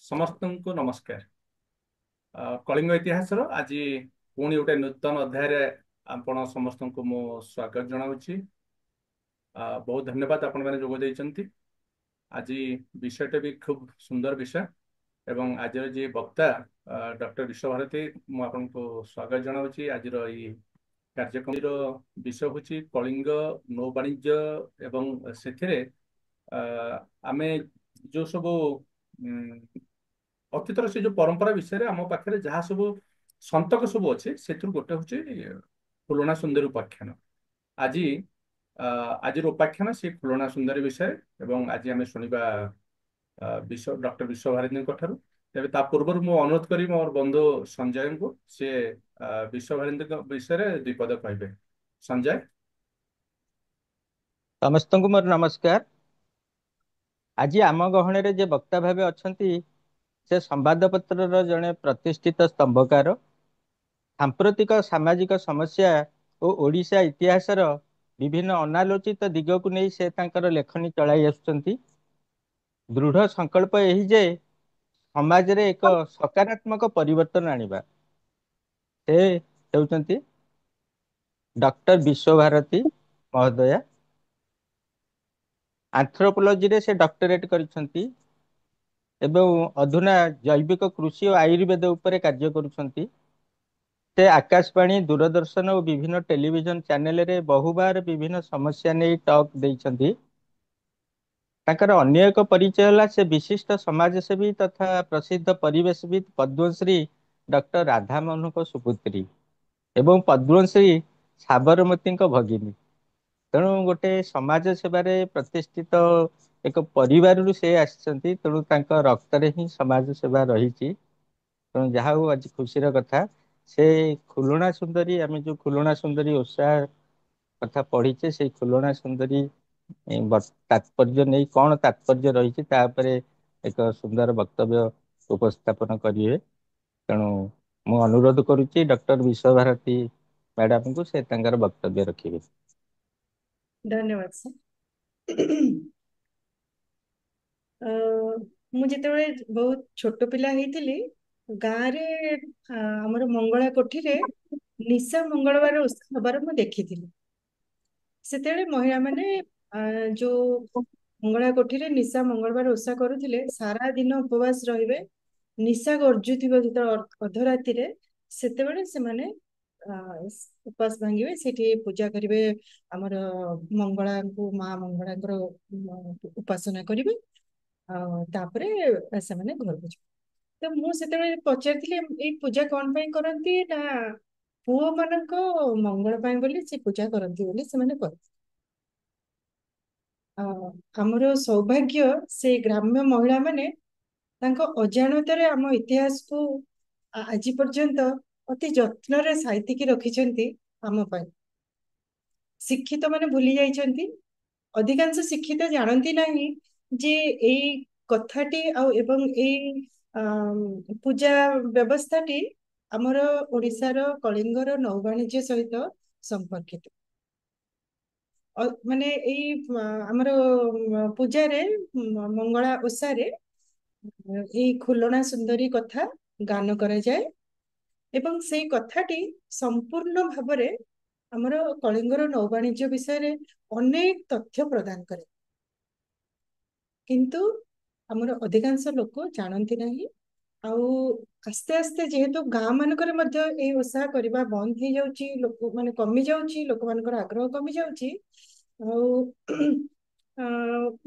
समस्त को नमस्कार। कलिंग इतिहास आज पुणी गोटे नूतन अध्याय आपण समस्त को मो स्वागत जनावि। बहुत धन्यवाद आपण मैंने जोग देइचंती। आज विषयटा भी खूब सुंदर विषय एवं आज जी वक्ता डॉक्टर विश्वभारती मु आपको स्वागत जनावि। आज कार्यक्रम विषय हूँ कलिंग नौ वाणिज्य एवं से आमे जो सब ଅତୀତର ସେ ଯୋଉ ପରମ୍ପରା ବିଷୟରେ ଆମ ପାଖରେ ଯାହା ସବୁ ସନ୍ତକ ସବୁ ଅଛି ସେଥିରୁ ଗୋଟେ ହଉଛି ଫୁଲଣା ସୁନ୍ଦରୀ ଉପାଖ୍ୟାନ। ଆଜି ଆଜିର ଉପାଖ୍ୟାନ ସେ ଫୁଲଣା ସୁନ୍ଦରୀ ବିଷୟରେ ଏବଂ ଆଜି ଆମେ ଶୁଣିବା ବିଶ୍ୱ ଡକ୍ଟର ବିଶ୍ୱଭାରତୀଙ୍କ ଠାରୁ। ତେବେ ତା ପୂର୍ବରୁ ମୁଁ ଅନୁରୋଧ କରିବି ମୋର ବନ୍ଧୁ ସଞ୍ଜୟଙ୍କୁ ସେ ବିଶ୍ୱଭାରତୀଙ୍କ ବିଷୟରେ ଦୁଇ ପଦ କହିବେ। ସଞ୍ଜୟ। ସମସ୍ତଙ୍କୁ ମୋର ନମସ୍କାର। ଆଜି ଆମ ଗହଣରେ ଯେ ବକ୍ତା ଭାବେ ଅଛନ୍ତି ସେ ସମ୍ବାଦପତ୍ରର ଜଣେ ପ୍ରତିଷ୍ଠିତ ସ୍ତମ୍ଭକାର। ସାମ୍ପ୍ରତିକ ସାମାଜିକ ସମସ୍ୟା ଓ ଓଡ଼ିଶା ଇତିହାସର ବିଭିନ୍ନ ଅନାଲୋଚିତ ଦିଗକୁ ନେଇ ସେ ତାଙ୍କର ଲେଖନୀ ଚଳାଇ ଆସୁଛନ୍ତି। ଦୃଢ଼ ସଂକଳ୍ପ ଏହି ଯେ ସମାଜରେ ଏକ ସକାରାତ୍ମକ ପରିବର୍ତ୍ତନ ଆଣିବା। ସେ ହେଉଛନ୍ତି ଡକ୍ଟର ବିଶ୍ୱଭାରତୀ ମହୋଦୟା। ଆନ୍ଥ୍ରୋପୋଲୋଜିରେ ସେ ଡକ୍ଟରେଟ୍ କରିଛନ୍ତି ଏବଂ ଅଧୁନା ଜୈବିକ କୃଷି ଓ ଆୟୁର୍ବେଦ ଉପରେ କାର୍ଯ୍ୟ କରୁଛନ୍ତି। ସେ ଆକାଶବାଣୀ, ଦୂରଦର୍ଶନ ଓ ବିଭିନ୍ନ ଟେଲିଭିଜନ ଚ୍ୟାନେଲରେ ବହୁବାର ବିଭିନ୍ନ ସମସ୍ୟା ନେଇ ଟକ୍ ଦେଇଛନ୍ତି। ତାଙ୍କର ଅନ୍ୟ ଏକ ପରିଚୟ ହେଲା ସେ ବିଶିଷ୍ଟ ସମାଜସେବୀ ତଥା ପ୍ରସିଦ୍ଧ ପରିବେଶବିତ୍ ପଦ୍ମଶ୍ରୀ ଡକ୍ଟର ରାଧାମୋହନଙ୍କ ସୁପୁତ୍ରୀ ଏବଂ ପଦ୍ମଶ୍ରୀ ସାବରମତୀଙ୍କ ଭଗିନୀ। ତେଣୁ ଗୋଟେ ସମାଜ ସେବାରେ ପ୍ରତିଷ୍ଠିତ ଏକ ପରିବାରରୁ ସେ ଆସିଛନ୍ତି। ତେଣୁ ତାଙ୍କ ରକ୍ତରେ ହିଁ ସମାଜ ସେବା ରହିଛି। ତେଣୁ ଯାହା ହଉ ଆଜି ଖୁସିର କଥା ସେ ଖୁଲଣା ସୁନ୍ଦରୀ, ଆମେ ଯୋଉ ଖୁଲଣା ସୁନ୍ଦରୀ ଓଷା କଥା ପଢିଛେ ସେଇ ଖୁଲଣା ସୁନ୍ଦରୀ ତାତ୍ପର୍ଯ୍ୟ ନେଇ କଣ ତାତ୍ପର୍ଯ୍ୟ ରହିଛି ତା ଉପରେ ଏକ ସୁନ୍ଦର ବକ୍ତବ୍ୟ ଉପସ୍ଥାପନ କରିବେ। ତେଣୁ ମୁଁ ଅନୁରୋଧ କରୁଛି ଡକ୍ଟର ବିଶ୍ୱଭାରତୀ ମ୍ୟାଡାମଙ୍କୁ ସେ ତାଙ୍କର ବକ୍ତବ୍ୟ ରଖିବେ। धन्यवाद सर। ମୁଁ ଯେତେବେଳେ ବହୁତ ଛୋଟ ପିଲା ହେଇଥିଲି ଗାଁରେ ଆମର ମଙ୍ଗଳା କୋଠିରେ ନିଶା ମଙ୍ଗଳବାର ଓଷା ହବାର ମୁଁ ଦେଖିଥିଲି। ସେତେବେଳେ ମହିଳା ମାନେ ଯୋଉ ମଙ୍ଗଳା କୋଠିରେ ନିଶା ମଙ୍ଗଳବାର ଓଷା କରୁଥିଲେ ସାରା ଦିନ ଉପବାସ ରହିବେ। ନିଶା ଗର୍ଜୁଥିବ ଯେତେବେଳେ ଅଧରାତିରେ ସେତେବେଳେ ସେମାନେ ଉପାସ ଭାଙ୍ଗିବେ, ସେଠି ପୂଜା କରିବେ। ଆମର ମଙ୍ଗଳାଙ୍କୁ, ମା ମଙ୍ଗଳାଙ୍କର ଉପାସନା କରିବେ ଆଉ ତାପରେ ସେମାନେ ଘରକୁ ଯିବେ। ତ ମୁଁ ସେତେବେଳେ ପଚାରିଥିଲି ଏଇ ପୂଜା କଣ ପାଇଁ କରନ୍ତି? ନା ପୁଅ ମାନଙ୍କ ମଙ୍ଗଳ ପାଇଁ ବୋଲି ସେ ପୂଜା କରନ୍ତି ବୋଲି ସେମାନେ କରନ୍ତି। ଆମର ସୌଭାଗ୍ୟ ସେ ଗ୍ରାମ୍ୟ ମହିଳା ମାନେ ତାଙ୍କ ଅଜାଣତରେ ଆମ ଇତିହାସକୁ ଆଜି ପର୍ଯ୍ୟନ୍ତ ଅତି ଯତ୍ନରେ ସାଇତିକି ରଖିଛନ୍ତି ଆମ ପାଇଁ। ଶିକ୍ଷିତ ମାନେ ଭୁଲି ଯାଇଛନ୍ତି, ଅଧିକାଂଶ ଶିକ୍ଷିତ ଜାଣନ୍ତି ନାହିଁ ଯେ ଏଇ କଥାଟି ଆଉ ଏବଂ ଏଇ ପୂଜା ବ୍ୟବସ୍ଥାଟି ଆମର ଓଡ଼ିଶାର କଳିଙ୍ଗର ନୌବାଣିଜ୍ୟ ସହିତ ସମ୍ପର୍କିତ। ମାନେ ଏଇ ଆମର ପୂଜାରେ ମଙ୍ଗଳା ଓଷାରେ ଏଇ ଖୁଲଣା ସୁନ୍ଦରୀ କଥା ଗାନ କରାଯାଏ ଏବଂ ସେଇ କଥାଟି ସମ୍ପୂର୍ଣ୍ଣ ଭାବରେ ଆମର କଳିଙ୍ଗର ନୌବାଣିଜ୍ୟ ବିଷୟରେ ଅନେକ ତଥ୍ୟ ପ୍ରଦାନ କରେ। କିନ୍ତୁ ଆମର ଅଧିକାଂଶ ଲୋକ ଜାଣନ୍ତି ନାହିଁ। ଆଉ ଆସ୍ତେ ଆସ୍ତେ ଯେହେତୁ ଗାଁ ମାନଙ୍କରେ ମଧ୍ୟ ଏଇ ଓଷା କରିବା ବନ୍ଦ ହେଇଯାଉଛି, ଲୋକ ମାନେ କମି ଯାଉଛି, ଲୋକମାନଙ୍କର ଆଗ୍ରହ କମି ଯାଉଛି। ଆଉ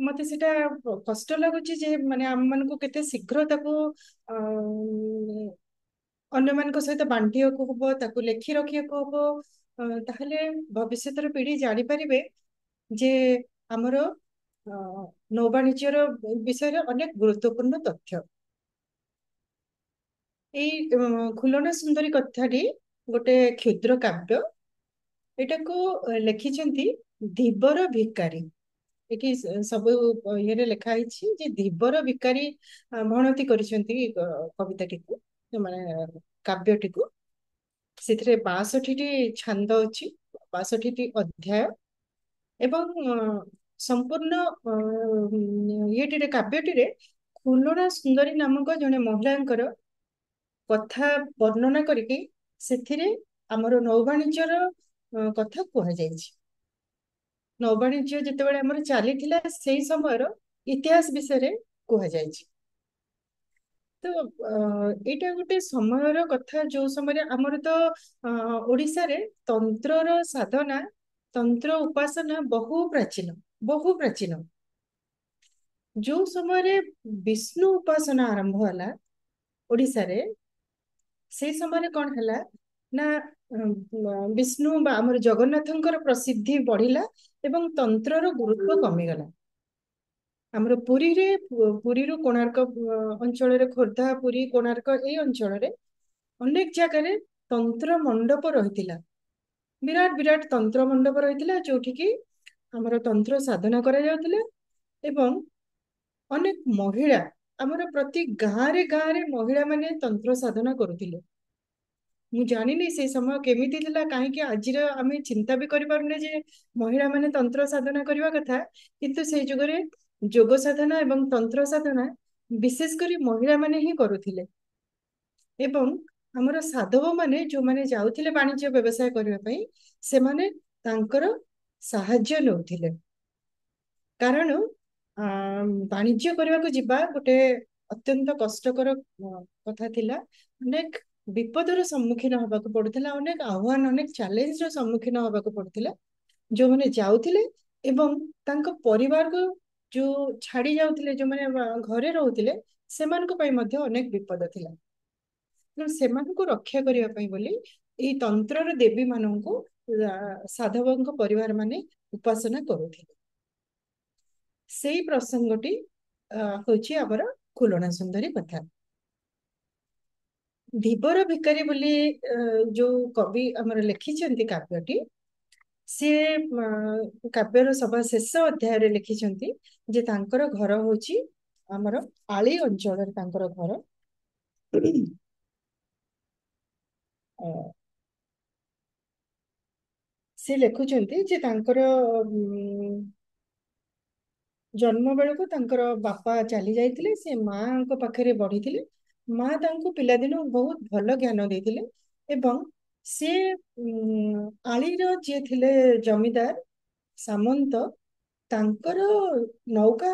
ମତେ ସେଟା କଷ୍ଟ ଲାଗୁଛି ଯେ ମାନେ ଆମ ମାନଙ୍କୁ କେତେ ଶୀଘ୍ର ତାକୁ ଅନ୍ୟମାନଙ୍କ ସହିତ ବାଣ୍ଟିବାକୁ ହବ, ତାକୁ ଲେଖି ରଖିବାକୁ ହବ। ତାହେଲେ ଭବିଷ୍ୟତର ପିଢି ଜାଣିପାରିବେ ଯେ ଆମର ନୌବାଣିଜ୍ୟର ବିଷୟରେ ଅନେକ ଗୁରୁତ୍ୱପୂର୍ଣ୍ଣ ତଥ୍ୟ। ଏଇ ଖୁଲଣା ସୁନ୍ଦରୀ କଥାଟି ଗୋଟେ କ୍ଷୁଦ୍ର କାବ୍ୟ। ଏଟାକୁ ଲେଖିଛନ୍ତି ଧୀବର ଭିକାରୀ। ଏଠି ସବୁ ଇଏରେ ଲେଖା ହେଇଛି ଯେ ଧୀବର ଭିକାରୀ ଭଣତି କରିଛନ୍ତି କବିତାଟିକୁ, ମାନେ କାବ୍ୟଟିକୁ। ସେଥିରେ 62ଟି ଛାନ୍ଦ ଅଛି, 62ଟି ଅଧ୍ୟାୟ ଏବଂ ସମ୍ପୂର୍ଣ୍ଣ ଇଏଟିରେ କାବ୍ୟଟିରେ ଫୁଲଣା ସୁନ୍ଦରୀ ନାମକ ଜଣେ ମହିଳାଙ୍କର କଥା ବର୍ଣ୍ଣନା କରିକି ସେଥିରେ ଆମର ନୌବାଣିଜ୍ୟର କଥା କୁହାଯାଇଛି। ନୌବାଣିଜ୍ୟ ଯେତେବେଳେ ଆମର ଚାଲିଥିଲା ସେଇ ସମୟର ଇତିହାସ ବିଷୟରେ କୁହାଯାଇଛି। ତ ଏଇଟା ଗୋଟେ ସମୟର କଥା, ଯୋଉ ସମୟରେ ଆମର ତ ଓଡିଶାରେ ତନ୍ତ୍ରର ସାଧନା, ତନ୍ତ୍ର ଉପାସନା ବହୁ ପ୍ରାଚୀନ, ବହୁ ପ୍ରାଚୀନ। ଯୋଉ ସମୟରେ ବିଷ୍ଣୁ ଉପାସନା ଆରମ୍ଭ ହେଲା ଓଡିଶାରେ, ସେଇ ସମୟରେ କଣ ହେଲା ନା ବିଷ୍ଣୁ ବା ଆମର ଜଗନ୍ନାଥଙ୍କର ପ୍ରସିଦ୍ଧି ବଢିଲା ଏବଂ ତନ୍ତ୍ରର ଗୁରୁତ୍ୱ କମିଗଲା। ଆମର ପୁରୀରୁ କୋଣାର୍କ ଅଞ୍ଚଳରେ, ଖୋର୍ଦ୍ଧା, ପୁରୀ, କୋଣାର୍କ ଏଇ ଅଞ୍ଚଳରେ ଅନେକ ଜାଗାରେ ତନ୍ତ୍ର ମଣ୍ଡପ ରହିଥିଲା। ବିରାଟ ବିରାଟ ତନ୍ତ୍ର ମଣ୍ଡପ ରହିଥିଲା, ଯୋଉଠିକି ଆମର ତନ୍ତ୍ର ସାଧନା କରାଯାଉଥିଲା। ଏବଂ ଅନେକ ମହିଳା, ଆମର ପ୍ରତି ଗାଁରେ ମହିଳା ମାନେ ତନ୍ତ୍ର ସାଧନା କରୁଥିଲେ। ମୁଁ ଜାଣିନି ସେଇ ସମୟ କେମିତି ଥିଲା, କାହିଁକି ଆଜିର ଆମେ ଚିନ୍ତା ବି କରିପାରୁନେ ଯେ ମହିଳା ମାନେ ତନ୍ତ୍ର ସାଧନା କରିବା କଥା, କିନ୍ତୁ ସେଇ ଯୁଗରେ ଯୋଗ ସାଧନା ଏବଂ ତନ୍ତ୍ର ସାଧନା ବିଶେଷ କରି ମହିଳା ମାନେ ହିଁ କରୁଥିଲେ। ଏବଂ ଆମର ସାଧବ ମାନେ ଯୋଉମାନେ ଯାଉଥିଲେ ବାଣିଜ୍ୟ ବ୍ୟବସାୟ କରିବା ପାଇଁ, ସେମାନେ ତାଙ୍କର ସାହାଯ୍ୟ ନେଉଥିଲେ। କାରଣ ବାଣିଜ୍ୟ କରିବାକୁ ଯିବା ଗୋଟେ ଅତ୍ୟନ୍ତ କଷ୍ଟକର କଥା ଥିଲା। ଅନେକ ବିପଦର ସମ୍ମୁଖୀନ ହବାକୁ ପଡୁଥିଲା, ଅନେକ ଆହ୍ୱାନ, ଅନେକ ଚ୍ୟାଲେଞ୍ଜର ସମ୍ମୁଖୀନ ହବାକୁ ପଡୁଥିଲା। ଯୋଉମାନେ ଯାଉଥିଲେ ଏବଂ ତାଙ୍କ ପରିବାରକୁ ଯୋଉ ଛାଡି ଯାଉଥିଲେ, ଯୋଉମାନେ ଘରେ ରହୁଥିଲେ, ସେମାନଙ୍କ ପାଇଁ ମଧ୍ୟ ଅନେକ ବିପଦ ଥିଲା। ତେଣୁ ସେମାନଙ୍କୁ ରକ୍ଷା କରିବା ପାଇଁ ବୋଲି ଏଇ ତନ୍ତ୍ରର ଦେବୀ ମାନଙ୍କୁ ସାଧବଙ୍କ ପରିବାର ମାନେ ଉପାସନା କରୁଥିଲେ। ସେଇ ପ୍ରସଙ୍ଗଟି ହଉଛି ଆମର ଖୁଲଣା ସୁନ୍ଦରୀ କଥା। ଧୀବର ଭିକାରୀ ବୋଲି ଯୋଉ କବି ଆମର ଲେଖିଛନ୍ତି କାବ୍ୟଟି, ସିଏ କାବ୍ୟର ସଭା ଶେଷ ଅଧ୍ୟାୟରେ ଲେଖିଛନ୍ତି ଯେ ତାଙ୍କର ଘର ହଉଛି ଆମର ଆଳି ଅଞ୍ଚଳରେ ତାଙ୍କର ଘର। ସେ ଲେଖୁଛନ୍ତି ଯେ ତାଙ୍କର ଜନ୍ମ ବେଳକୁ ତାଙ୍କର ବାପା ଚାଲି ଯାଇଥିଲେ, ସେ ମାଙ୍କ ପାଖରେ ବଢିଥିଲେ। ମା ତାଙ୍କୁ ପିଲାଦିନୁ ବହୁତ ଭଲ ଜ୍ଞାନ ଦେଇଥିଲେ ଏବଂ ସେ ଆଳିର ଯିଏ ଥିଲେ ଜମିଦାର ସାମନ୍ତ, ତାଙ୍କର ନୌକା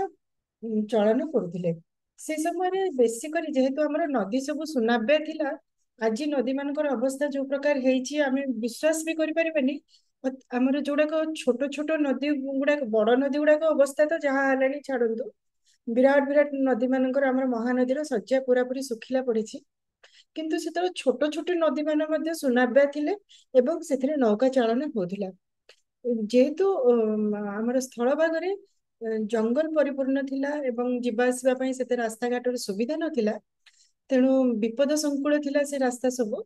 ଚଳନ କରୁଥିଲେ। ସେ ସମୟରେ ବେଶୀ କରି ଯେହେତୁ ଆମର ନଦୀ ସବୁ ସୁନାବ୍ୟ ଥିଲା, ଆଜି ନଦୀ ମାନଙ୍କର ଅବସ୍ଥା ଯୋଉ ପ୍ରକାର ହେଇଛି ଆମେ ବିଶ୍ୱାସ ବି କରିପାରିବାନି। ଆମର ଯୋଉଗୁଡାକ ଛୋଟ ଛୋଟ ନଦୀ ଗୁଡାକ, ବଡ ନଦୀ ଗୁଡାକ ଅବସ୍ଥା ତ ଯାହା ହେଲାଣି ଛାଡନ୍ତୁ, ବିରାଟ ବିରାଟ ନଦୀ ମାନଙ୍କର, ଆମର ମହାନଦୀର ଶଯ୍ୟା ପୁରାପୁରି ଶୁଖିଲା ପଡିଛି। କିନ୍ତୁ ସେତେବେଳେ ଛୋଟ ଛୋଟ ନଦୀ ମାନେ ମଧ୍ୟ ସୁନାବ୍ୟା ଥିଲେ ଏବଂ ସେଥିରେ ନୌକା ଚାଳନା ହଉଥିଲା। ଯେହେତୁ ଆମର ସ୍ଥଳଭାଗରେ ଜଙ୍ଗଲ ପରିପୂର୍ଣ୍ଣ ଥିଲା ଏବଂ ଯିବା ଆସିବା ପାଇଁ ସେତେ ରାସ୍ତାଘାଟର ସୁବିଧା ନଥିଲା, ତେଣୁ ବିପଦ ସଂକୁଳ ଥିଲା ସେ ରାସ୍ତା ସବୁ।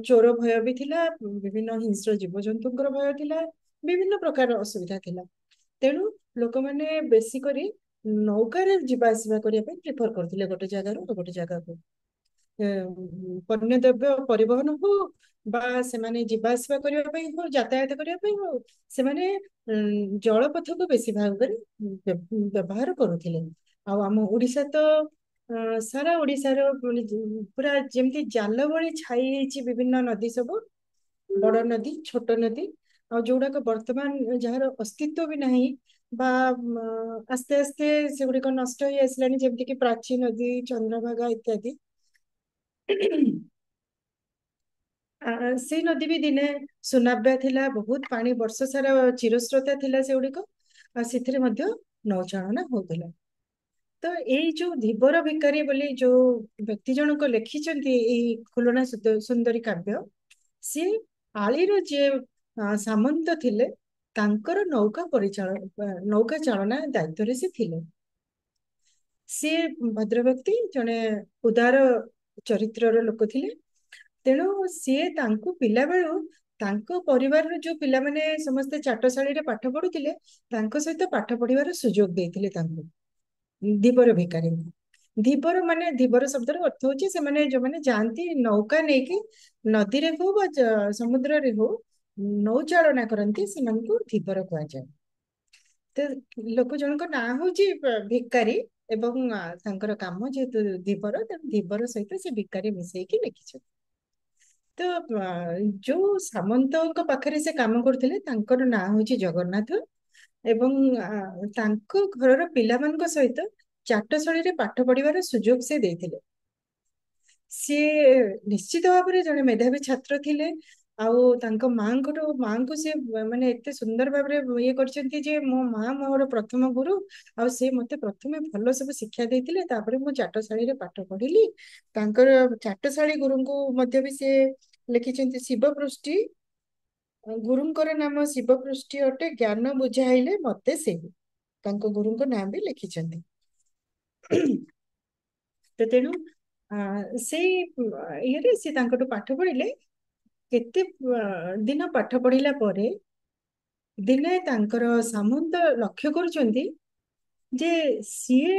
ଚୋର ଭୟ ବି ଥିଲା, ବିଭିନ୍ନ ହିଂସ୍ର ଜୀବଜନ୍ତୁଙ୍କର ଭୟ ଥିଲା, ବିଭିନ୍ନ ପ୍ରକାର ଅସୁବିଧା ଥିଲା। ତେଣୁ ଲୋକମାନେ ବେଶୀ କରି ନୌକାରେ ଯିବା ଆସିବା କରିବା ପାଇଁ ପ୍ରିଫର କରୁଥିଲେ ଗୋଟେ ଜାଗାରୁ ଗୋଟେ ଜାଗାକୁ। ପଣ୍ୟ ଦ୍ରବ୍ୟ ପରିବହନ ହଉ ବା ସେମାନେ ଯିବା ଆସିବା କରିବା ପାଇଁ ହଉ, ଯାତାୟାତ କରିବା ପାଇଁ ହଉ, ସେମାନେ ଜଳପଥକୁ ବେଶୀ ଭାଗରେ ବ୍ୟବହାର କରୁଥିଲେ। ଆଉ ଆମ ଓଡିଶା ତ ସାରା ଓଡିଶାର ପୁରା ଯେମିତି ଜାଲ ଭଳି ଛାଇ ହେଇଛି ବିଭିନ୍ନ ନଦୀ ସବୁ, ବଡ ନଦୀ, ଛୋଟ ନଦୀ, ଆଉ ଯୋଉଗୁଡାକ ବର୍ତ୍ତମାନ ଯାହାର ଅସ୍ତିତ୍ବ ବି ନାହିଁ ବା ଆସ୍ତେ ଆସ୍ତେ ସେଗୁଡିକ ନଷ୍ଟ ହେଇ ଆସିଲାଣି, ଯେମିତି କି ପ୍ରାଚୀ ନଦୀ, ଚନ୍ଦ୍ରଭାଗା ଇତ୍ୟାଦି। ସେଇ ନଦୀ ବି ଦିନେ ସୁନାବ୍ୟା ଥିଲା, ବହୁତ ପାଣି ବର୍ଷ ସାରା ଚିରସ୍ରୋତା ଥିଲା ସେଗୁଡିକ, ଆଉ ସେଥିରେ ମଧ୍ୟ ନୌଚାଳନା ହଉଥିଲା। ତ ଏଇ ଯୋଉ ଧୀବର ଭିକାରୀ ବୋଲି ଯୋଉ ବ୍ୟକ୍ତି ଜଣକ ଲେଖିଛନ୍ତି ଏଇ ଖୁଲଣା ସୁନ୍ଦରୀ କାବ୍ୟ, ସିଏ ଆଳିର ଯିଏ ସାମନ୍ତ ଥିଲେ, ତାଙ୍କର ନୌକା ଚାଳନା ଦାୟିତ୍ୱରେ ସେ ଥିଲେ। ସିଏ ଭଦ୍ର ବ୍ୟକ୍ତି, ଜଣେ ଉଦାର ଚରିତ୍ରର ଲୋକ ଥିଲେ। ତେଣୁ ସିଏ ତାଙ୍କୁ ପିଲାବେଳୁ ତାଙ୍କ ପରିବାରର ଯୋଉ ପିଲାମାନେ ସମସ୍ତେ ଚାଟଶାଳୀରେ ପାଠ ପଢୁଥିଲେ, ତାଙ୍କ ସହିତ ପାଠ ପଢିବାର ସୁଯୋଗ ଦେଇଥିଲେ ତାଙ୍କୁ, ଧୀବର ଭିକାରୀ। ଧୀବର ମାନେ, ଧୀବର ଶବ୍ଦର ଅର୍ଥ ହଉଛି ସେମାନେ ଯୋଉମାନେ ଯାଆନ୍ତି ନୌକା ନେଇକି ନଦୀରେ ହଉ ବା ସମୁଦ୍ରରେ ହଉ ନୌଚାଳନା କରନ୍ତି, ସେମାନଙ୍କୁ ଧୀବର କୁହାଯାଏ। ତ ଲୋକ ଜଣଙ୍କ ନାଁ ହଉଛି ଭିକାରୀ, ଏବଂ ତାଙ୍କର କାମ ଯେହେତୁ ଧୀବର, ତେଣୁ ଧୀବର ସହିତ ସେ ଭିକାରୀ ମିଶେଇକି ଲେଖିଛନ୍ତି। ତ ଯୋଉ ସାମନ୍ତଙ୍କ ପାଖରେ ସେ କାମ କରୁଥିଲେ ତାଙ୍କର ନାଁ ହଉଛି ଜଗନ୍ନାଥ, ଏବଂ ତାଙ୍କ ଘରର ପିଲାମାନଙ୍କ ସହିତ ଚାଟଶାଳୀରେ ପାଠ ପଢିବାର ସୁଯୋଗ ସେ ଦେଇଥିଲେ। ସିଏ ନିଶ୍ଚିତ ଭାବରେ ଜଣେ ମେଧାବୀ ଛାତ୍ର ଥିଲେ, ଆଉ ତାଙ୍କ ମାଙ୍କୁ ସେ ମାନେ ଏତେ ସୁନ୍ଦର ଭାବରେ ଇଏ କରିଛନ୍ତି ଯେ ମୋ ମା ମୋର ପ୍ରଥମ ଗୁରୁ, ଆଉ ସେ ମତେ ପ୍ରଥମେ ଭଲ ସବୁ ଶିକ୍ଷା ଦେଇଥିଲେ, ତାପରେ ମୁଁ ଚାଟଶାଳୀରେ ପାଠ ପଢିଲି। ତାଙ୍କର ଚାଟଶାଳୀ ଗୁରୁଙ୍କୁ ମଧ୍ୟ ବି ସେ ଲେଖିଛନ୍ତି ଶିବପୃଷ୍ଟି, ଗୁରୁଙ୍କର ନାମ ଶିବପୃଷ୍ଟି ଅଟେ, ଜ୍ଞାନ ବୁଝାଇଲେ ମତେ ସେହି, ତାଙ୍କ ଗୁରୁଙ୍କ ନାଁ ବି ଲେଖିଛନ୍ତି। ତ ତେଣୁ ସେଇ ଇଏରେ ସେ ତାଙ୍କଠୁ ପାଠ ପଢିଲେ। କେତେ ଦିନ ପାଠ ପଢିଲା ପରେ ଦିନେ ତାଙ୍କର ସାମନ୍ତ ଲକ୍ଷ୍ୟ କରୁଛନ୍ତି ଯେ ସିଏ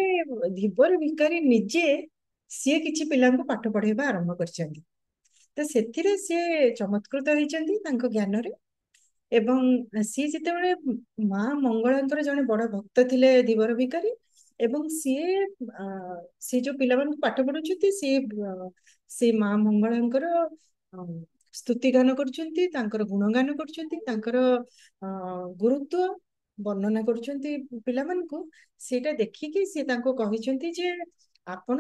ଧୀବର ଭିକାରୀ ନିଜେ ସିଏ କିଛି ପିଲାଙ୍କୁ ପାଠ ପଢେଇବା ଆରମ୍ଭ କରିଛନ୍ତି। ତ ସେଥିରେ ସିଏ ଚମତ୍କୃତ ହେଇଛନ୍ତି ତାଙ୍କ ଜ୍ଞାନରେ, ଏବଂ ସିଏ ଯେତେବେଳେ ମା ମଙ୍ଗଳାଙ୍କର ଜଣେ ବଡ ଭକ୍ତ ଥିଲେ ଧୀବର ଭିକାରୀ, ଏବଂ ସିଏ ଯୋଉ ପିଲାମାନଙ୍କୁ ପାଠ ପଢୁଛନ୍ତି ସେ ମା ମଙ୍ଗଳାଙ୍କର ସ୍ତୁତି ଗାନ କରୁଛନ୍ତି, ତାଙ୍କର ଗୁଣଗାନ କରୁଛନ୍ତି, ତାଙ୍କର ଗୁରୁତ୍ୱ ବର୍ଣ୍ଣନା କରୁଛନ୍ତି ପିଲାମାନଙ୍କୁ। ସେଇଟା ଦେଖିକି ସେ ତାଙ୍କୁ କହିଛନ୍ତି ଯେ ଆପଣ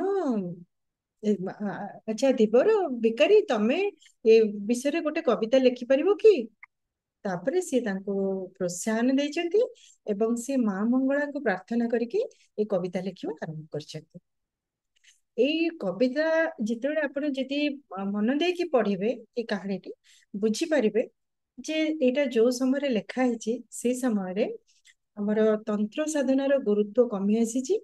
ଆଚ୍ଛା ଧୀବର ଭିକାରୀ, ତମେ ଏ ବିଷୟରେ ଗୋଟେ କବିତା ଲେଖିପାରିବ କି? ତାପରେ ସିଏ ତାଙ୍କୁ ପ୍ରୋତ୍ସାହନ ଦେଇଛନ୍ତି, ଏବଂ ସେ ମା ମଙ୍ଗଳାଙ୍କୁ ପ୍ରାର୍ଥନା କରିକି ଏ କବିତା ଲେଖିବା ଆରମ୍ଭ କରିଛନ୍ତି। ଏଇ କବିତା ଯେତେବେଳେ ଆପଣ ଯଦି ମନ ଦେଇକି ପଢିବେ ଏ କାହାଣୀଟି, ବୁଝିପାରିବେ ଯେ ଏଇଟା ଯୋଉ ସମୟରେ ଲେଖା ହେଇଛି ସେଇ ସମୟରେ ଆମର ତନ୍ତ୍ର ସାଧନାର ଗୁରୁତ୍ୱ କମି ଆସିଛି,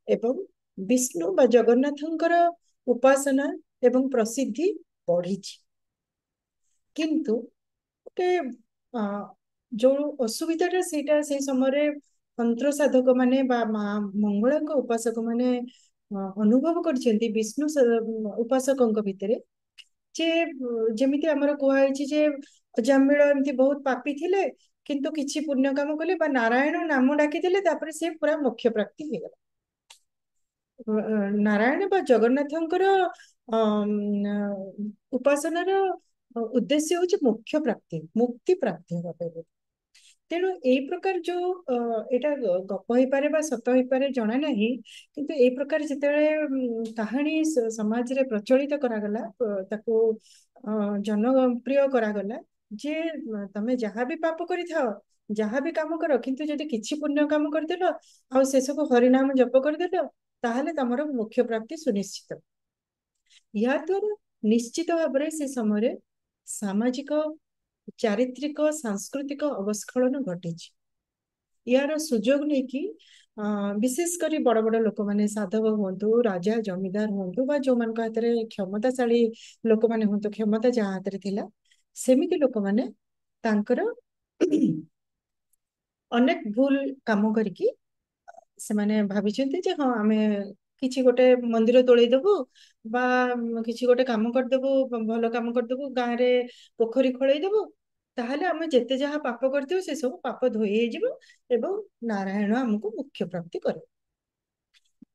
ଏବଂ ବିଷ୍ଣୁ ବା ଜଗନ୍ନାଥଙ୍କର ଉପାସନା ଏବଂ ପ୍ରସିଦ୍ଧି ବଢିଛି। କିନ୍ତୁ ଗୋଟେ ଯୋଉ ଅସୁବିଧାଟା ସେଇଟା ସେଇ ସମୟରେ ତନ୍ତ୍ର ସାଧକ ମାନେ ବା ମା ମଙ୍ଗଳାଙ୍କ ଉପାସକ ମାନେ ଅନୁଭବ କରିଛନ୍ତି ବିଷ୍ଣୁ ଉପାସକଙ୍କ ଭିତରେ, ଯେ ଯେମିତି ଆମର କୁହାଯାଇଛି ଯେ ଅଜାମିଳ ଏମିତି ବହୁତ ପାପୀ ଥିଲେ, କିନ୍ତୁ କିଛି ପୁଣ୍ୟ କାମ କଲେ ବା ନାରାୟଣ ନାମ ଡାକିଥିଲେ, ତାପରେ ସେ ପୁରା ମୋକ୍ଷ ପ୍ରାପ୍ତି ହେଇଗଲା। ନାରାୟଣ ବା ଜଗନ୍ନାଥଙ୍କର ଉପାସନାର ଉଦ୍ଦେଶ୍ୟ ହଉଛି ମୋକ୍ଷ ପ୍ରାପ୍ତି, ମୁକ୍ତି ପ୍ରାପ୍ତି ହେବା ପାଇଁ। ତେଣୁ ଏଇ ପ୍ରକାର ଯୋଉ ଏଇଟା ଗପ ହେଇପାରେ ବା ସତ ହେଇପାରେ ଜଣା ନାହିଁ, କିନ୍ତୁ ଏଇ ପ୍ରକାର ଯେତେବେଳେ କାହାଣୀ ସମାଜରେ ପ୍ରଚଳିତ କରାଗଲା, ତାକୁ ଜନପ୍ରିୟ କରାଗଲା ଯେ ତମେ ଯାହା ବି ପାପ କରିଥାଅ, ଯାହା ବି କାମ କର, କିନ୍ତୁ ଯଦି କିଛି ପୁଣ୍ୟ କାମ କରିଦେଲ ଆଉ ସେସବୁ ହରିନାମ ଜପ କରିଦେଲ, ତାହେଲେ ତମର ମୋକ୍ଷ ପ୍ରାପ୍ତି ସୁନିଶ୍ଚିତ। ଏହା ଦ୍ୱାରା ନିଶ୍ଚିତ ଭାବରେ ସେ ସମୟରେ ସାମାଜିକ, ଚାରିତ୍ରିକ, ସାଂସ୍କୃତିକ ଅବସ୍ଖଳନ ଘଟିଛି। ୟାର ସୁଯୋଗ ନେଇକି ବିଶେଷ କରି ବଡ ବଡ ଲୋକମାନେ, ସାଧବ ହୁଅନ୍ତୁ, ରାଜା ଜମିଦାର ହୁଅନ୍ତୁ, ବା ଯୋଉମାନଙ୍କ ହାତରେ କ୍ଷମତାଶାଳୀ ଲୋକମାନେ ହୁଅନ୍ତୁ, କ୍ଷମତା ଯାହା ହାତରେ ଥିଲା, ସେମିତି ଲୋକମାନେ ତାଙ୍କର ଅନେକ ଭୁଲ କାମ କରିକି ସେମାନେ ଭାବିଛନ୍ତି ଯେ ହଁ ଆମେ କିଛି ଗୋଟେ ମନ୍ଦିର ତୋଳେଇଦବୁ, ବା କିଛି ଗୋଟେ କାମ କରିଦେବୁ, ଭଲ କାମ କରିଦେବୁ, ଗାଁରେ ପୋଖରୀ ଖୋଳେଇଦବୁ, ତାହେଲେ ଆମେ ଯେତେ ଯାହା ପାପ କରିଥିବୁ ସେ ସବୁ ପାପ ଧୋଇ ହେଇଯିବ, ଏବଂ ନାରାୟଣ ଆମକୁ ମୁଖ୍ୟ ପ୍ରାପ୍ତି କରିବେ।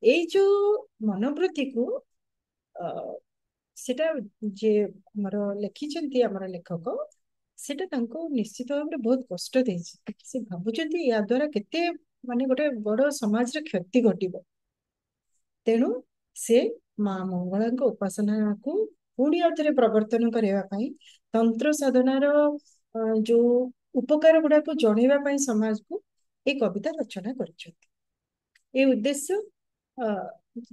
ଏଇ ଯୋଉ ମନୋବୃତ୍ତିକୁ ସେଟା ଯେ ଆମର ଲେଖିଛନ୍ତି ଆମର ଲେଖକ, ସେଟା ତାଙ୍କୁ ନିଶ୍ଚିତ ଭାବରେ ବହୁତ କଷ୍ଟ ଦେଇଛି। ସେ ଭାବୁଛନ୍ତି ୟା ଦ୍ୱାରା କେତେ ମାନେ ଗୋଟେ ବଡ ସମାଜରେ କ୍ଷତି ଘଟିବ। ତେଣୁ ସେ ମା ମଙ୍ଗଳାଙ୍କ ଉପାସନାକୁ ପୁଣି ଆଉ ଥରେ ପ୍ରବର୍ତ୍ତନ କରିବା ପାଇଁ, ତନ୍ତ୍ର ସାଧନାର ଯୋଉ ଉପକାର ଗୁଡାକୁ ଜଣେଇବା ପାଇଁ ସମାଜକୁ এই କବିତା ରଚନା କରିଛନ୍ତି। এই ଉଦ୍ଦେଶ୍ୟ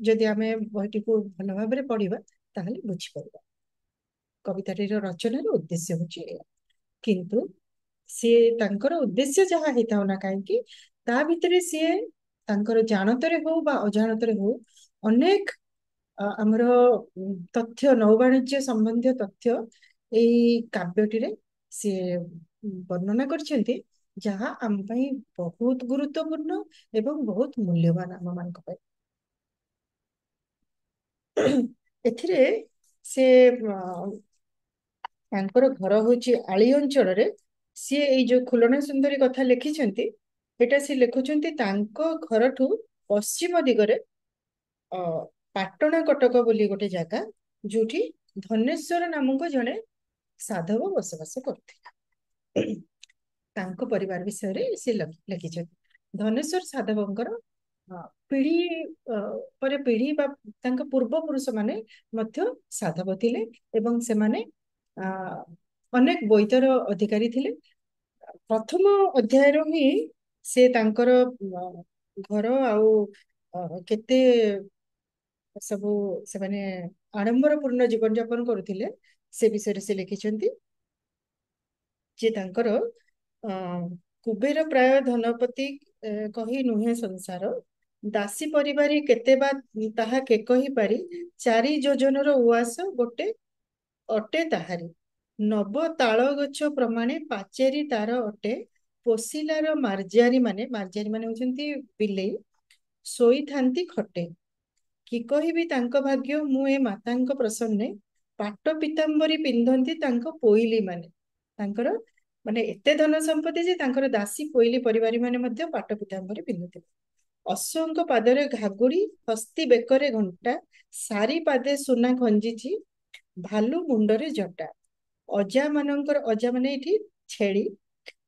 ଯଦି ଆମେ ବହିଟିକୁ ଭଲ ଭାବରେ ପଢିବା ତାହେଲେ ବୁଝିପାରିବା। କବିତାଟିର ରଚନାର ଉଦ୍ଦେଶ୍ୟ ହଉଛି ଏଇଆ। କିନ୍ତୁ ସିଏ ତାଙ୍କର ଉଦ୍ଦେଶ୍ୟ ଯାହା ହେଇଥାଉ ନା କାହିଁକି, ତା ଭିତରେ ସିଏ ତାଙ୍କର ଜାଣତରେ ହଉ ବା ଅଜାଣତରେ ହଉ ଅନେକ ଆମର ତଥ୍ୟ, ନୌବାଣିଜ୍ୟ ସମ୍ବନ୍ଧୀୟ ତଥ୍ୟ ଏଇ କାବ୍ୟଟିରେ ସିଏ ବର୍ଣ୍ଣନା କରିଛନ୍ତି, ଯାହା ଆମ ପାଇଁ ବହୁତ ଗୁରୁତ୍ୱପୂର୍ଣ୍ଣ ଏବଂ ବହୁତ ମୂଲ୍ୟବାନ ଆମମାନଙ୍କ ପାଇଁ। ଏଥିରେ ସେ ତାଙ୍କର ଘର ହଉଛି ଆଳି ଅଞ୍ଚଳରେ। ସିଏ ଏଇ ଯୋଉ ଖୁଲଣା ସୁନ୍ଦରୀ କଥା ଲେଖିଛନ୍ତି, ଏଟା ସେ ଲେଖୁଛନ୍ତି ତାଙ୍କ ଘରଠୁ ପଶ୍ଚିମ ଦିଗରେ ଅ, ପାଟଣା କଟକ ବୋଲି ଗୋଟେ ଜାଗା, ଯୋଉଠି ଧନେଶ୍ଵର ନାମକ ଜଣେ ସାଧବ ବସବାସ କରୁଥିଲେ। ତାଙ୍କ ପରିବାର ବିଷୟରେ ସେ ଲେଖିଛନ୍ତି। ଧନେଶ୍ଵର ସାଧବଙ୍କର ପିଢି ପରେ ପିଢି ବା ତାଙ୍କ ପୂର୍ବ ପୁରୁଷ ମାନେ ମଧ୍ୟ ସାଧବ ଥିଲେ ଏବଂ ସେମାନେ ଅନେକ ବୋଇତର ଅଧିକାରୀ ଥିଲେ। ପ୍ରଥମ ଅଧ୍ୟାୟରୁ ହିଁ ସେ ତାଙ୍କର ଘର ଆଉ କେତେ ସବୁ ସେମାନେ ଆଡମ୍ବର ପୂର୍ଣ୍ଣ ଜୀବନ ଯାପନ କରୁଥିଲେ ସେ ବିଷୟରେ ସେ ଲେଖିଛନ୍ତି ଯେ ତାଙ୍କର କୁବେର ପ୍ରାୟ ଧନପତି କହି ନୁହେଁ ସଂସାର, ଦାସୀ ପରିବାରୀ କେତେ ବା ତାହା କେ କହିପାରି, 4 ଯୋଜନର ଉଆସ ଗୋଟେ ଅଟେ ତାହାରି, ନବ ତାଳ ଗଛ ପ୍ରମାଣେ ପାଚେରୀ ତାର ଅଟେ, ପୋଷିଲାର ମାର୍ଜାରୀ ମାନେ ହଉଛନ୍ତି ବିଲେଇ, ଶୋଇଥାନ୍ତି ଖଟେ, କି କହିବି ତାଙ୍କ ଭାଗ୍ୟ ମୁଁ ଏ ମାତାଙ୍କ ପ୍ରସନ୍ନେ, ପାଟ ପିତାମ୍ବରୀ ପିନ୍ଧନ୍ତି ତାଙ୍କ ପୋଇଲି ମାନେ। ତାଙ୍କର ମାନେ ଏତେ ଧନ ସମ୍ପତ୍ତି ଯେ ତାଙ୍କର ଦାସୀ ପୋଇଲି ପରିବାରୀ ମାନେ ମଧ୍ୟ ପାଟ ପିତାମ୍ବରୀ ପିନ୍ଧୁଥିଲେ। ଅଶ୍ୱଙ୍କ ପାଦରେ ଘାଗୁଡି, ହସ୍ତି ବେକରେ ଘଣ୍ଟା, ସାରି ପାଦେ ସୁନା ଖଞ୍ଜିଛି, ଭାଲୁ ମୁଣ୍ଡରେ ଜଟା, ଅଜା ମାନେ ଏଠି ଛେଳି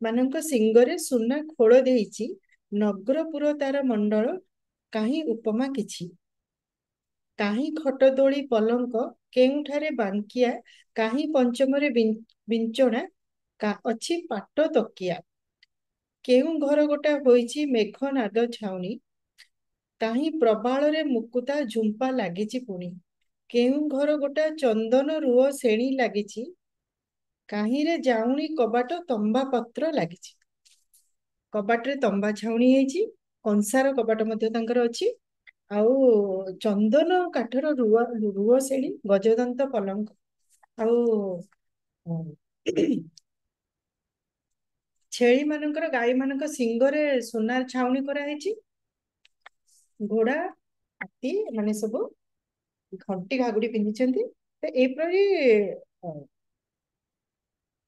ମାନଙ୍କ ସିଙ୍ଗରେ ସୁନା ଖୋଳ ଦେଇଛି, ନଗ୍ରପୁର ତାର ମଣ୍ଡଳ କାହିଁ ଉପମା କିଛି, କାହିଁ ଖଟ ଦୋଳି ପଲଙ୍କ କେଉଁଠାରେ ବାଙ୍କିଆ, କାହିଁ ପଞ୍ଚମରେ ବିଞ୍ଚଣା ଅଛି ପାଟ ତକିଆ, କେଉଁ ଘର ଗୋଟା ହୋଇଛି ମେଘ ନାଦ ଛାଉଣି, କାହିଁ ପ୍ରବାଳରେ ମୁକୁତା ଝୁମ୍ପା ଲାଗିଛି ପୁଣି, କେଉଁ ଘର ଗୋଟା ଚନ୍ଦନ ରୁଅ ଶେଣି ଲାଗିଛି, କାହିଁରେ ଯାଉଣି କବାଟ ତମ୍ବା ପତ୍ର ଲାଗିଛି। କବାଟରେ ତମ୍ବା ଛାଉଣି ହେଇଛି, କଂସାର କବାଟ ମଧ୍ୟ ତାଙ୍କର ଅଛି, ଆଉ ଚନ୍ଦନ କାଠର ରୁଅ ଶେଣି, ଗଜଦନ୍ତ ପଲଙ୍କ, ଆଉ ଛେଳି ମାନଙ୍କର ଗାଈ ମାନଙ୍କ ଶିଙ୍ଗରେ ସୁନାର ଛାଉଣି କରାହେଇଛି, ଘୋଡା ହାତୀ ମାନେ ସବୁ ଘଣ୍ଟି ଘାଗୁଡି ପିନ୍ଧିଛନ୍ତି। ତ ଏଇପରି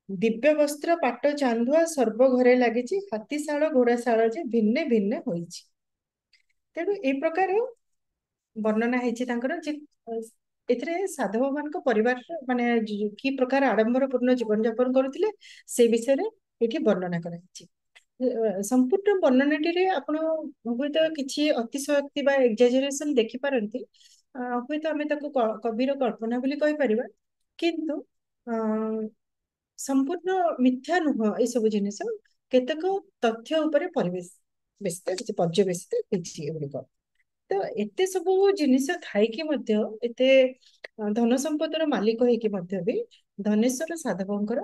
ଦିବ୍ୟ ବସ୍ତ୍ର ପାଟ ଚାନ୍ଦୁଆ ସର୍ବ ଘରେ ଲାଗିଛି, ହାତୀଶାଳ ଘୋଡାଶାଳ ଯେ ଭିନ୍ନେ ଭିନ୍ନେ ହୋଇଛି। ତେଣୁ ଏଇ ପ୍ରକାର ବର୍ଣ୍ଣନା ହେଇଛି ତାଙ୍କର ଯେ ଏଥିରେ ସାଧବ ମାନଙ୍କ ପରିବାର ମାନେ କି ପ୍ରକାର ଆଡମ୍ବର ପୂର୍ଣ୍ଣ ଜୀବନ ଯାପନ କରୁଥିଲେ ସେ ବିଷୟରେ ଏଠି ବର୍ଣ୍ଣନା କରାଯାଇଛି। ସମ୍ପୂର୍ଣ୍ଣ ବର୍ଣ୍ଣନାଟିରେ ଆପଣ ହୁଏତ କିଛି ଅତିଶୟୋକ୍ତି ବା ଏକ୍ଜାଜେରେସନ ଦେଖିପାରନ୍ତି, ହୁଏତ ଆମେ ତାକୁ କବିର କଳ୍ପନା ବୋଲି କହିପାରିବା, କିନ୍ତୁ ସମ୍ପୂର୍ଣ୍ଣ ମିଥ୍ୟା ନୁହଁ ଏସବୁ ଜିନିଷ, କେତେକ ତଥ୍ୟ ଉପରେ ପର୍ଯ୍ୟବେସିତ ହେଇଛି ଏଗୁଡିକ। ତ ଏତେ ସବୁ ଜିନିଷ ଥାଇକି ମଧ୍ୟ, ଏତେ ଧନ ସମ୍ପଦର ମାଲିକ ହେଇକି ମଧ୍ୟ ବି ଧନେଶ୍ଵର ସାଧବଙ୍କର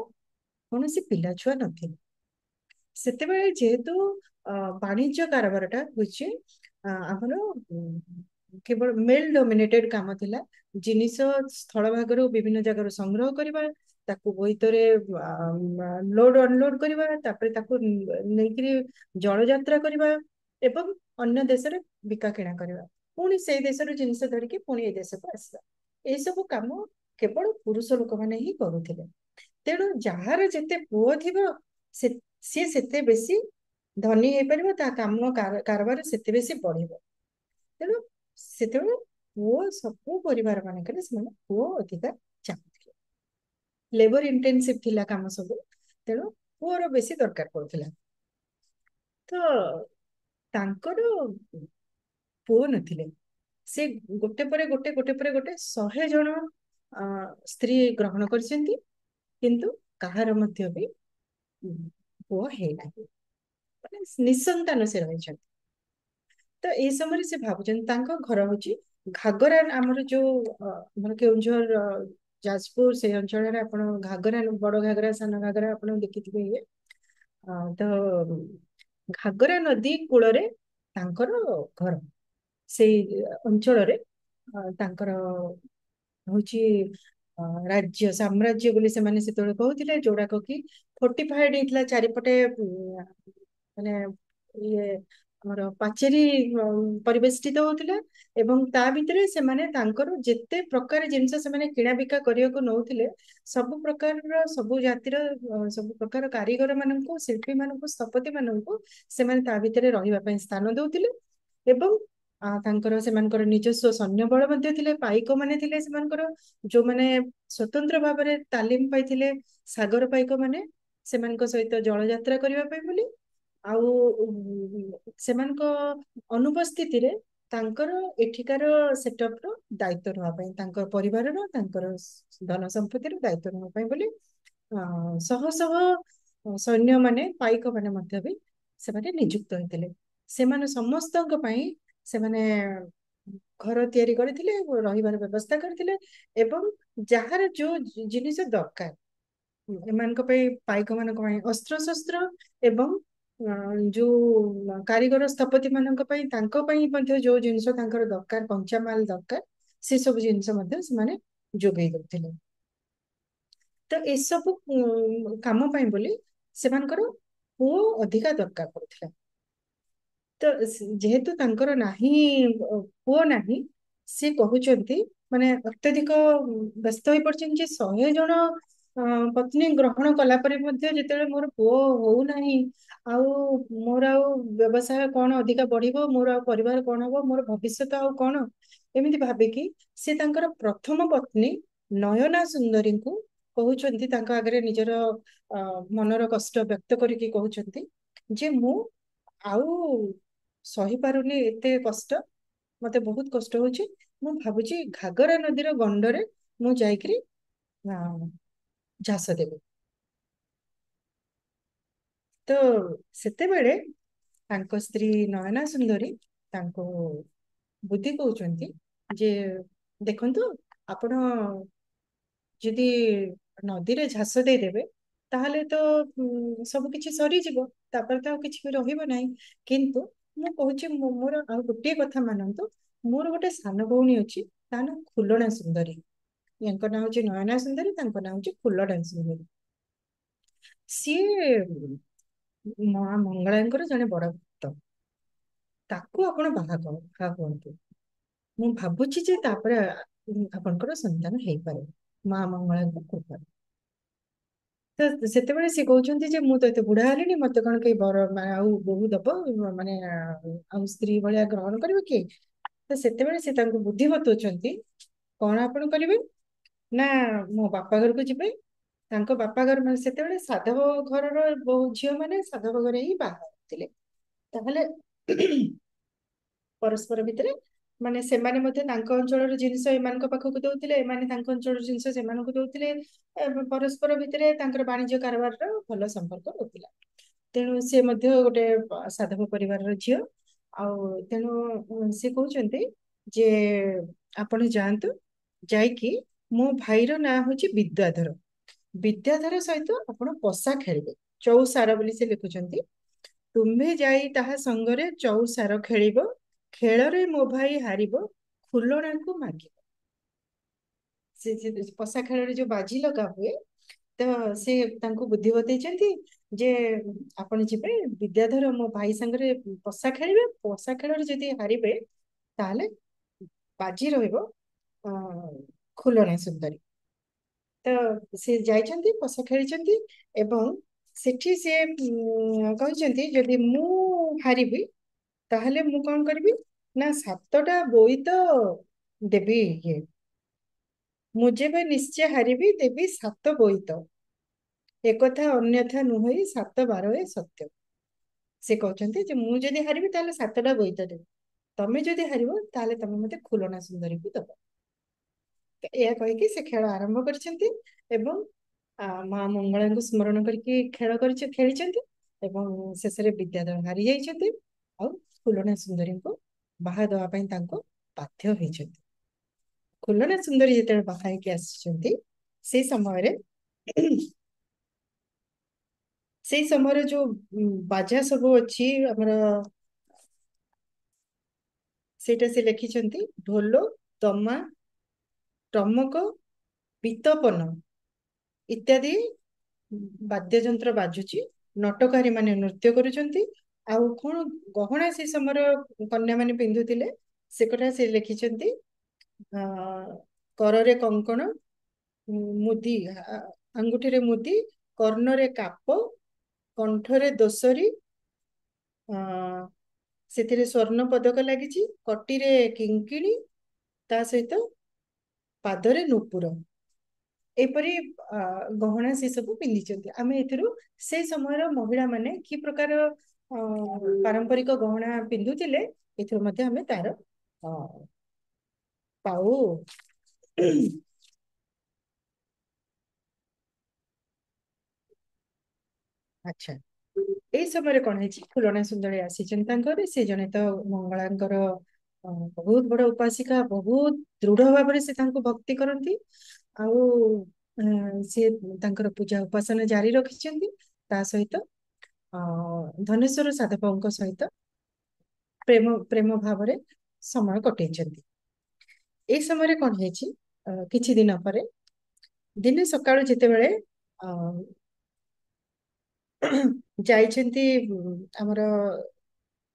କୌଣସି ପିଲାଛୁଆ ନଥିଲେ। ସେତେବେଳେ ଯେହେତୁ ବାଣିଜ୍ୟ କାରବାରଟା ହଉଛି ଆମର କେବଳ ମେଲ ଡୋମିନେଟେଡ କାମ ଥିଲା, ଜିନିଷ ସ୍ଥଳ ଭାଗରୁ ବିଭିନ୍ନ ଜାଗାରୁ ସଂଗ୍ରହ କରିବା, ତାକୁ ବୋଇତରେ ଲୋଡ ଅନଲୋଡ କରିବା, ତାପରେ ତାକୁ ନେଇକିରି ଜଳଯାତ୍ରା କରିବା ଏବଂ ଅନ୍ୟ ଦେଶରେ ବିକା କିଣା କରିବା, ପୁଣି ସେଇ ଦେଶରୁ ଜିନିଷ ଧରିକି ପୁଣି ଏଇ ଦେଶକୁ ଆସିବା, ଏସବୁ କାମ କେବଳ ପୁରୁଷ ଲୋକମାନେ ହିଁ କରୁଥିଲେ। ତେଣୁ ଯାହାର ଯେତେ ପୁଅ ଥିବ ସିଏ ସେତେ ବେଶୀ ଧନୀ ହେଇପାରିବ, ତା କାମ କାରବାର ସେତେ ବେଶୀ ବଢିବ। ତେଣୁ ସେତେବେଳେ ପୁଅ ସବୁ ପରିବାର ମାନଙ୍କରେ ସେମାନେ ପୁଅ ଅଧିକା ଚାହୁଁଥିଲେ, ଲେବର ଇଣ୍ଟେନସିଭ ଥିଲା କାମ ସବୁ, ତେଣୁ ପୁଅର ବେଶୀ ଦରକାର ପଡୁଥିଲା। ତ ତାଙ୍କର ପୁଅ ନଥିଲେ, ସେ ଗୋଟେ ପରେ ଗୋଟେ 100 ଜଣ ସ୍ତ୍ରୀ ଗ୍ରହଣ କରିଛନ୍ତି, କିନ୍ତୁ କାହାର ମଧ୍ୟ ବି ପୁଅ ହେଇନାହିଁ, ମାନେ ନିଃସନ୍ତାନ ସେ ରହିଛନ୍ତି। ତ ଏଇ ସମୟରେ ସେ ଭାବୁଛନ୍ତି, ତାଙ୍କ ଘର ହଉଛି ଘାଗରା, ଆମର ଯୋଉ ଆମର କେଉଁଝର ଯାଜପୁର ସେଇ ଅଞ୍ଚଳରେ ଆପଣ ଘାଗରା, ବଡ ଘାଗରା ସାନ ଘାଗରା ଆପଣ ଦେଖିଥିବେ ଇଏ, ତ ଘାଗରା ନଦୀ କୂଳରେ ତାଙ୍କର ଘର, ସେଇ ଅଞ୍ଚଳରେ ତାଙ୍କର ହଉଛି ରାଜ୍ୟ ସାମ୍ରାଜ୍ୟ ବୋଲି ସେମାନେ ସେତେବେଳେ କହୁଥିଲେ, ଯୋଉଡାକ କି ଫୋର୍ଟିଫାଏଡ ହେଇଥିଲା ଚାରିପଟେ, ମାନେ ଇଏ ଆମର ପାଚେରୀ ପରିବେଷ୍ଟିତ ହଉଥିଲା, ଏବଂ ତା ଭିତରେ ସେମାନେ ତାଙ୍କର ଯେତେ ପ୍ରକାର ଜିନିଷ ସେମାନେ କିଣା ବିକା କରିବାକୁ ନଉଥିଲେ, ସବୁ ପ୍ରକାରର ସବୁ ଜାତିର ସବୁ ପ୍ରକାର କାରିଗର ମାନଙ୍କୁ, ଶିଳ୍ପୀ ମାନଙ୍କୁ, ସ୍ଥପତି ମାନଙ୍କୁ ସେମାନେ ତା ଭିତରେ ରହିବା ପାଇଁ ସ୍ଥାନ ଦଉଥିଲେ ଏବଂ ତାଙ୍କର ସେମାନଙ୍କର ନିଜସ୍ୱ ସୈନ୍ୟବଳ ମଧ୍ୟ ଥିଲେ, ପାଇକ ମାନେ ଥିଲେ ସେମାନଙ୍କର, ଯୋଉମାନେ ସ୍ୱତନ୍ତ୍ର ଭାବରେ ତାଲିମ ପାଇଥିଲେ ସାଗର ପାଇକ ମାନେ, ସେମାନଙ୍କ ସହିତ ଜଳଯାତ୍ରା କରିବା ପାଇଁ ବୋଲି। ଆଉ ସେମାନଙ୍କ ଅନୁପସ୍ଥିତିରେ ତାଙ୍କର ଏଠିକାର ସେଟଅପ ର ଦାୟିତ୍ୱ ନେବା ପାଇଁ, ତାଙ୍କ ପରିବାରର, ତାଙ୍କର ଧନ ସମ୍ପତ୍ତିର ଦାୟିତ୍ୱ ନେବା ପାଇଁ ବୋଲି ଶହ ଶହ ସୈନ୍ୟ ମାନେ, ପାଇକ ମାନେ ମଧ୍ୟ ବି ସେମାନେ ନିଯୁକ୍ତ ହୋଇଥିଲେ। ସେମାନେ ସମସ୍ତଙ୍କ ପାଇଁ ସେମାନେ ଘର ତିଆରି କରିଥିଲେ, ରହିବାର ବ୍ୟବସ୍ଥା କରିଥିଲେ, ଏବଂ ଯାହାର ଯୋଉ ଜିନିଷ ଦରକାର ଏମାନଙ୍କ ପାଇଁ, ପାଇକ ମାନଙ୍କ ପାଇଁ ଅସ୍ତ୍ରଶସ୍ତ୍ର, ଏବଂ ଯୋଉ କାରିଗର ସ୍ଥପତି ମାନଙ୍କ ପାଇଁ, ତାଙ୍କ ପାଇଁ ମଧ୍ୟ ଯୋଉ ଜିନିଷ ତାଙ୍କର ଦରକାର, କଞ୍ଚାମାଲ ଦରକାର, ସେ ସବୁ ଜିନିଷ ମଧ୍ୟ ସେମାନେ ଯୋଗେଇ ଦଉଥିଲେ। ତ ଏସବୁ କାମ ପାଇଁ ବୋଲି ସେମାନଙ୍କର ପୁଅ ଅଧିକା ଦରକାର ପଡୁଥିଲା। ତ ଯେହେତୁ ତାଙ୍କର ନାହିଁ, ପୁଅ ନାହିଁ, ସେ କହୁଛନ୍ତି, ମାନେ ଅତ୍ୟଧିକ ବ୍ୟସ୍ତ ହେଇ ପଡିଛନ୍ତି ଯେ 100 ଜଣ ପତ୍ନୀ ଗ୍ରହଣ କଲା ପରେ ମଧ୍ୟ ଯେତେବେଳେ ମୋର ପୁଅ ହଉନାହିଁ, ଆଉ ମୋର ଆଉ ବ୍ୟବସାୟ କଣ ଅଧିକା ବଢିବ, ମୋର ଆଉ ପରିବାର କଣ ହବ, ମୋର ଭବିଷ୍ୟତ ଆଉ କଣ, ଏମିତି ଭାବିକି ସେ ତାଙ୍କର ପ୍ରଥମ ପତ୍ନୀ ନୟନା ସୁନ୍ଦରୀଙ୍କୁ କହୁଛନ୍ତି, ତାଙ୍କ ଆଗରେ ନିଜର ମନର କଷ୍ଟ ବ୍ୟକ୍ତ କରିକି କହୁଛନ୍ତି ଯେ ମୁଁ ଆଉ ସହିପାରୁନି ଏତେ କଷ୍ଟ, ମତେ ବହୁତ କଷ୍ଟ ହଉଛି, ମୁଁ ଭାବୁଛି ଘାଗରା ନଦୀର ଗଣ୍ଡରେ ମୁଁ ଯାଇକିରି ଝାସ ଦେବି। ତ ସେତେବେଳେ ତାଙ୍କ ସ୍ତ୍ରୀ ନୟନା ସୁନ୍ଦରୀ ତାଙ୍କୁ ବୁଦ୍ଧି କହୁଛନ୍ତି ଯେ ଦେଖନ୍ତୁ, ଆପଣ ଯଦି ନଦୀରେ ଝାସ ଦେଇଦେବେ ତାହେଲେ ତ ସବୁ କିଛି ସରିଯିବ, ତାପରେ ତ ଆଉ କିଛି ବି ରହିବ ନାହିଁ। କିନ୍ତୁ ମୁଁ କହୁଛି, ମୋର ଆଉ ଗୋଟିଏ କଥା ମାନନ୍ତୁ, ମୋର ଗୋଟେ ସାନ ଭଉଣୀ ଅଛି, ତା ନାଁ ଫୁଲଣା ସୁନ୍ଦରୀ। ୟାଙ୍କ ନାଁ ହଉଛି ନୟନା ସୁନ୍ଦରୀ, ତାଙ୍କ ନାଁ ହଉଛି ଫୁଲଣା ସୁନ୍ଦରୀ। ସିଏ ମା ମଙ୍ଗଳାଙ୍କର ଜଣେ ବଡ ଭକ୍ତ, ତାକୁ ଆପଣ ବାହା ହୁଅନ୍ତୁ। ମୁଁ ଭାବୁଛି ଯେ ତାପରେ ଆପଣଙ୍କର ସନ୍ତାନ ହେଇପାରେ ମା ମଙ୍ଗଳାଙ୍କ କୃପାରୁ। ତ ସେତେବେଳେ ସେ କହୁଛନ୍ତି ଯେ ମୁଁ ତ ଏତେ ବୁଢା ହେଲିଣି, ମତେ କଣ କେହି ଆଉ ବୋହୂ ଦବ, ମାନେ ଆଉ ସ୍ତ୍ରୀ ଭଳିଆ ଗ୍ରହଣ କରିବ କିଏ? ତ ସେତେବେଳେ ସେ ତାଙ୍କୁ ବୁଦ୍ଧି ବତଉଛନ୍ତି, କଣ ଆପଣ କରିବେ ନା ମୋ ବାପା ଘରକୁ ଯିବେ। ତାଙ୍କ ବାପା ଘର ମାନେ ସେତେବେଳେ ସାଧବ ଘରର ବହୁ ଝିଅ ମାନେ ସାଧବ ଘରେ ହିଁ ବାହା ହଉଥିଲେ। ତାହେଲେ ପରସ୍ପର ଭିତରେ, ମାନେ ସେମାନେ ମଧ୍ୟ ତାଙ୍କ ଅଞ୍ଚଳର ଜିନିଷ ଏମାନଙ୍କ ପାଖକୁ ଦଉଥିଲେ, ଏମାନେ ତାଙ୍କ ଅଞ୍ଚଳର ଜିନିଷ ସେମାନଙ୍କୁ ଦଉଥିଲେ, ପରସ୍ପର ଭିତରେ ତାଙ୍କର ବାଣିଜ୍ୟ କାରବାରର ଭଲ ସମ୍ପର୍କ ରହୁଥିଲା। ତେଣୁ ସେ ମଧ୍ୟ ଗୋଟେ ସାଧବ ପରିବାରର ଝିଅ। ଆଉ ତେଣୁ ସେ କହୁଛନ୍ତି ଯେ ଆପଣ ଯାଆନ୍ତୁ, ଯାଇକି ମୋ ଭାଇର ନାଁ ହଉଛି ବିଦ୍ୟାଧର, ବିଦ୍ୟାଧର ସହିତ ଆପଣ ପଶା ଖେଳିବେ, ଚଉସାର ବୋଲି ସେ ଲେଖୁଛନ୍ତି। ତୁମ୍ଭେ ଯାଇ ତାହା ସଙ୍ଗରେ ଚଉସାର ଖେଳିବ, ଖେଳରେ ମୋ ଭାଇ ହାରିବ, ଖୁଲଣାଙ୍କୁ ମାଗିବ। ସେ ପଶା ଖେଳରେ ଯୋଉ ବାଜି ଲଗା ହୁଏ, ତ ସେ ତାଙ୍କୁ ବୁଦ୍ଧି ବତେଇଛନ୍ତି ଯେ ଆପଣ ଯିବେ, ବିଦ୍ୟାଧର ମୋ ଭାଇ ସାଙ୍ଗରେ ପଶା ଖେଳିବେ, ପଶା ଖେଳରେ ଯଦି ହାରିବେ ତାହେଲେ ବାଜି ରହିବ ଖୁଲଣା ସୁନ୍ଦରୀ। ତ ସେ ଯାଇଛନ୍ତି, ପଶା ଖେଳିଛନ୍ତି, ଏବଂ ସେଠି ସେ କହିଛନ୍ତି ଯଦି ମୁଁ ହାରିବି ତାହେଲେ ମୁଁ କଣ କରିବି ନା 7ଟା ବୋଇତ ଦେବି, ଇଏ ମୁଁ ଯେବେ ନିଶ୍ଚୟ ହାରିବି ଦେବି 7 ବୋଇତ, ଏକଥା ଅନ୍ୟଥା ନୁହଇ 7 ବାରରେ ସତ୍ୟ। ସେ କହୁଛନ୍ତି ଯେ ମୁଁ ଯଦି ହାରିବି ତାହେଲେ 7ଟା ବୋଇତ ଦେବି, ତମେ ଯଦି ହାରିବ ତାହେଲେ ତମେ ମତେ ଖୁଲଣା ସୁନ୍ଦରୀକୁ ଦବ। ଏହା କହିକି ସେ ଖେଳ ଆରମ୍ଭ କରିଛନ୍ତି, ଏବଂ ମା ମଙ୍ଗଳାଙ୍କୁ ସ୍ମରଣ କରିକି ଖେଳିଛନ୍ତି, ଏବଂ ଶେଷରେ ବିଦ୍ୟାଧର ହାରି ଯାଇଛନ୍ତି, ଆଉ ଫୁଲଣା ସୁନ୍ଦରୀଙ୍କୁ ବାହା ଦେବା ପାଇଁ ତାଙ୍କୁ ବାଧ୍ୟ ହେଇଛନ୍ତି। ଫୁଲଣା ସୁନ୍ଦରୀ ଯେତେବେଳେ ବାହା ହେଇକି ଆସିଛନ୍ତି, ସେଇ ସମୟରେ ସେଇ ସମୟରେ ଯୋଉ ବାଜା ସବୁ ଅଛି ଆମର, ସେଇଟା ସେ ଲେଖିଛନ୍ତି ଢୋଲ, ଦମା, ଟମକ, ବିତପନ ଇତ୍ୟାଦି ବାଦ୍ୟଯନ୍ତ୍ର ବାଜୁଛି, ନଟକାରୀ ମାନେ ନୃତ୍ୟ କରୁଛନ୍ତି। ଆଉ କଣ ଗହଣା ସେ ସମୟର କନ୍ୟା ମାନେ ପିନ୍ଧୁଥିଲେ ସେ କଥା ସେ ଲେଖିଛନ୍ତି, କରରେ କଙ୍କଣ, ମୁଦି, ଆଙ୍ଗୁଠିରେ ମୁଦି, କର୍ଣ୍ଣରେ କାପ, କଣ୍ଠରେ ଦୋସରି, ସେଥିରେ ସ୍ୱର୍ଣ୍ଣ ପଦକ ଲାଗିଛି, କଟିରେ କିଙ୍କିଣୀ, ତା ସହିତ ପାଦରେ ନୂପୁର, ଏପରି ଗହଣା ସେ ସବୁ ପିନ୍ଧିଛନ୍ତି। ଆମେ ଏଥିରୁ ସେ ସମୟର ମହିଳା ମାନେ କି ପ୍ରକାର ପାରମ୍ପରିକ ଗହଣା ପିନ୍ଧୁଥିଲେ ଏଥିରୁ ମଧ୍ୟ ଆମେ ତାର ଅ, ପାଉ। ଆଚ୍ଛା, ଏଇ ସମୟରେ କଣ ହେଇଛି, ଫୁଲଣା ସୁନ୍ଦରୀ ଆସିଛନ୍ତି ତାଙ୍କ ଘରେ। ସେ ଜଣେ ତ ମଙ୍ଗଳାଙ୍କର ବହୁତ ବଡ ଉପାସିକା, ବହୁତ ଦୃଢ ଭାବରେ ସେ ତାଙ୍କୁ ଭକ୍ତି କରନ୍ତି। ଆଉ ସେ ତାଙ୍କର ପୂଜା ଉପାସନା ଜାରି ରଖିଛନ୍ତି। ତା ସହିତ ଧନେଶ୍ୱର ସାଧବଙ୍କ ସହିତ ପ୍ରେମ ପ୍ରେମ ଭାବରେ ସମୟ କଟେଇଛନ୍ତି। ଏଇ ସମୟରେ କଣ ହେଇଛି, କିଛି ଦିନ ପରେ, ଦିନେ ସକାଳୁ ଯେତେବେଳେ ଅ, ଯାଇଛନ୍ତି ଆମର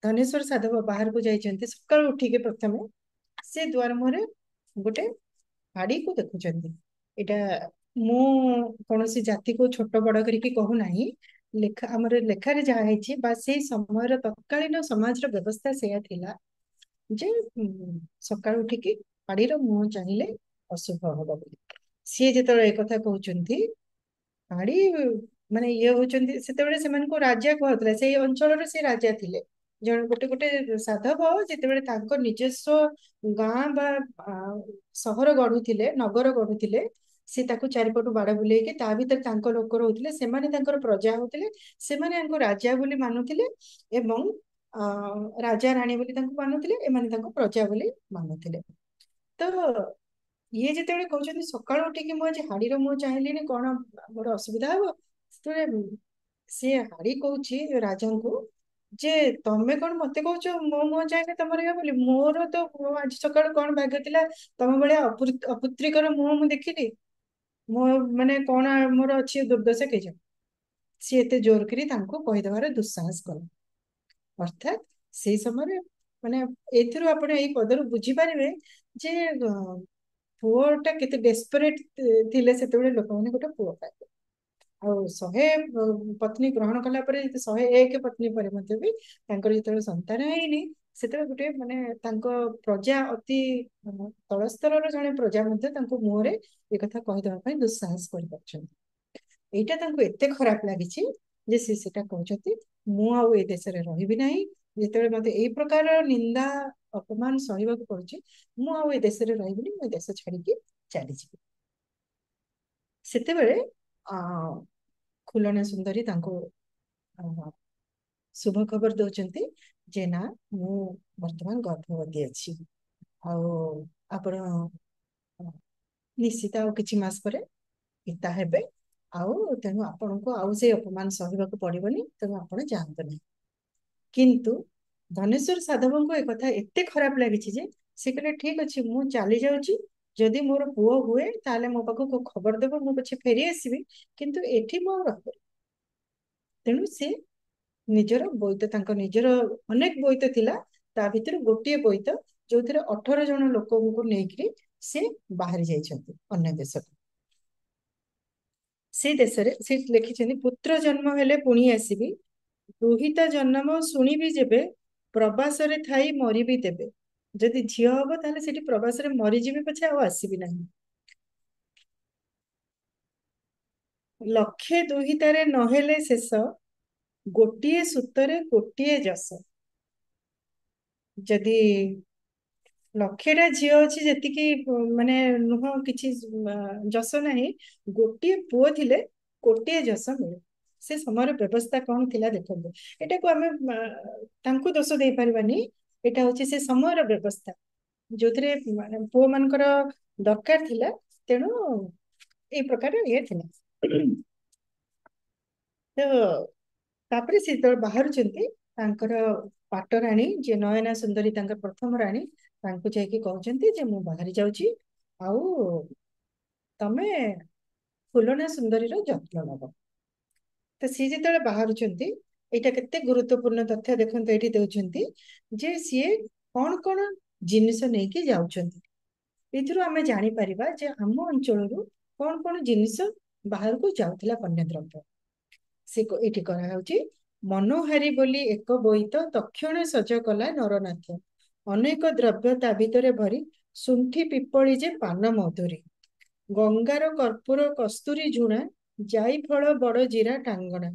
ଧନେଶ୍ୱର ସାଧବ ବାହାରକୁ ଯାଇଛନ୍ତି, ସକାଳୁ ଉଠିକି ପ୍ରଥମେ ସେ ଦୁଆର ମୁହଁରେ ଗୋଟେ ହାଡିକୁ ଦେଖୁଛନ୍ତି। ଏଇଟା ମୁଁ କୌଣସି ଜାତିକୁ ଛୋଟ ବଡ କରିକି କହୁନାହିଁ, ଆମର ଲେଖାରେ ଯାହା ହେଇଛି ବା ସେଇ ସମୟର ତତ୍କାଳୀନ ସମାଜର ବ୍ୟବସ୍ଥା ସେଇଆ ଥିଲା ଯେ ସକାଳୁ ଉଠିକି ହାଡିର ମୁହଁ ଚାହିଁଲେ ଅଶୁଭ ହବ ବୋଲି। ସିଏ ଯେତେବେଳେ ଏ କଥା କହୁଛନ୍ତି, ହାଡି ମାନେ ଇଏ ହଉଛନ୍ତି, ସେତେବେଳେ ସେମାନଙ୍କୁ ରାଜା କୁହାଯାଉଥିଲା, ସେଇ ଅଞ୍ଚଳର ସେ ରାଜା ଥିଲେ। ଜଣେ ଗୋଟେ ଗୋଟେ ସାଧବ ଯେତେବେଳେ ତାଙ୍କ ନିଜସ୍ୱ ଗାଁ ବା ସହର ଗଢୁଥିଲେ, ନଗର ଗଢୁଥିଲେ, ସେ ତାକୁ ଚାରିପଟୁ ବାଡ ବୁଲେଇକି ତା ଭିତରେ ତାଙ୍କ ଲୋକ ରହୁଥିଲେ, ସେମାନେ ତାଙ୍କର ପ୍ରଜା ହଉଥିଲେ, ସେମାନେ ତାଙ୍କୁ ରାଜା ବୋଲି ମାନୁଥିଲେ ଏବଂ ରାଜା ରାଣୀ ବୋଲି ତାଙ୍କୁ ମାନୁଥିଲେ, ଏମାନେ ତାଙ୍କୁ ପ୍ରଜା ବୋଲି ମାନୁଥିଲେ। ତ ଇଏ ଯେତେବେଳେ କହୁଛନ୍ତି ସକାଳୁ ଉଠିକି ମୁଁ ଆଜି ହାଡିର ମୁହଁ ଚାହିଁଲିନି, କଣ ମୋର ଅସୁବିଧା ହବ, ସେତେବେଳେ ସିଏ ହାଡି କହୁଛି ରାଜାଙ୍କୁ ଯେ ତମେ କଣ ମତେ କହୁଛ ମୋ ମୁହଁ ଚାହିଁଲେ ତମର ଇଏ ବୋଲି? ମୋର ତ ଆଜି ସକାଳୁ କଣ ଭାଗ୍ୟ ଥିଲା, ତମ ଭଳିଆ ଅପୁତ୍ରିକର ମୁହଁ ମୁଁ ଦେଖିଲି। ମୋ ମାନେ କଣ ମୋର ଅଛି ଦୁର୍ଦ୍ଦଶା କେଜାଣି। ସିଏ ଏତେ ଜୋର କରି ତାଙ୍କୁ କହିଦେବାର ଦୁଃସାହସ କଲେ। ଅର୍ଥାତ୍ ସେଇ ସମୟରେ ମାନେ ଏଥିରୁ ଆପଣ ଏଇ ପଦରୁ ବୁଝିପାରିବେ ଯେ ପୁଅଟା କେତେ ଡେସ୍ପରେଟ ଥିଲେ ସେତେବେଳେ ଲୋକମାନେ ଗୋଟେ ପୁଅ ପାଇବେ। ଆଉ 100 ପତ୍ନୀ ଗ୍ରହଣ କଲା ପରେ 101 ପତ୍ନୀ ପରେ ମଧ୍ୟ ବି ତାଙ୍କର ଯେତେବେଳେ ସନ୍ତାନ ହେଇନି, ସେତେବେଳେ ଗୋଟେ ମାନେ ତାଙ୍କ ପ୍ରଜା ଅତି ତଳସ୍ତରର ଜଣେ ପ୍ରଜା ମଧ୍ୟ ତାଙ୍କୁ ମୁହଁରେ ଏ କଥା କହିଦେବା ପାଇଁ ଦୁଃସାହସ କରିପାରୁଛନ୍ତି। ଏଇଟା ତାଙ୍କୁ ଏତେ ଖରାପ ଲାଗିଛି ଯେ ସେ ସେଟା କହୁଛନ୍ତି ମୁଁ ଆଉ ଏ ଦେଶରେ ରହିବି ନାହିଁ। ଯେତେବେଳେ ମତେ ଏଇ ପ୍ରକାର ନିନ୍ଦା ଅପମାନ ସହିବାକୁ ପଡୁଛି, ମୁଁ ଆଉ ଏ ଦେଶରେ ରହିବିନି, ମୁଁ ଏ ଦେଶ ଛାଡିକି ଚାଲିଯିବି। ସେତେବେଳେ ଖୁଲଣା ସୁନ୍ଦରୀ ତାଙ୍କୁ ଶୁଭ ଖବର ଦଉଛନ୍ତି ଯେ ନା, ମୁଁ ବର୍ତ୍ତମାନ ଗର୍ଭବତୀ ଅଛି, ଆଉ ଆପଣ ନିଶ୍ଚିତ ଆଉ କିଛି ମାସ ପରେ ପିତା ହେବେ, ଆଉ ତେଣୁ ଆପଣଙ୍କୁ ଆଉ ସେଇ ଅପମାନ ସହିବାକୁ ପଡିବନି, ତେଣୁ ଆପଣ ଯାଆନ୍ତୁ ନାହିଁ। କିନ୍ତୁ ଧନେଶ୍ୱର ସାଧବଙ୍କୁ ଏ କଥା ଏତେ ଖରାପ ଲାଗିଛି ଯେ ସେ କହିଲେ ଠିକ ଅଛି, ମୁଁ ଚାଲି ଯାଉଛି, ଯଦି ମୋର ପୁଅ ହୁଏ ତାହେଲେ ମୋ ପାଖକୁ ଖବର ଦେବ, ମୁଁ ପଛେ ଫେରି ଆସିବି, କିନ୍ତୁ ଏଠି ମୁଁ ଆଉ ରହିପାରିବି। ତେଣୁ ସେ ନିଜର ବୋଇତ, ତାଙ୍କ ନିଜର ଅନେକ ବୋଇତ ଥିଲା, ତା ଭିତରୁ ଗୋଟିଏ ବୋଇତ ଯୋଉଥିରେ 18 ଜଣ ଲୋକଙ୍କୁ ନେଇକରି ସେ ବାହାରି ଯାଇଛନ୍ତି ଅନ୍ୟ ଦେଶକୁ। ସେ ଦେଶରେ ସେ ଲେଖିଛନ୍ତି, ପୁତ୍ର ଜନ୍ମ ହେଲେ ପୁଣି ଆସିବି, ଦୁହିତା ଜନ୍ମ ଶୁଣିବି ଯେବେ, ପ୍ରବାସରେ ଥାଇ ମରିବି ତେବେ। ଯଦି ଝିଅ ହବ ତାହେଲେ ସେଠି ପ୍ରବାସରେ ମରିଯିବି ପଛେ ଆଉ ଆସିବି ନାହିଁ। ଲକ୍ଷେ ଦୁହିତାରେ ନହେଲେ ଶେଷ, ଗୋଟିଏ ସୂତରେ ଗୋଟିଏ ଯଶ। ଯଦି ଲକ୍ଷେଟା ଝିଅ ଅଛି, ଯେତିକି ମାନେ ନୁହଁ, କିଛି ଯଶ ନାହିଁ, ଗୋଟିଏ ପୁଅ ଥିଲେ ଗୋଟିଏ ଯଶ ମିଳେ। ସେ ସମୟର ବ୍ୟବସ୍ଥା କଣ ଥିଲା ଦେଖନ୍ତୁ। ଏଟାକୁ ଆମେ ତାଙ୍କୁ ଦୋଷ ଦେଇପାରିବାନି, ଏଟା ହଉଛି ସେ ସମୟର ବ୍ୟବସ୍ଥା ଯୋଉଥିରେ ପୁଅ ମାନଙ୍କର ଦରକାର ଥିଲା, ତେଣୁ ଏଇ ପ୍ରକାର ଇଏ ଥିଲା। ତ ତାପରେ ସେ ଯେତେବେଳେ ବାହାରୁଛନ୍ତି, ତାଙ୍କର ପାଟରାଣୀ ଯିଏ ନୟନା ସୁନ୍ଦରୀ, ତାଙ୍କର ପ୍ରଥମ ରାଣୀ, ତାଙ୍କୁ ଯାଇକି କହୁଛନ୍ତି ଯେ ମୁଁ ବାହାରି ଯାଉଛି, ଆଉ ତମେ ଫୁଲଣା ସୁନ୍ଦରୀର ଯତ୍ନ ନବ। ତ ସିଏ ଯେତେବେଳେ ବାହାରୁଛନ୍ତି, ଏଇଟା କେତେ ଗୁରୁତ୍ୱପୂର୍ଣ୍ଣ ତଥ୍ୟ ଦେଖନ୍ତୁ ଏଇଠି ଦେଉଛନ୍ତି ଯେ ସିଏ କଣ କଣ ଜିନିଷ ନେଇକି ଯାଉଛନ୍ତି। ଏଥିରୁ ଆମେ ଜାଣିପାରିବା ଯେ ଆମ ଅଞ୍ଚଳରୁ କଣ କଣ ଜିନିଷ ବାହାରକୁ ଯାଉଥିଲା, ପଣ୍ୟ ଦ୍ରବ୍ୟ। ସେ ଏଇଠି କରାଯାଉଛି ମନୋହାରୀ ବୋଲି ଏକ ବୋଇତ ତକ୍ଷଣ ସଜ କଲା ନରନାଥ। ଅନେକ ଦ୍ରବ୍ୟ ତା ଭିତରେ ଭରି ଶୁଣ୍ଠି ପିପଳି ଯେ ପାନ ମଧୁରୀ। ଗଙ୍ଗାର କର୍ପୂର କସ୍ତୁରୀ ଝୁଣା ଜାଇଫଳ ବଡ଼ ଜିରା ଟାଙ୍ଗଣା।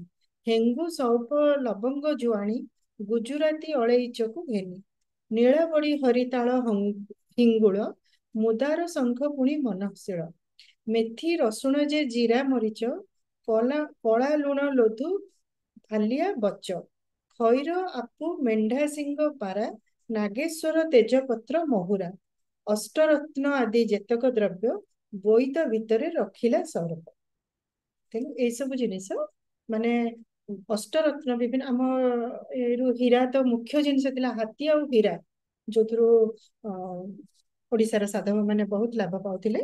ହେଙ୍ଗୁ ସୌପ ଲବଙ୍ଗ ଜୁଆଣି ଗୁଜୁରାତି ଅଳେଇଚକୁ ଘେନି। ନୀଳବଡ଼ି ହରିତାଳ ହିଙ୍ଗୁଳ ମୁଦାର ଶଙ୍ଖ ପୁଣି ମନଶୀଳ। ମେଥି ରସୁଣ ଯେ ଜିରା ମରିଚ କଳା ଲୁଣ ଲୋଧୁ ଭାଲିଆ ବଚ। ଖଇର ଆପୁ ମେଣ୍ଢା ସିଂହ ପାରା ନାଗେଶ୍ୱର ତେଜପତ୍ର ମହୁରା। ଅଷ୍ଟରତ୍ନ ଆଦି ଯେତକ ଦ୍ରବ୍ୟ ବୋଇତ ଭିତରେ ରଖିଲା ସରପ। ତେଣୁ ଏଇସବୁ ଜିନିଷ ମାନେ ଅଷ୍ଟରତ୍ନ ବିଭିନ୍ନ ଆମ ହୀରା ତ ମୁଖ୍ୟ ଜିନିଷ ଥିଲା, ହାତୀ ଆଉ ହୀରା, ଯୋଉଥିରୁ ଓଡିଶାର ସାଧବ ମାନେ ବହୁତ ଲାଭ ପାଉଥିଲେ।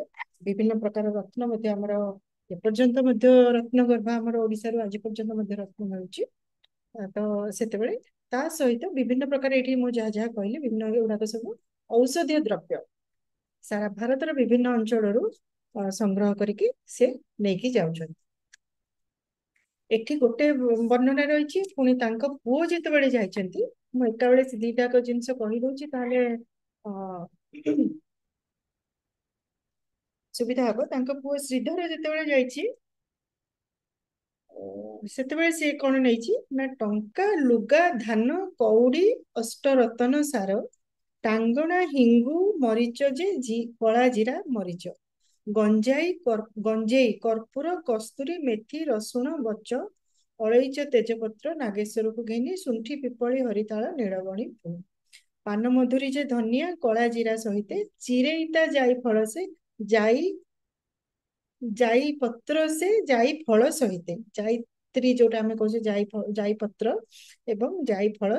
ବିଭିନ୍ନ ପ୍ରକାର ରତ୍ନ ମଧ୍ୟ ଆମର ଏପର୍ଯ୍ୟନ୍ତ ମଧ୍ୟ ରତ୍ନ ଗର୍ଭା ଆମର ଓଡିଶାରୁ ଆଜି ପର୍ଯ୍ୟନ୍ତ ମଧ୍ୟ ରତ୍ନ ମିଳୁଛି। ତ ସେତେବେଳେ ତା ସହିତ ବିଭିନ୍ନ ପ୍ରକାର ଏଠି ମୁଁ ଯାହା ଯାହା କହିଲି ବିଭିନ୍ନ ଏଗୁଡାକ ସବୁ ଔଷଧୀୟ ଦ୍ରବ୍ୟ ସାରା ଭାରତର ବିଭିନ୍ନ ଅଞ୍ଚଳରୁ ସଂଗ୍ରହ କରିକି ସେ ନେଇକି ଯାଉଛନ୍ତି। ଏଠି ଗୋଟେ ବର୍ଣ୍ଣନା ରହିଛି, ପୁଣି ତାଙ୍କ ପୁଅ ଯେତେବେଳେ ଯାଇଛନ୍ତି, ମୁଁ ଏକାବେଳେ ସେ ଦିଟାକ ଜିନିଷ କହିଦଉଛି, ତାହେଲେ ସୁବିଧା ହବ। ତାଙ୍କ ପୁଅ ଶ୍ରୀଧର ଯେତେବେଳେ ଯାଇଛି, ସେତେବେଳେ ସେ କଣ ନେଇଛି ନା ଟଙ୍କା ଲୁଗା ଧାନ କଉଡି ଅଷ୍ଟରତନ ସାର ଟାଙ୍ଗଣା ହିଙ୍ଗୁ ମରିଚ ଯେ କଳା ଜିରା ମରିଚ ଗଞ୍ଜେଇ କର୍ପୂର କସ୍ତୁରୀ ମେଥି ରସୁଣ ବଚ ଅଳେଇଚ ତେଜପତ୍ର ନାଗେଶ୍ୱରକୁ ଘେନି ଶୁଣ୍ଠି ପିପଳି ହରିତାଳ ନୀଳବଣୀ ଫୁଲ। ପାନ ମଧୁରୀ ଯେ ଧନିଆ କଳା ଜିରା ସହିତେ ଚିରେଇତା ଯାଇ ଫଳ ସେ ଯାଇ ପତ୍ର ସେ ଯାଇ ଫଳ ସହିତେ। ଜାଇତ୍ରୀ ଯୋଉଟା ଆମେ କହୁଛେ ଯାଇ ପତ୍ର ଏବଂ ଯାଇ ଫଳ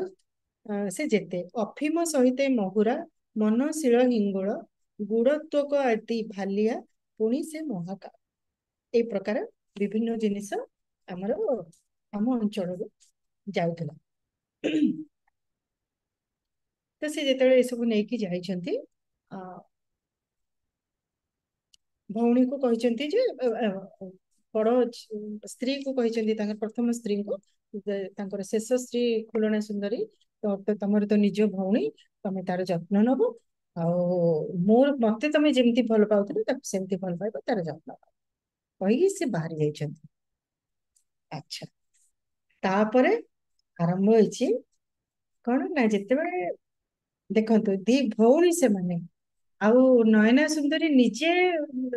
ସେ ଯେତେ। ଅଫିମ ସହିତେ ମହୁରା ମନଶୀଳ ହିଙ୍ଗୁଳ ଗୁଡତ୍ୱକ ଆଦି ଭାଲିଆ ପୁଣି ସେ ମହାକାଳ। ଏଇ ପ୍ରକାର ବିଭିନ୍ନ ଜିନିଷ ଆମର ଆମ ଅଞ୍ଚଳରୁ ଯାଉଥିଲା। ତ ସେ ଯେତେବେଳେ ଏସବୁ ନେଇକି ଯାଇଛନ୍ତି, ଭଉଣୀକୁ କହିଛନ୍ତି ଯେ ବଡ ସ୍ତ୍ରୀକୁ କହିଛନ୍ତି, ତାଙ୍କର ପ୍ରଥମ ସ୍ତ୍ରୀଙ୍କୁ, ତାଙ୍କର ଶେଷ ସ୍ତ୍ରୀ ଖୁଲଣା ସୁନ୍ଦରୀ, ତମର ତ ନିଜ ଭଉଣୀ, ତମେ ତାର ଯତ୍ନ ନବ, ଆଉ ମତେ ତମେ ଯେମିତି ଭଲ ପାଉଥିଲ ତାକୁ ସେମିତି ଭଲ ପାଇବ, ତାର ଯତ୍ନ ନବ କହିକି ସେ ବାହାରି ଯାଇଛନ୍ତି। ଆଚ୍ଛା, ତାପରେ ଆରମ୍ଭ ହେଇଛି କଣ ନା, ଯେତେବେଳେ ଦେଖନ୍ତୁ ଦି ଭଉଣୀ ସେମାନେ, ଆଉ ନୟନା ସୁନ୍ଦରୀ ନିଜେ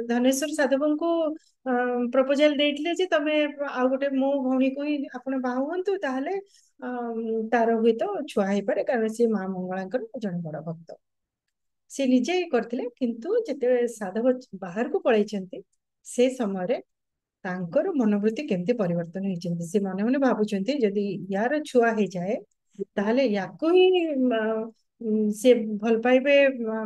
ଧନେଶ୍ୱର ସାଧବଙ୍କୁ ପ୍ରପୋଜାଲ ଦେଇଥିଲେ ଯେ ତମେ ଆଉ ଗୋଟେ ମୋ ଭଉଣୀକୁ ହିଁ ଆପଣ ବାହା ହୁଅନ୍ତୁ, ତାହେଲେ ତାର ହୁଏତ ଛୁଆ ହେଇପାରେ, କାରଣ ସେ ମା ମଙ୍ଗଳାଙ୍କର ଜଣେ ବଡ ଭକ୍ତ। ସେ ନିଜେ କରିଥିଲେ, କିନ୍ତୁ ଯେତେବେଳେ ସାଧବ ବାହାରକୁ ପଳେଇଛନ୍ତି ସେ ସମୟରେ ତାଙ୍କର ମନୋବୃତ୍ତି କେମିତି ପରିବର୍ତ୍ତନ ହେଇଛନ୍ତି। ସେ ମନେ ମନେ ଭାବୁଛନ୍ତି ଯଦି ୟାର ଛୁଆ ହେଇଯାଏ ତାହେଲେ ୟାକୁ ହିଁ ସେ ଭଲ ପାଇବେ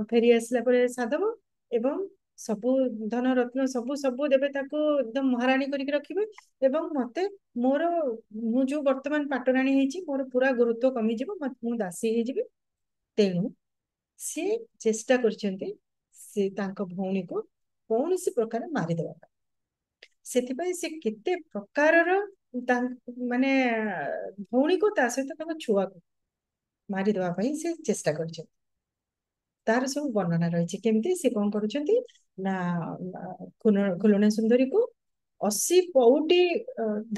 ଫେରି ଆସିଲା ପରେ ସାଧବ, ଏବଂ ସବୁ ଧନ ରତ୍ନ ସବୁ ସବୁ ଦେବେ, ତାକୁ ଏକଦମ ମହାରାଣୀ କରିକି ରଖିବେ, ଏବଂ ମତେ ମୁଁ ଯୋଉ ବର୍ତ୍ତମାନ ପାଟରାଣୀ ହେଇଛି ମୋର ପୁରା ଗୁରୁତ୍ୱ କମିଯିବ, ମୁଁ ଦାସୀ ହେଇଯିବି। ତେଣୁ ସେ ଚେଷ୍ଟା କରିଛନ୍ତି ସେ ତାଙ୍କ ଭଉଣୀକୁ କୌଣସି ପ୍ରକାର ମାରିଦେବା ପାଇଁ। ସେଥିପାଇଁ ସେ କେତେ ପ୍ରକାରର ମାନେ ଭଉଣୀକୁ ତା ସହିତ ତାଙ୍କ ଛୁଆକୁ ମାରିଦେବା ପାଇଁ ସେ ଚେଷ୍ଟା କରିଛନ୍ତି। ତାର ସବୁ ବର୍ଣ୍ଣନା ରହିଛି, କେମିତି ସେ କଣ କରୁଛନ୍ତି ନା ଖୁଲଣା ସୁନ୍ଦରୀକୁ 80 ପଉଟି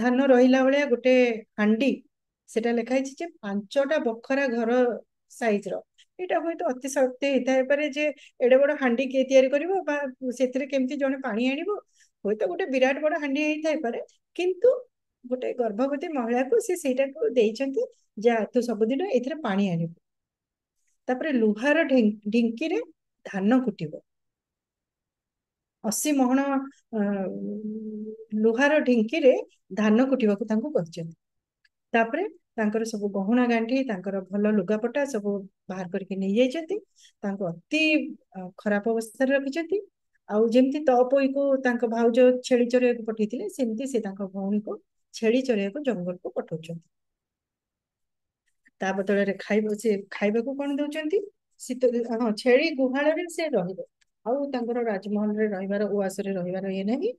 ଧାନ ରହିଲା ଭଳିଆ ଗୋଟେ ହାଣ୍ଡି, ସେଟା ଲେଖା ହେଇଛି ଯେ 5ଟା ବଖରା ଘର ସାଇଜର। ଏଇଟା ହୁଏତ ଅତି ଶକ୍ତି ହେଇଥାଇପାରେ ଯେ ଏଡେ ବଡ ହାଣ୍ଡି କିଏ ତିଆରି କରିବ, ବା ସେଥିରେ କେମିତି ଜଣେ ପାଣି ଆଣିବ, ହୁଏତ ଗୋଟେ ବିରାଟ ବଡ ହାଣ୍ଡି ହେଇଥାଇପାରେ, କିନ୍ତୁ ଗୋଟେ ଗର୍ଭବତୀ ମହିଳାକୁ ସେ ସେଇଟାକୁ ଦେଇଛନ୍ତି, ଯା ତୁ ସବୁଦିନ ଏଥିରେ ପାଣି ଆଣିବୁ। ତାପରେ ଲୁହାର ଢିଙ୍କିରେ ଧାନ କୁଟିବ। 80 ମହଣ ଲୁହାର ଢିଙ୍କିରେ ଧାନ କୁଟିବାକୁ ତାଙ୍କୁ କହିଛନ୍ତି। ତାପରେ ତାଙ୍କର ସବୁ ଗହଣା ଗାଣ୍ଠି, ତାଙ୍କର ଭଲ ଲୁଗାପଟା ସବୁ ବାହାର କରିକି ନେଇଯାଇଛନ୍ତି। ତାଙ୍କୁ ଅତି ଖରାପ ଅବସ୍ଥାରେ ରଖିଛନ୍ତି। ଆଉ ଯେମିତି ତପୋଇକୁ ତାଙ୍କ ଭାଉଜ ଛେଳି ଚରେଇବାକୁ ପଠେଇଥିଲେ, ସେମିତି ସେ ତାଙ୍କ ଭଉଣୀକୁ ଛେଳି ଚରେଇବାକୁ ଜଙ୍ଗଲକୁ ପଠଉଛନ୍ତି। ତା ବଦଳରେ ଖାଇବାକୁ କଣ ଦଉଛନ୍ତି? ଛେଳି ଗୁହାଳରେ ସେ ରହିବେ, ଆଉ ତାଙ୍କର ରାଜମହଲରେ ରହିବାର, ଉଆସରେ ରହିବାର ଇଏ ନାହିଁ।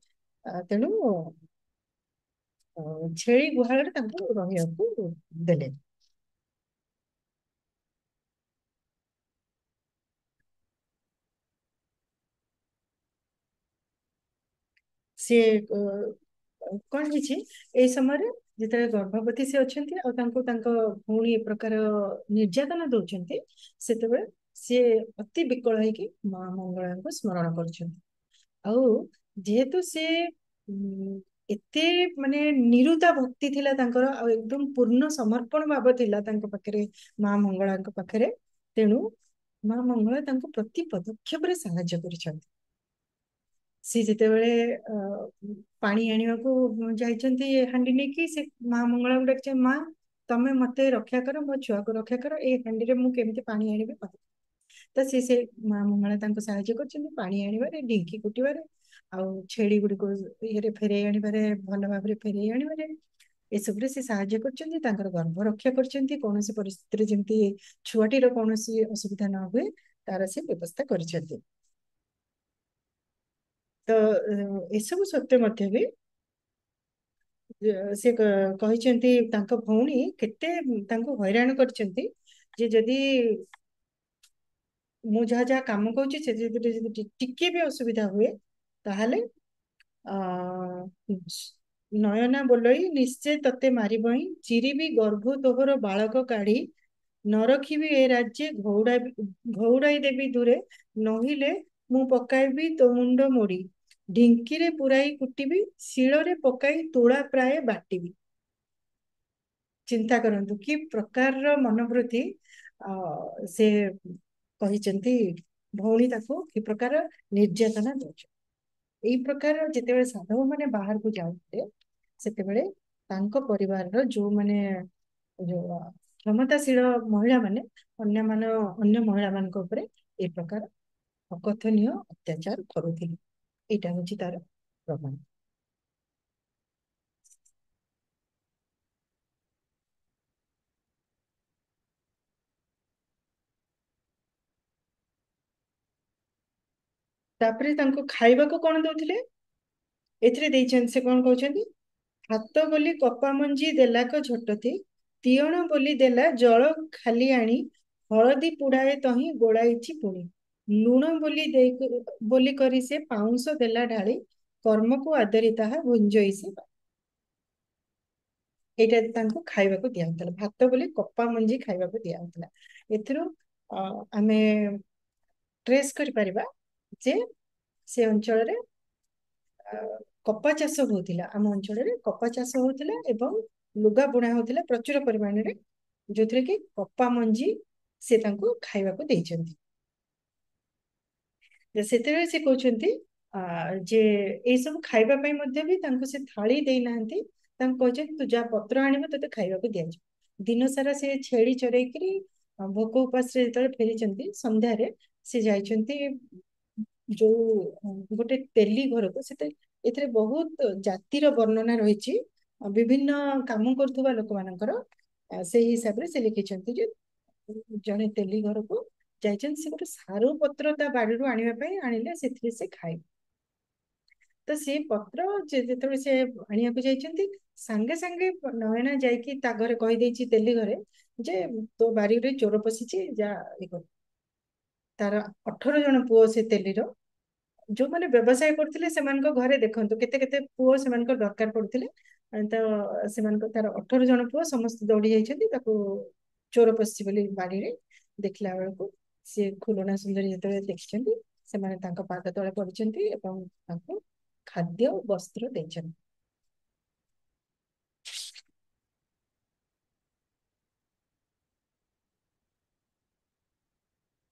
ତେଣୁ ଛେଳି ଗୁହାଳରେ ତାଙ୍କୁ ରହିବାକୁ ଦେଲେ। ସିଏ କଣ ହେଇଛି ଏଇ ସମୟରେ ଯେତେବେଳେ ଗର୍ଭବତୀ ସେ ଅଛନ୍ତି ଆଉ ତାଙ୍କୁ ତାଙ୍କ ଭଉଣୀ ଏ ପ୍ରକାର ନିର୍ଯାତନା ଦଉଛନ୍ତି, ସେତେବେଳେ ସିଏ ଅତି ବିକଳ ହେଇକି ମା ମଙ୍ଗଳାଙ୍କୁ ସ୍ମରଣ କରୁଛନ୍ତି। ଆଉ ଯେହେତୁ ସେ ଉଁ, ଏତେ ମାନେ ନିରୁତା ଭକ୍ତି ଥିଲା ତାଙ୍କର, ଆଉ ଏକଦମ ପୂର୍ଣ୍ଣ ସମର୍ପଣ ଭାବ ଥିଲା ତାଙ୍କ ପାଖରେ, ମା ମଙ୍ଗଳାଙ୍କ ପାଖରେ, ତେଣୁ ମା ମଙ୍ଗଳା ତାଙ୍କୁ ପ୍ରତି ପଦକ୍ଷେପରେ ସାହାଯ୍ୟ କରିଛନ୍ତି। ସେ ଯେତେବେଳେ ପାଣି ଆଣିବାକୁ ଯାଇଛନ୍ତି ହାଣ୍ଡି ନେଇକି, ସେ ମା ମଙ୍ଗଳାଙ୍କୁ ଡାକିଛନ୍ତି, ମା ତମେ ମତେ ରକ୍ଷା କର, ମୋ ଛୁଆକୁ ରକ୍ଷା କର, ଏଇ ହାଣ୍ଡିରେ ମୁଁ କେମିତି ପାଣି ଆଣିବି କହିବ। ତ ସେ ମା ମଙ୍ଗଳା ତାଙ୍କୁ ସାହାଯ୍ୟ କରିଛନ୍ତି ପାଣି ଆଣିବାରେ, ଢିଙ୍କି କୁଟିବାରେ, ଆଉ ଛେଳି ଗୁଡ଼ିକୁ ଇଏରେ ଫେରେଇ ଆଣିବାରେ, ଭଲ ଭାବରେ ଫେରେଇ ଆଣିବାରେ, ଏସବୁରେ ସେ ସାହାଯ୍ୟ କରିଛନ୍ତି। ତାଙ୍କର ଗର୍ଭ ରକ୍ଷା କରିଛନ୍ତି, କୌଣସି ପରିସ୍ଥିତିରେ ଯେମିତି ଛୁଆଟିର କୌଣସି ଅସୁବିଧା ନ ହୁଏ ତାର ସେ ବ୍ୟବସ୍ଥା କରିଛନ୍ତି। ତ ଏସବୁ ସତ୍ତ୍ୱେ ମଧ୍ୟ ବି ସେ କହିଛନ୍ତି ତାଙ୍କ ଭଉଣୀ କେତେ ତାଙ୍କୁ ହଇରାଣ କରିଛନ୍ତି, ଯେ ଯଦି ମୁଁ ଯାହା ଯାହା କାମ କରୁଛି ସେ ଯଦି ଟିକେ ବି ଅସୁବିଧା ହୁଏ, ତାହେଲେ ଆ ନୟନା ବୋଲଇ ନିଶ୍ଚୟ ତତେ ମାରିବହିଁ, ଚିରିବି ଗର୍ଭ ତୋହର ବାଳକ କାଢି, ନ ରଖିବି ଏ ରାଜ୍ୟ ଘଉଡାଇ ଦେବି ଦୂରେ, ନହିଲେ ମୁଁ ପକାଇବି ତୋ ମୁଣ୍ଡ ମୋଡି, ଢିଙ୍କିରେ ପୁରାଇ କୁଟିବି, ଶିଳରେ ପକାଇ ତୁଳା ପ୍ରାୟ ବାଟିବି। ଚିନ୍ତା କରନ୍ତୁ କି ପ୍ରକାରର ମନୋବୃତ୍ତି ସେ କହିଛନ୍ତି, ଭଉଣୀ ତାକୁ କି ପ୍ରକାର ନିର୍ଯାତନା ଦଉଛି। ଏଇ ପ୍ରକାର ଯେତେବେଳେ ସାଧବ ମାନେ ବାହାରକୁ ଯାଉଥିଲେ, ସେତେବେଳେ ତାଙ୍କ ପରିବାରର ଯୋଉ କ୍ଷମତାଶୀଳ ମହିଳା ମାନେ ଅନ୍ୟ ମହିଳା ମାନଙ୍କ ଉପରେ ଏ ପ୍ରକାର ଅକଥନୀୟ ଅତ୍ୟାଚାର କରୁଥିଲେ। ଏଇଟା ହଉଛି ତାର ପ୍ରମାଣ। ତାପରେ ତାଙ୍କୁ ଖାଇବାକୁ କଣ ଦଉଥିଲେ ଏଥିରେ ଦେଇଛନ୍ତି, ସେ କଣ କହୁଛନ୍ତି, ହାତ ବୋଲି କପା ମଞ୍ଜି ଦେଲାକ ଝଟତି, ତିଅଣ ବୋଲି ଦେଲା ଜଳ ଖାଲି ଆଣି, ହଳଦୀ ପୁଡାଏ ତହିଁ ଗୋଳାଇଛି ପୁଣି, ଲୁଣ ବୋଲି କରି ସେ ପାଉଁଶ ଦେଲା ଢାଳି, କର୍ମକୁ ଆଦରି ତାହା ଭୁଞ୍ଜଇ ସେ। ଏଇଟା ତାଙ୍କୁ ଖାଇବାକୁ ଦିଆହଉଥିଲା, ଭାତ ବୋଲି କପା ମଞ୍ଜି ଖାଇବାକୁ ଦିଆହଉଥିଲା। ଏଥିରୁ ଆମେ ଟ୍ରେସ୍ କରିପାରିବା ଯେ ସେ ଅଞ୍ଚଳରେ କପା ଚାଷ ହଉଥିଲା, ଆମ ଅଞ୍ଚଳରେ କପା ଚାଷ ହଉଥିଲା ଏବଂ ଲୁଗା ବୁଣା ହଉଥିଲା ପ୍ରଚୁର ପରିମାଣରେ, ଯୋଉଥିରେ କି କପା ମଞ୍ଜି ସେ ତାଙ୍କୁ ଖାଇବାକୁ ଦେଇଛନ୍ତି। ସେତେବେଳେ ସେ କହୁଛନ୍ତି ଯେ ଏଇସବୁ ଖାଇବା ପାଇଁ ମଧ୍ୟ ବି ତାଙ୍କୁ ସେ ଥାଳି ଦେଇନାହାନ୍ତି, ତାଙ୍କୁ କହିଛନ୍ତି ତୁ ଯାହା ପତ୍ର ଆଣିବ ତତେ ଖାଇବାକୁ ଦିଆଯିବ। ଦିନ ସାରା ସେ ଛେଳି ଚରେଇକିରି ଭୋକ ଉପାସରେ ଯେତେବେଳେ ଫେରିଛନ୍ତି, ସନ୍ଧ୍ୟାରେ ସେ ଯାଇଛନ୍ତି ଯୋଉ ଗୋଟେ ତେଲି ଘରକୁ। ଏଥିରେ ବହୁତ ଜାତିର ବର୍ଣ୍ଣନା ରହିଛି, ବିଭିନ୍ନ କାମ କରୁଥିବା ଲୋକମାନଙ୍କର। ସେଇ ହିସାବରେ ସେ ଲେଖିଛନ୍ତି ଯେ ଜଣେ ତେଲି ଘରକୁ ଯାଇଛନ୍ତି, ସେ ଗୋଟେ ସାରୁ ପତ୍ର ତା ବାଡିରୁ ଆଣିବା ପାଇଁ ଆଣିଲେ, ସେଥିରେ ସେ ଖାଏ। ତ ସେ ପତ୍ର ଯେତେବେଳେ ସେ ଆଣିବାକୁ ଯାଇଛନ୍ତି, ସାଙ୍ଗେ ସାଙ୍ଗେ ନୟନା ଯାଇକି ତା ଘରେ କହିଦେଇଛି, ତେଲି ଘରେ, ଯେ ତୋ ବାରିରେ ଚୋର ପଶିଛି, ଯା ଇଏ କର। ତାର 18 ଜଣ ପୁଅ ସେ ତେଲିର, ଯୋଉମାନେ ବ୍ୟବସାୟ କରୁଥିଲେ ସେମାନଙ୍କ ଘରେ ଦେଖନ୍ତୁ କେତେ କେତେ ପୁଅ ସେମାନଙ୍କର ଦରକାର ପଡୁଥିଲେ। ତ ସେମାନଙ୍କ ତାର 18 ଜଣ ପୁଅ ସମସ୍ତେ ଦୌଡି ଯାଇଛନ୍ତି ତାକୁ ଚୋର ପଶିଛି ବୋଲି ବାଡିରେ। ଦେଖିଲା ବେଳକୁ ସେ ଖୁଲଣା ସୁନ୍ଦରୀ ଯେତେବେଳେ ଦେଖିଛନ୍ତି, ସେମାନେ ତାଙ୍କ ପାଦ ତଳେ ପଡିଛନ୍ତି ଏବଂ ତାଙ୍କୁ ଖାଦ୍ୟ ବସ୍ତ୍ର ଦେଇଛନ୍ତି।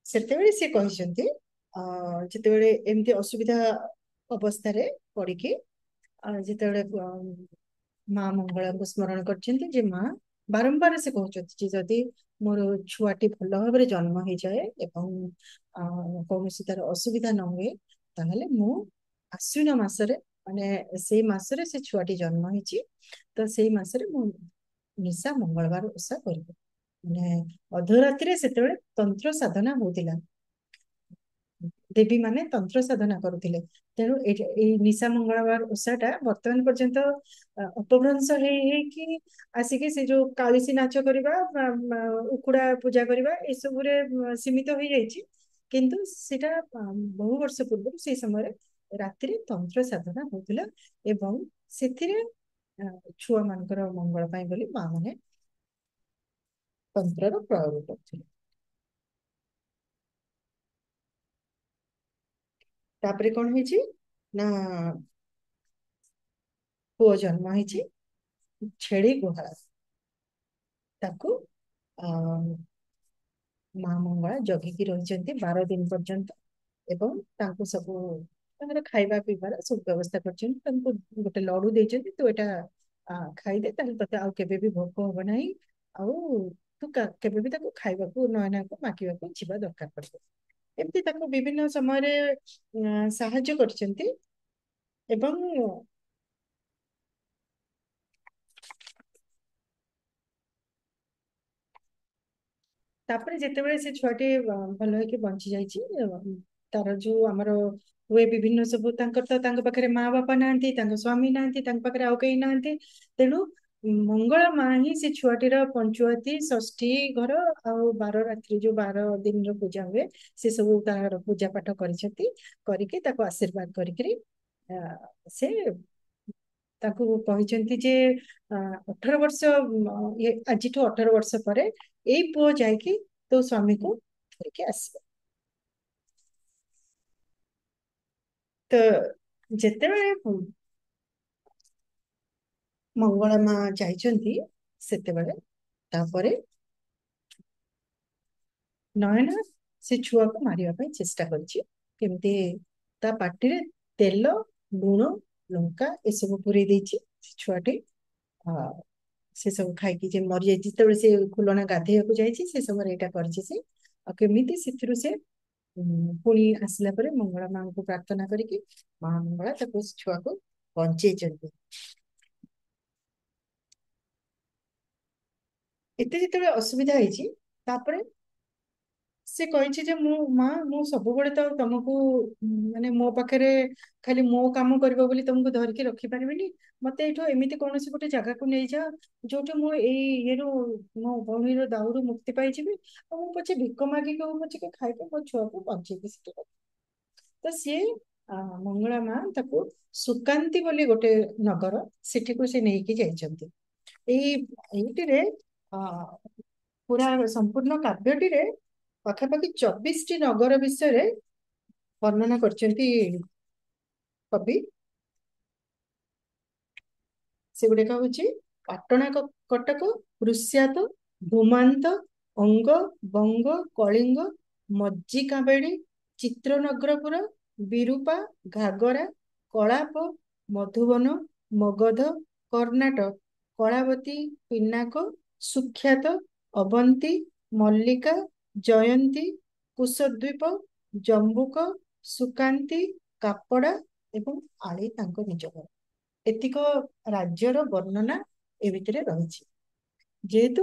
ସେତେବେଳେ ସେ କହିଛନ୍ତି, ଯେତେବେଳେ ଏମିତି ଅସୁବିଧା ଅବସ୍ଥାରେ ପଡିକି ଯେତେବେଳେ ମା ମଙ୍ଗଳାଙ୍କୁ ସ୍ମରଣ କରିଛନ୍ତି, ଯେ ମା ବାରମ୍ବାର ସେ କହୁଛନ୍ତି ଯେ ଯଦି ମୋର ଛୁଆଟି ଭଲ ଭାବରେ ଜନ୍ମ ହେଇଯାଏ ଏବଂ କୌଣସି ତାର ଅସୁବିଧା ନ ହୁଏ, ତାହେଲେ ମୁଁ ଆଶ୍ୱିନ ମାସରେ, ମାନେ ସେଇ ମାସରେ ସେ ଛୁଆଟି ଜନ୍ମ ହେଇଛି, ତ ସେଇ ମାସରେ ମୁଁ ନିଶା ମଙ୍ଗଳବାର ଓଷା କରିବି। ମାନେ ଅଧରାତିରେ ସେତେବେଳେ ତନ୍ତ୍ର ସାଧନା ହଉଥିଲା। ଦେବୀ ମାନେ ତନ୍ତ୍ର ସାଧନା କରୁଥିଲେ। ତେଣୁ ଏଇ ନିଶା ମଙ୍ଗଳବାର ଓଷାଟା ବର୍ତ୍ତମାନ ପର୍ଯ୍ୟନ୍ତ ଅପଭ୍ରଂଶ ହେଇକି ଆସିକି ସେ ଯୋଉ କାଳିସୀ ନାଚ କରିବା, ଉକୁଡା ପୂଜା କରିବା ଏସବୁରେ ସୀମିତ ହେଇଯାଇଛି। କିନ୍ତୁ ସେଟା ବହୁ ବର୍ଷ ପୂର୍ବରୁ ସେଇ ସମୟରେ ରାତିରେ ତନ୍ତ୍ର ସାଧନା ହଉଥିଲା ଏବଂ ସେଥିରେ ଛୁଆ ମାନଙ୍କର ମଙ୍ଗଳ ପାଇଁ ବୋଲି ମା ମାନେ ତନ୍ତ୍ରର ପ୍ରୟୋଗ କରୁଥିଲେ। ତାପରେ କଣ ହେଇଛି ନା ପୁଅ ଜନ୍ମ ହେଇଛି ଛେଳି ଗୁହାଳ। ତାକୁ ଆ ମା ମଙ୍ଗଳା ଜଗିକି ରହିଛନ୍ତି 12 ଦିନ ପର୍ଯ୍ୟନ୍ତ ଏବଂ ତାଙ୍କୁ ସବୁ ତାଙ୍କର ଖାଇବା ପିଇବାର ସବୁ ବ୍ୟବସ୍ଥା କରିଛନ୍ତି। ତାଙ୍କୁ ଗୋଟେ ଲଡୁ ଦେଇଛନ୍ତି, ତୁ ଏଇଟା ଖାଇଦେ, ତାହେଲେ ତତେ ଆଉ କେବେ ବି ଭୋକ ହବ ନାହିଁ, ଆଉ ତୁ କେବେ ବି ତାକୁ ଖାଇବାକୁ ନୟନାକୁ ମାଗିବାକୁ ଯିବା ଦରକାର ପଡିବ। ଏମିତି ତାକୁ ବିଭିନ୍ନ ସମୟରେ ସାହାଯ୍ୟ କରିଛନ୍ତି ଏବଂ ତାପରେ ଯେତେବେଳେ ସେ ଛୁଆଟି ଭଲ ହେଇକି ବଞ୍ଚି ଯାଇଛି, ତାର ଯୋଉ ଆମର ହୁଏ ବିଭିନ୍ନ ସବୁ, ତାଙ୍କର ତ ତାଙ୍କ ପାଖରେ ମା ବାପା ନାହାନ୍ତି, ତାଙ୍କ ସ୍ୱାମୀ ନାହାନ୍ତି, ତାଙ୍କ ପାଖରେ ଆଉ କେହି ନାହାନ୍ତି। ତେଣୁ ମଙ୍ଗଳା ମା ହିଁ ସେ ଛୁଆଟିର ପଞ୍ଚୁଆତି, ଷଷ୍ଠୀ ଘର ଆଉ 12 ରାତ୍ରି ଯୋଉ 12 ଦିନର ପୂଜା ହୁଏ ସେ ସବୁ ତାର ପୂଜା ପାଠ କରିଛନ୍ତି, କରିକି ତାକୁ ଆଶୀର୍ବାଦ କରିକିରି ସେ ତାକୁ କହିଛନ୍ତି ଯେ 18 ବର୍ଷ ଆଜିଠୁ 18 ବର୍ଷ ପରେ ଏଇ ପୁଅ ଯାଇକି ତୋ ସ୍ୱାମୀକୁ ଧରିକି ଆସିବ। ତ ଯେତେବେଳେ ମଙ୍ଗଳା ମା ଯାଇଛନ୍ତି ସେତେବେଳେ ତାପରେ ନୟନା ସେ ଛୁଆକୁ ମାରିବା ପାଇଁ ଚେଷ୍ଟା କରିଛି। କେମିତି ତା ପାଟିରେ ତେଲ, ଲୁଣ, ଲଙ୍କା ଏସବୁ ପୁରେଇ ଦେଇଛି। ସେ ଛୁଆଟି ସେ ସବୁ ଖାଇକି ଯେ ମରିଯାଇଛି, ଯେତେବେଳେ ସେ ଖୁଲଣା ଗାଧେଇବାକୁ ଯାଇଛି ସେ ସମୟରେ ଏଇଟା କରିଛି ସେ। ଆଉ କେମିତି ସେଥିରୁ ସେ ପୁଣି ଆସିଲା ପରେ ମଙ୍ଗଳା ମାଙ୍କୁ ପ୍ରାର୍ଥନା କରିକି ମା ମଙ୍ଗଳା ତାକୁ ଛୁଆକୁ ବଞ୍ଚେଇଛନ୍ତି। ଏତେ ଯେତେବେଳେ ଅସୁବିଧା ହେଇଛି ତାପରେ ସେ କହିଛି ଯେ ମୁଁ ସବୁବେଳେ ତ ତମକୁ ମାନେ ମୋ ପାଖରେ ଖାଲି ମୋ କାମ କରିବ ବୋଲି ତମକୁ ଧରିକି ରଖିପାରିବିନି। ମତେ ଏଇଠୁ ଏମିତି କୌଣସି ଗୋଟେ ଜାଗାକୁ ନେଇଯାଅ ଯୋଉଠି ମୁଁ ଏଇ ଇଏରୁ ମୋ ଭଉଣୀର ଦାଉରୁ ମୁକ୍ତି ପାଇଯିବି, ଆଉ ମୁଁ ପଛେ ଭିକ ମାଗିକି ହଉ ପଛେ ଖାଇକି ମୋ ଛୁଆକୁ ବଞ୍ଚେଇକି ସେଠି ରଖିବି। ତ ସିଏ ମଙ୍ଗଳା ମା ତାକୁ ସୁକାନ୍ତି ବୋଲି ଗୋଟେ ନଗର, ସେଠିକୁ ସେ ନେଇକି ଯାଇଛନ୍ତି। ଏଇଟିରେ ପୁରା ସମ୍ପୂର୍ଣ୍ଣ କାବ୍ୟଟିରେ ପାଖାପାଖି 24ଟି ନଗର ବିଷୟରେ ବର୍ଣ୍ଣନା କରିଛନ୍ତି କବି। ସେଗୁଡିକ ହଉଛି ପାଟଣା କଟକ, ଋଷ୍ୟାତ, ଧୂମାନ୍ତ, ଅଙ୍ଗ, ବଙ୍ଗ, କଳିଙ୍ଗ, ମଜ୍ଜିକାବେଡି, ଚିତ୍ରନଗ୍ରପୁର, ବିରୁପା, ଘାଗରା, କଳାପ, ମଧୁବନ, ମଗଧ, କର୍ଣ୍ଣାଟ, କଳାବତୀ, ପିନାକ, ସୁଖ୍ୟାତ, ଅବନ୍ତୀ, ମଲ୍ଲିକା, ଜୟନ୍ତୀ, କୁଶଦ୍ୱୀପ, ଜମ୍ବୁକ, ସୁକାନ୍ତି, କାପଡା ଏବଂ ଆଳି ତାଙ୍କ ନିଜ ଘର। ଏତିକ ରାଜ୍ୟର ବର୍ଣ୍ଣନା ଏ ଭିତରେ ରହିଛି। ଯେହେତୁ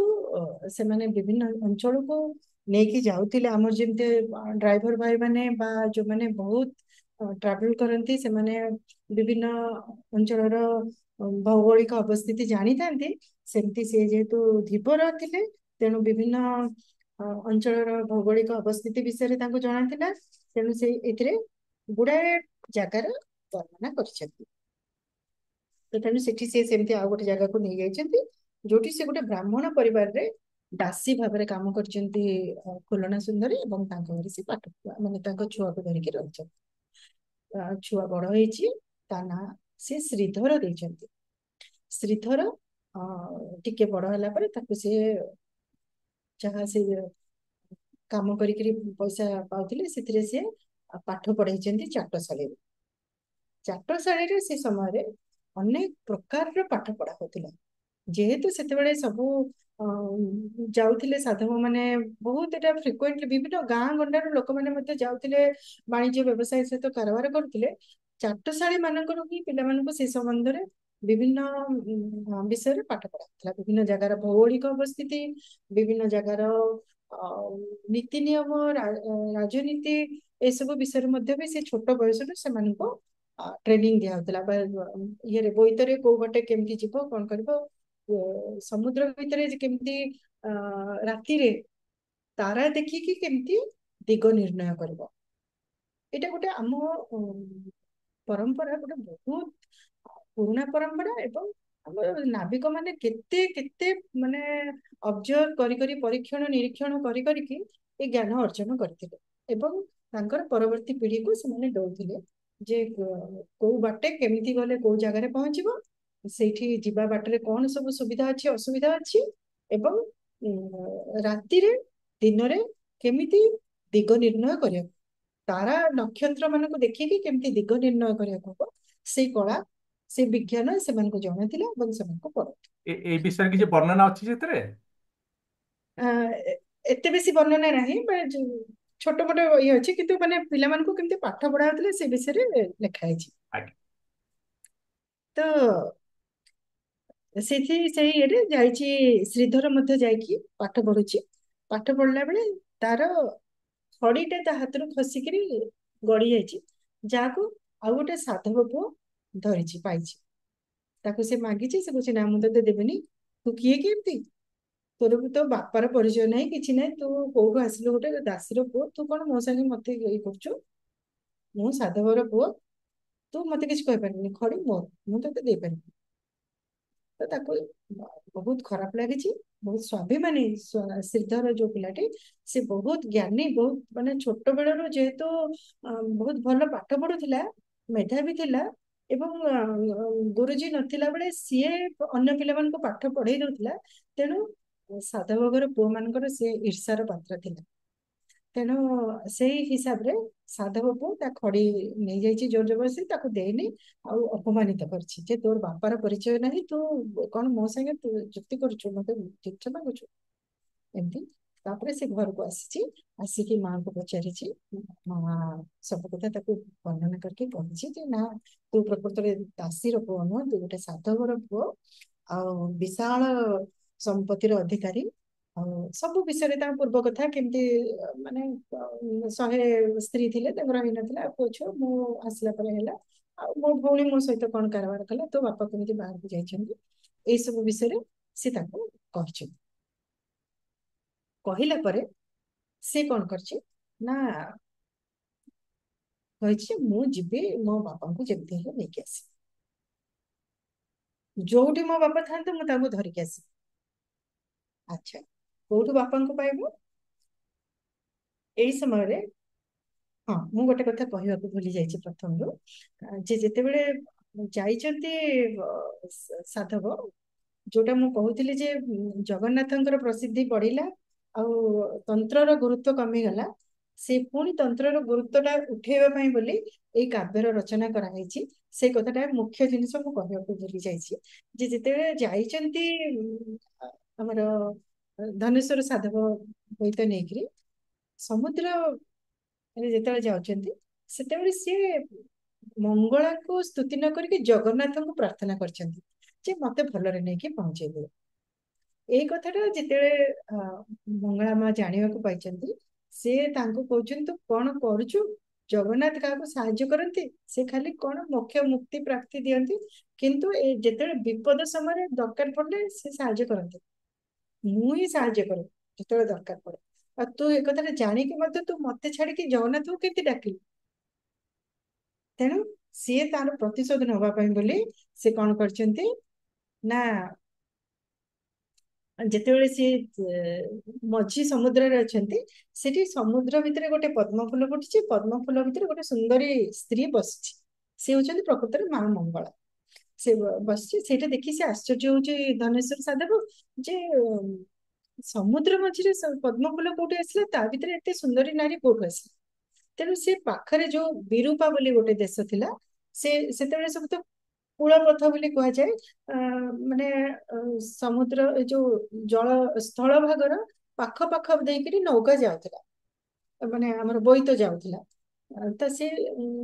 ସେମାନେ ବିଭିନ୍ନ ଅଞ୍ଚଳକୁ ନେଇକି ଯାଉଥିଲେ, ଆମର ଯେମିତି ଡ୍ରାଇଭର ଭାଇ ମାନେ ବା ଯୋଉମାନେ ବହୁତ ଟ୍ରାଭେଲ କରନ୍ତି ସେମାନେ ବିଭିନ୍ନ ଅଞ୍ଚଳର ଭୌଗୋଳିକ ଅବସ୍ଥିତି ଜାଣିଥାନ୍ତି, ସେମିତି ସେ ଯେହେତୁ ଧୀବର ଥିଲେ ତେଣୁ ବିଭିନ୍ନ ଅଞ୍ଚଳର ଭୌଗୋଳିକ ଅବସ୍ଥିତି ବିଷୟରେ ତାଙ୍କୁ ଜଣାଥିଲା। ତେଣୁ ସେ ଏଥିରେ ଗୁଡାଏ ଜାଗାର ବର୍ଣ୍ଣନା କରିଛନ୍ତି। ତେଣୁ ସେଠି ସେ ସେମିତି ଆଉ ଗୋଟେ ଜାଗାକୁ ନେଇଯାଇଛନ୍ତି ଯୋଉଠି ସେ ଗୋଟେ ବ୍ରାହ୍ମଣ ପରିବାରରେ ଦାସୀ ଭାବରେ କାମ କରିଛନ୍ତି ଖୁଲଣା ସୁନ୍ଦରୀ, ଏବଂ ତାଙ୍କ ଘରେ ସେ ପାଠ ମାନେ ତାଙ୍କ ଛୁଆକୁ ଧରିକି ରହିଛନ୍ତି। ଛୁଆ ବଡ ହେଇଛି, ତା ନାଁ ସେ ଶ୍ରୀଧର ଦେଇଛନ୍ତି। ଶ୍ରୀଧର ଟିକେ ବଡ ହେଲା ପରେ ତାକୁ ସେ ଯାହା ସେ କାମ କରିକିରି ପଇସା ପାଉଥିଲେ ସେଥିରେ ସେ ପାଠ ପଢେଇଛନ୍ତି ଚାଟଶାଳୀରେ। ଚାଟଶାଳୀରେ ସେ ସମୟରେ ଅନେକ ପ୍ରକାରର ପାଠ ପଢା ହଉଥିଲା। ଯେହେତୁ ସେତେବେଳେ ସବୁ ଯାଉଥିଲେ ସାଧବ ମାନେ, ବହୁତ ଏଟା ଫ୍ରିକୁଏଣ୍ଟଲି ବିଭିନ୍ନ ଗାଁ ଗଣ୍ଡାରୁ ଲୋକମାନେ ମଧ୍ୟ ଯାଉଥିଲେ, ବାଣିଜ୍ୟ ବ୍ୟବସାୟ ସହିତ କାରବାର କରୁଥିଲେ। ଚାଟଶାଳୀ ମାନଙ୍କରୁ ହିଁ ପିଲାମାନଙ୍କୁ ସେ ସମ୍ବନ୍ଧରେ ବିଭିନ୍ନ ବିଷୟରେ ପାଠ ପଢାଉଥିଲା। ବିଭିନ୍ନ ଜାଗାର ଭୌଗୋଳିକ ଅବସ୍ଥିତି, ବିଭିନ୍ନ ଜାଗାର ଆଉ ନୀତି ନିୟମ ରାଜନୀତି ଏସବୁ ବିଷୟରେ ମଧ୍ୟ ବି ସେ ଛୋଟ ବୟସରୁ ସେମାନଙ୍କୁ ଟ୍ରେନିଂ ଦିଆହଉଥିଲା ବା ଇଏରେ ବୋଇତରେ କୋଉ ବାଟେ କେମିତି ଯିବ କଣ କରିବ, ସମୁଦ୍ର ଭିତରେ କେମିତି ରାତିରେ ତାରା ଦେଖିକି କେମିତି ଦିଗ ନିର୍ଣ୍ଣୟ କରିବ। ଏଇଟା ଗୋଟେ ଆମ ପରମ୍ପରା, ଗୋଟେ ବହୁତ ପୁରୁଣା ପରମ୍ପରା। ଏବଂ ଆମର ନାବିକ ମାନେ କେତେ କେତେ ମାନେ ଅବଜର୍ଭ କରି କରି ପରୀକ୍ଷଣ ନିରୀକ୍ଷଣ କରି କରିକି ଏ ଜ୍ଞାନ ଅର୍ଜନ କରିଥିଲେ ଏବଂ ତାଙ୍କର ପରବର୍ତ୍ତୀ ପିଢିକୁ ସେମାନେ ଦଉଥିଲେ ଯେ କୋଉ ବାଟେ କେମିତି ଗଲେ କୋଉ ଜାଗାରେ ପହଞ୍ଚିବ, ସେଇଠି ଯିବା ବାଟରେ କଣ ସବୁ ସୁବିଧା ଅଛି ଅସୁବିଧା ଅଛି, ଏବଂ ରାତିରେ ଦିନରେ କେମିତି ଦିଗ ନିର୍ଣ୍ଣୟ କରିବାକୁ, ତାରା ନକ୍ଷତ୍ର ମାନଙ୍କୁ ଦେଖିକି କେମିତି ଦିଗ ନିର୍ଣ୍ଣୟ କରିବାକୁ ହବ, ସେଇ କଳା ସେ ବିଜ୍ଞାନ ସେମାନଙ୍କୁ ଜଣାଥିଲା ଏବଂ ସେମାନଙ୍କୁ ପଢଉଥିଲା। ଏଇ ବିଷୟରେ କିଛି ବର୍ଣ୍ଣନା ଅଛି ସେଥିରେ? ଏତେ ବେଶୀ ବର୍ଣ୍ଣନା ନାହିଁ, ଛୋଟ ମୋଟ ଇଏ ଅଛି, କିନ୍ତୁ ମାନେ ପିଲାମାନଙ୍କୁ କେମିତି ପାଠ ପଢା ହଉଥିଲା ସେ ବିଷୟରେ ଲେଖା ହେଇଛି। ଆଜ୍ଞା। ତ ସେଇ ଇଏରେ ଯାଇଛି, ଶ୍ରୀଧର ମଧ୍ୟ ଯାଇକି ପାଠ ପଢୁଛି। ପାଠ ପଢିଲା ବେଳେ ତାର ଖଡିଟା ତା ହାତରୁ ଖସିକିରି ଗଡି ଯାଇଛି, ଯାହାକୁ ଆଉ ଗୋଟେ ସାଧବ ପୁଅ ଧରିଛି ପାଇଛି। ତାକୁ ସେ ମାଗିଛି, ସେ କହୁଛି ନା ମୁଁ ତତେ ଦେବିନି, ତୁ କିଏ କେମିତି, ତୋର ତୋ ବାପାର ପରିଚୟ ନାହିଁ କିଛି ନାହିଁ, ତୁ କୋଉଠୁ ଆସିଲୁ, ଗୋଟେ ଦାସୀର ପୁଅ, ତୁ କଣ ମୋ ସାଙ୍ଗେ ମତେ ଇଏ କରୁଛୁ, ମୁଁ ସାଧବର ପୁଅ, ତୁ ମତେ କିଛି କହିପାରିବିନି, ଖଡି ମୋର, ମୁଁ ତତେ ଦେଇପାରିବି। ତ ତାକୁ ବହୁତ ଖରାପ ଲାଗିଛି, ବହୁତ ସ୍ୱାଭିମାନୀ ଶ୍ରୀଧର ଯୋଉ ପିଲାଟି, ସେ ବହୁତ ଜ୍ଞାନୀ, ବହୁତ ମାନେ ଛୋଟ ବେଳରୁ ଯେହେତୁ ବହୁତ ଭଲ ପାଠ ପଢୁଥିଲା, ମେଧାବୀ ଥିଲା, ଏବଂ ଗୁରୁଜୀ ନଥିଲା ବେଳେ ସିଏ ଅନ୍ୟ ପିଲାମାନଙ୍କୁ ପାଠ ପଢେଇ ଦଉଥିଲା, ତେଣୁ ସାଧବ ଘର ପୁଅ ମାନଙ୍କର ସେ ଈର୍ଷାର ପାତ୍ର ଥିଲା। ତେଣୁ ସେଇ ହିସାବରେ ସାଧବ ପୁଅ ତା ଖଡି ନେଇଯାଇଛି ଜୋର ଜବରଦସ୍ତି, ତାକୁ ଦେଇନି, ଆଉ ଅପମାନିତ କରିଛି ଯେ ତୋର ବାପାର ପରିଚୟ ନାହିଁ, ତୁ କଣ ମୋ ସାଙ୍ଗେ ତୁ ଯୁକ୍ତି କରୁଛୁ, ମତେ ଠିକ ମାଗୁଛୁ ଏମିତି। ତାପରେ ସେ ଘରକୁ ଆସିଛି, ଆସିକି ମାଙ୍କୁ ପଚାରିଛି, ମା ସବୁ କଥା ତାକୁ ବର୍ଣ୍ଣନା କରିକି କହିଛି ଯେ ନା ତୁ ପ୍ରକୃତରେ ଦାସୀର ପୁଅ ନୁହଁ, ତୁ ଗୋଟେ ସାଧବର ପୁଅ, ଆଉ ବିଶାଳ ସମ୍ପତ୍ତିର ଅଧିକାରୀ, ଆଉ ସବୁ ବିଷୟରେ ତାଙ୍କ ପୂର୍ବ କଥା କେମିତି ମାନେ 100 ସ୍ତ୍ରୀ ଥିଲେ, ତାଙ୍କର ହେଇନଥିଲା ପୁଅ ଛୁଆ, ମୁଁ ଆସିଲା ପରେ ହେଲା, ଆଉ ମୋ ଭଉଣୀ ମୋ ସହିତ କଣ କାରବାର କଲା, ତୋ ବାପା କେମିତି ବାହାରକୁ ଯାଇଛନ୍ତି, ଏଇ ସବୁ ବିଷୟରେ ସେ ତାକୁ କହିଛନ୍ତି। କହିଲା ପରେ ସେ କଣ କରିଛି ନା କହିଛି ମୁଁ ଯିବି ମୋ ବାପାଙ୍କୁ ଯେମିତି ହେଲେ ନେଇକି ଆସିବି, ଯୋଉଠି ମୋ ବାପା ଥାନ୍ତେ ମୁଁ ତାଙ୍କୁ ଧରିକି ଆସିବି। ଆଚ୍ଛା, କୋଉଠୁ ବାପାଙ୍କୁ ପାଇବୁ? ଏଇ ସମୟରେ ହଁ, ମୁଁ ଗୋଟେ କଥା କହିବାକୁ ଭୁଲି ଯାଇଛି ପ୍ରଥମରୁ, ଯେ ଯେତେବେଳେ ଯାଇଛନ୍ତି ସାଧବ, ଯୋଉଟା ମୁଁ କହୁଥିଲି ଯେ ଜଗନ୍ନାଥଙ୍କର ପ୍ରସିଦ୍ଧି ବଢିଲା ଆଉ ତନ୍ତ୍ରର ଗୁରୁତ୍ୱ କମିଗଲା, ସେ ପୁଣି ତନ୍ତ୍ରର ଗୁରୁତ୍ୱଟା ଉଠେଇବା ପାଇଁ ବୋଲି ଏଇ କାବ୍ୟର ରଚନା କରାଯାଇଛି। ସେଇ କଥାଟା ମୁଖ୍ୟ ଜିନିଷ ମୁଁ କହିବାକୁ ଭୁଲି ଯାଇଛି, ଯେ ଯେତେବେଳେ ଯାଇଛନ୍ତି ଆମର ଧନେଶ୍ୱର ସାଧବ ବୋଇତ ନେଇକିରି ସମୁଦ୍ର ଯେତେବେଳେ ଯାଉଛନ୍ତି, ସେତେବେଳେ ସିଏ ମଙ୍ଗଳାଙ୍କୁ ସ୍ତୁତି ନ କରିକି ଜଗନ୍ନାଥଙ୍କୁ ପ୍ରାର୍ଥନା କରିଛନ୍ତି ଯେ ମତେ ଭଲରେ ନେଇକି ପହଞ୍ଚେଇ ଦିଅ। ଏଇ କଥାଟା ଯେତେବେଳେ ମଙ୍ଗଳା ମା ଜାଣିବାକୁ ପାଇଛନ୍ତି, ସେ ତାଙ୍କୁ କହୁଛନ୍ତି ତୁ କଣ କରୁଛୁ, ଜଗନ୍ନାଥ କାହାକୁ ସାହାଯ୍ୟ କରନ୍ତି, ସେ ଖାଲି କଣ ମୋକ୍ଷ ମୁକ୍ତି ପ୍ରାପ୍ତି ଦିଅନ୍ତି, କିନ୍ତୁ ଯେତେବେଳେ ବିପଦ ସମୟରେ ଦରକାର ପଡିଲେ ସେ ସାହାଯ୍ୟ କରନ୍ତି, ମୁଁ ହିଁ ସାହାଯ୍ୟ କରେ ଯେତେବେଳେ ଦରକାର ପଡେ। ଆଉ ତୁ ଏ କଥାଟା ଜାଣିକି ମଧ୍ୟ ତୁ ମତେ ଛାଡିକି ଜଗନ୍ନାଥଙ୍କୁ କେମିତି ଡାକିଲୁ? ତେଣୁ ସିଏ ତାର ପ୍ରତିଶୋଧ ନେବା ପାଇଁ ବୋଲି ସେ କଣ କରିଛନ୍ତି ନା ଯେତେବେଳେ ସିଏ ମଝି ସମୁଦ୍ରରେ ଅଛନ୍ତି, ସେଠି ସମୁଦ୍ର ଭିତରେ ଗୋଟେ ପଦ୍ମ ଫୁଲ ଫୁଟିଛି, ପଦ୍ମ ଫୁଲ ଭିତରେ ଗୋଟେ ସୁନ୍ଦରୀ ସ୍ତ୍ରୀ ବସିଛି, ସେ ହଉଛନ୍ତି ପ୍ରକୃତରେ ମା ମଙ୍ଗଳା। ସେ ବସିଛି, ସେଇଟା ଦେଖି ସେ ଆଶ୍ଚର୍ଯ୍ୟ ହଉଛି ଧନେଶ୍ୱର ସାଧବ ଯେ ସମୁଦ୍ର ମଝିରେ ପଦ୍ମ ଫୁଲ କୋଉଠି ଆସିଲା, ତା ଭିତରେ ଏତେ ସୁନ୍ଦରୀ ନାରୀ କୋଉଠୁ ଆସିଲା। ତେଣୁ ସେ ପାଖରେ ଯୋଉ ବିରୂପା ବୋଲି ଗୋଟେ ଦେଶ ଥିଲା, ସେ ସେତେବେଳେ ସବୁ ତ କୂଳପଥ ବୋଲି କୁହାଯାଏ, ମାନେ ସମୁଦ୍ର ଏ ଯୋଉ ଜଳ ସ୍ଥଳ ଭାଗର ପାଖ ପାଖ ଦେଇକିରି ନୌକା ଯାଉଥିଲା, ମାନେ ଆମର ବୋଇତ ଯାଉଥିଲା। ତ ସେ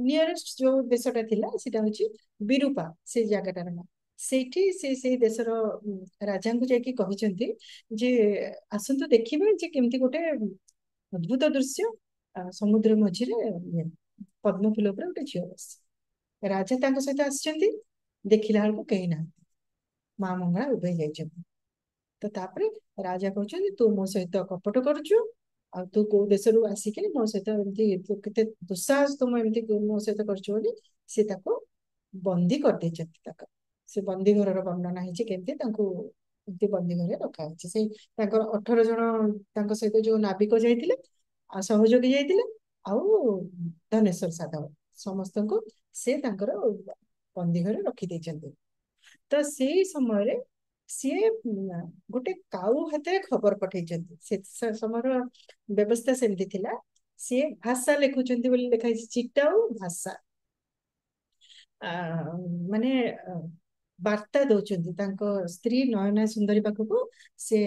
ନିୟରେଷ୍ଟ ଯୋଉ ଦେଶଟା ଥିଲା ସେଟା ହଉଛି ବିରୂପା, ସେ ଜାଗାଟାର ନାଁ। ସେଇଠି ସେ ସେଇ ଦେଶର ରାଜାଙ୍କୁ ଯାଇକି କହିଛନ୍ତି ଯେ ଆସନ୍ତୁ ଦେଖିବେ ଯେ କେମିତି ଗୋଟେ ଅଦ୍ଭୁତ ଦୃଶ୍ୟ, ସମୁଦ୍ର ମଝିରେ ପଦ୍ମ ଫୁଲ ଉପରେ ଗୋଟେ ଝିଅ ବସିଛି। ରାଜା ତାଙ୍କ ସହିତ ଆସିଛନ୍ତି, ଦେଖିଲା ବେଳକୁ କେହି ନାହାନ୍ତି, ମା ମଙ୍ଗଳା ଉଭେଇ ଯାଇଛନ୍ତି। ତ ତାପରେ ରାଜା କହୁଛନ୍ତି ତୁ ମୋ ସହିତ କପଟ କରୁଛୁ, ଆଉ ତୁ କୋଉ ଦେଶରୁ ଆସିକି ମୋ ସହିତ ଏମିତି, ତୁ କେତେ ଦୁଃସାହସ ତୁ ଏମିତି ମୋ ସହିତ କରୁଛୁ ବୋଲି ସେ ତାକୁ ବନ୍ଦୀ କରିଦେଇଛନ୍ତି। ସେ ବନ୍ଦୀ ଘରର ବର୍ଣ୍ଣନା ହେଇଛି କେମିତି ତାଙ୍କୁ ଏମିତି ବନ୍ଦୀ ଘରେ ରଖାହେଇଛି। ସେଇ ତାଙ୍କର 18 ଜଣ ତାଙ୍କ ସହିତ ଯୋଉ ନାବିକ ଯାଇଥିଲେ ଆଉ ସହଯୋଗୀ ଯାଇଥିଲେ ଆଉ ଧନେଶ୍ୱର ସାଧବ ସମସ୍ତଙ୍କୁ ସେ ତାଙ୍କର ବନ୍ଦୀ ଘରେ ରଖିଦେଇଛନ୍ତି। ତ ସେଇ ସମୟରେ ସିଏ ଗୋଟେ କାଉ ହାତରେ ଖବର ପଠେଇଛନ୍ତି। ସେ ସମୟର ବ୍ୟବସ୍ଥା ସେମିତି ଥିଲା। ସିଏ ଭାଷା ଲେଖୁଛନ୍ତି ବୋଲି ଲେଖା ହେଇଛି, ଚିଟାଉ ଭାଷା, ଆ, ମାନେ ବାର୍ତ୍ତା ଦଉଛନ୍ତି ତାଙ୍କ ସ୍ତ୍ରୀ ନୟନା ସୁନ୍ଦରୀ ପାଖକୁ। ସେ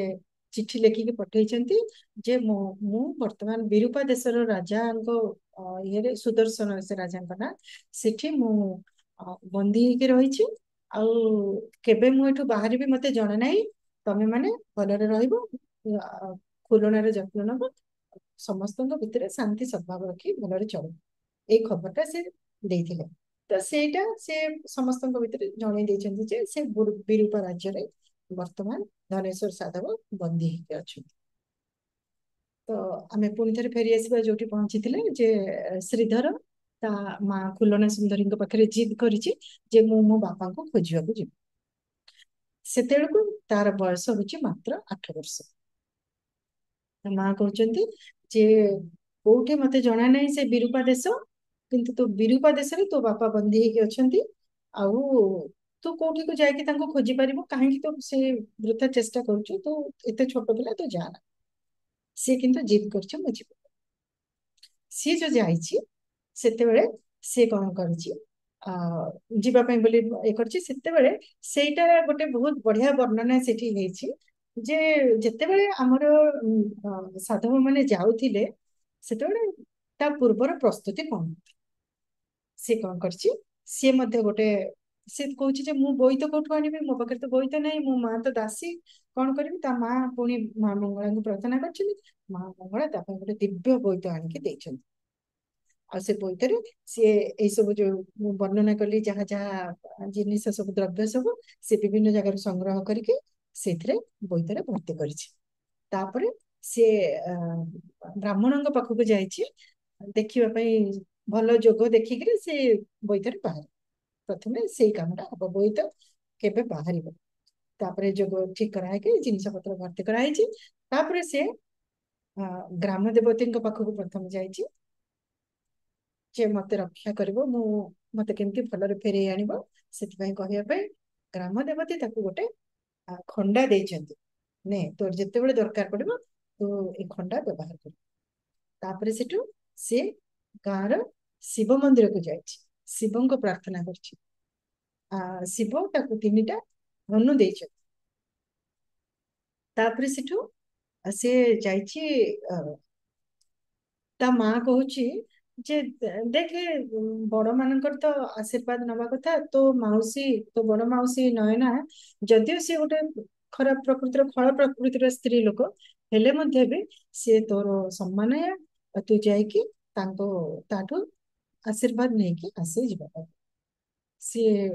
ଚିଠି ଲେଖିକି ପଠେଇଛନ୍ତି ଯେ ମୁଁ ବର୍ତ୍ତମାନ ବିରୂପା ଦେଶର ରାଜାଙ୍କ ଇଏରେ, ସୁଦର୍ଶନ ସେ ରାଜାଙ୍କ ନାଁ, ସେଠି ମୁଁ ବନ୍ଦୀ ହେଇକି ରହିଛି। ଆଉ କେବେ ମୁଁ ଏଠୁ ବାହାରିବି ମତେ ଜଣା ନାହିଁ। ତମେ ମାନେ ଭଲରେ ରହିବ, ଖୁଲଣାରେ ଯତ୍ନ ନବ, ସମସ୍ତଙ୍କ ଭିତରେ ଶାନ୍ତି ସଦ୍ଭାବ ରଖି ଭଲରେ ଚଳିବ, ଏଇ ଖବରଟା ସେ ଦେଇଥିଲେ। ତ ସେଇଟା ସେ ସମସ୍ତଙ୍କ ଭିତରେ ଜଣେଇ ଦେଇଛନ୍ତି ଯେ ସେ ବିରୂପା ରାଜ୍ୟରେ ବର୍ତ୍ତମାନ ଧନେଶ୍ୱର ସାଧବ ବନ୍ଦୀ ହେଇକି ଅଛନ୍ତି। ତ ଆମେ ପୁଣି ଥରେ ଫେରି ଆସିବା ଯୋଉଠି ପହଞ୍ଚିଥିଲେ, ଯେ ଶ୍ରୀଧର ତା ମା ଖୁଲଣା ସୁନ୍ଦରୀଙ୍କ ପାଖରେ ଜିଦ୍ କରିଛି ଯେ ମୁଁ ମୋ ବାପାଙ୍କୁ ଖୋଜିବାକୁ ଯିବି। ସେତେବେଳକୁ ତାର ବୟସ ହଉଛି ମାତ୍ର 8 ବର୍ଷ। ତା ମା କହୁଛନ୍ତି ଯେ କୋଉଠି ମତେ ଜଣା ନାହିଁ ସେ ବିରୂପା ଦେଶ, କିନ୍ତୁ ତୁ ବିରୂପା ଦେଶରେ ତୋ ବାପା ବନ୍ଦୀ ହେଇକି ଅଛନ୍ତି, ଆଉ ତୁ କୋଉଠିକୁ ଯାଇକି ତାଙ୍କୁ ଖୋଜି ପାରିବୁ, କାହିଁକି ତୁ ସେ ବୃଥା ଚେଷ୍ଟା କରୁଛୁ, ତୁ ଏତେ ଛୋଟ ପିଲା, ତୁ ଯା ନା। ସିଏ କିନ୍ତୁ ଜିଦ୍ କରିଛି ମୁଁ ଯିବି। ସିଏ ଯୋଉ ଯାଇଛି ସେତେବେଳେ ସିଏ କଣ କରିଛି, ଆ ଯିବା ପାଇଁ ବୋଲି ଇଏ କରିଛି। ସେତେବେଳେ ସେଇଟା ଗୋଟେ ବହୁତ ବଢିଆ ବର୍ଣ୍ଣନା ସେଠି ହେଇଛି ଯେ ଯେତେବେଳେ ଆମର ସାଧବ ମାନେ ଯାଉଥିଲେ ସେତେବେଳେ ତା ପୂର୍ବର ପ୍ରସ୍ତୁତି କଣ, ସେ କଣ କରିଛି, ସିଏ ମଧ୍ୟ ଗୋଟେ, ସେ କହୁଛି ଯେ ମୁଁ ବୋଇତ କୋଉଠୁ ଆଣିବି, ମୋ ପାଖରେ ତ ବୋଇତ ନାହିଁ, ମୋ ମା ତ ଦାସୀ, କଣ କରିବି। ତା ମା ପୁଣି ମା ମଙ୍ଗଳାଙ୍କୁ ପ୍ରାର୍ଥନା କରିଛନ୍ତି, ମା ମଙ୍ଗଳା ତା ପାଇଁ ଗୋଟେ ଦିବ୍ୟ ବୋଇତ ଆଣିକି ଦେଇଛନ୍ତି। ଆଉ ସେ ବୋଇତରେ ସିଏ ଏଇ ସବୁ ଯୋଉ ମୁଁ ବର୍ଣ୍ଣନା କଲି ଯାହା ଯାହା ଜିନିଷ ସବୁ, ଦ୍ରବ୍ୟ ସବୁ, ସେ ବିଭିନ୍ନ ଜାଗାରୁ ସଂଗ୍ରହ କରିକି ସେଇଥିରେ ବୋଇତରେ ଭର୍ତ୍ତି କରିଛି। ତାପରେ ସିଏ ବ୍ରାହ୍ମଣଙ୍କ ପାଖକୁ ଯାଇଛି ଦେଖିବା ପାଇଁ, ଭଲ ଯୋଗ ଦେଖିକିରି ସେ ବୋଇତରେ ବାହାରେ। ପ୍ରଥମେ ସେଇ କାମଟା ହବ, ବୋଇତ କେବେ ବାହାରିବ। ତାପରେ ଯୋଗ ଠିକ କରାହେଇକି ଜିନିଷ ପତ୍ର ଭର୍ତ୍ତି କରାହେଇଛି। ତାପରେ ସେ ଗ୍ରାମ ଦେବତୀଙ୍କ ପାଖକୁ ପ୍ରଥମେ ଯାଇଛି ଯେ ମତେ ରକ୍ଷା କରିବ, ମତେ କେମିତି ଭଲରେ ଫେରେଇ ଆଣିବ, ସେଥିପାଇଁ କହିବା ପାଇଁ ଗ୍ରାମ ଦେବତୀ ତାକୁ ଗୋଟେ ଖଣ୍ଡା ଦେଇଛନ୍ତି, ନେ ତୋର ଯେତେବେଳେ ଦରକାର ପଡିବ ତୁ ଏ ଖଣ୍ଡା ବ୍ୟବହାର କରିବୁ। ତାପରେ ସେଠୁ ସେ ଗାଁର ଶିବ ମନ୍ଦିରକୁ ଯାଇଛି, ଶିବଙ୍କ ପ୍ରାର୍ଥନା କରିଛି। ଶିବ ତାକୁ 3ଟା ଧନୁ ଦେଇଛନ୍ତି। ତାପରେ ସେଠୁ ସେ ଯାଇଛି, ତା ମା କହୁଛି ଯେ ଦେଖେ ବଡ ମାନଙ୍କର ତ ଆଶୀର୍ବାଦ ନବା କଥା, ତୋ ବଡ ମାଉସୀ ନୟନା ଯଦିଓ ସିଏ ଗୋଟେ ଖରାପ ପ୍ରକୃତିର, ଖଳ ପ୍ରକୃତିର ସ୍ତ୍ରୀ ଲୋକ, ହେଲେ ମଧ୍ୟ ବି ସିଏ ତୋର ସମ୍ମାନୀୟ, ତୁ ଯାଇକି ତାଠୁ ଆଶୀର୍ବାଦ ନେଇକି ଆସି ଯିବା ପାଇଁ। ସିଏ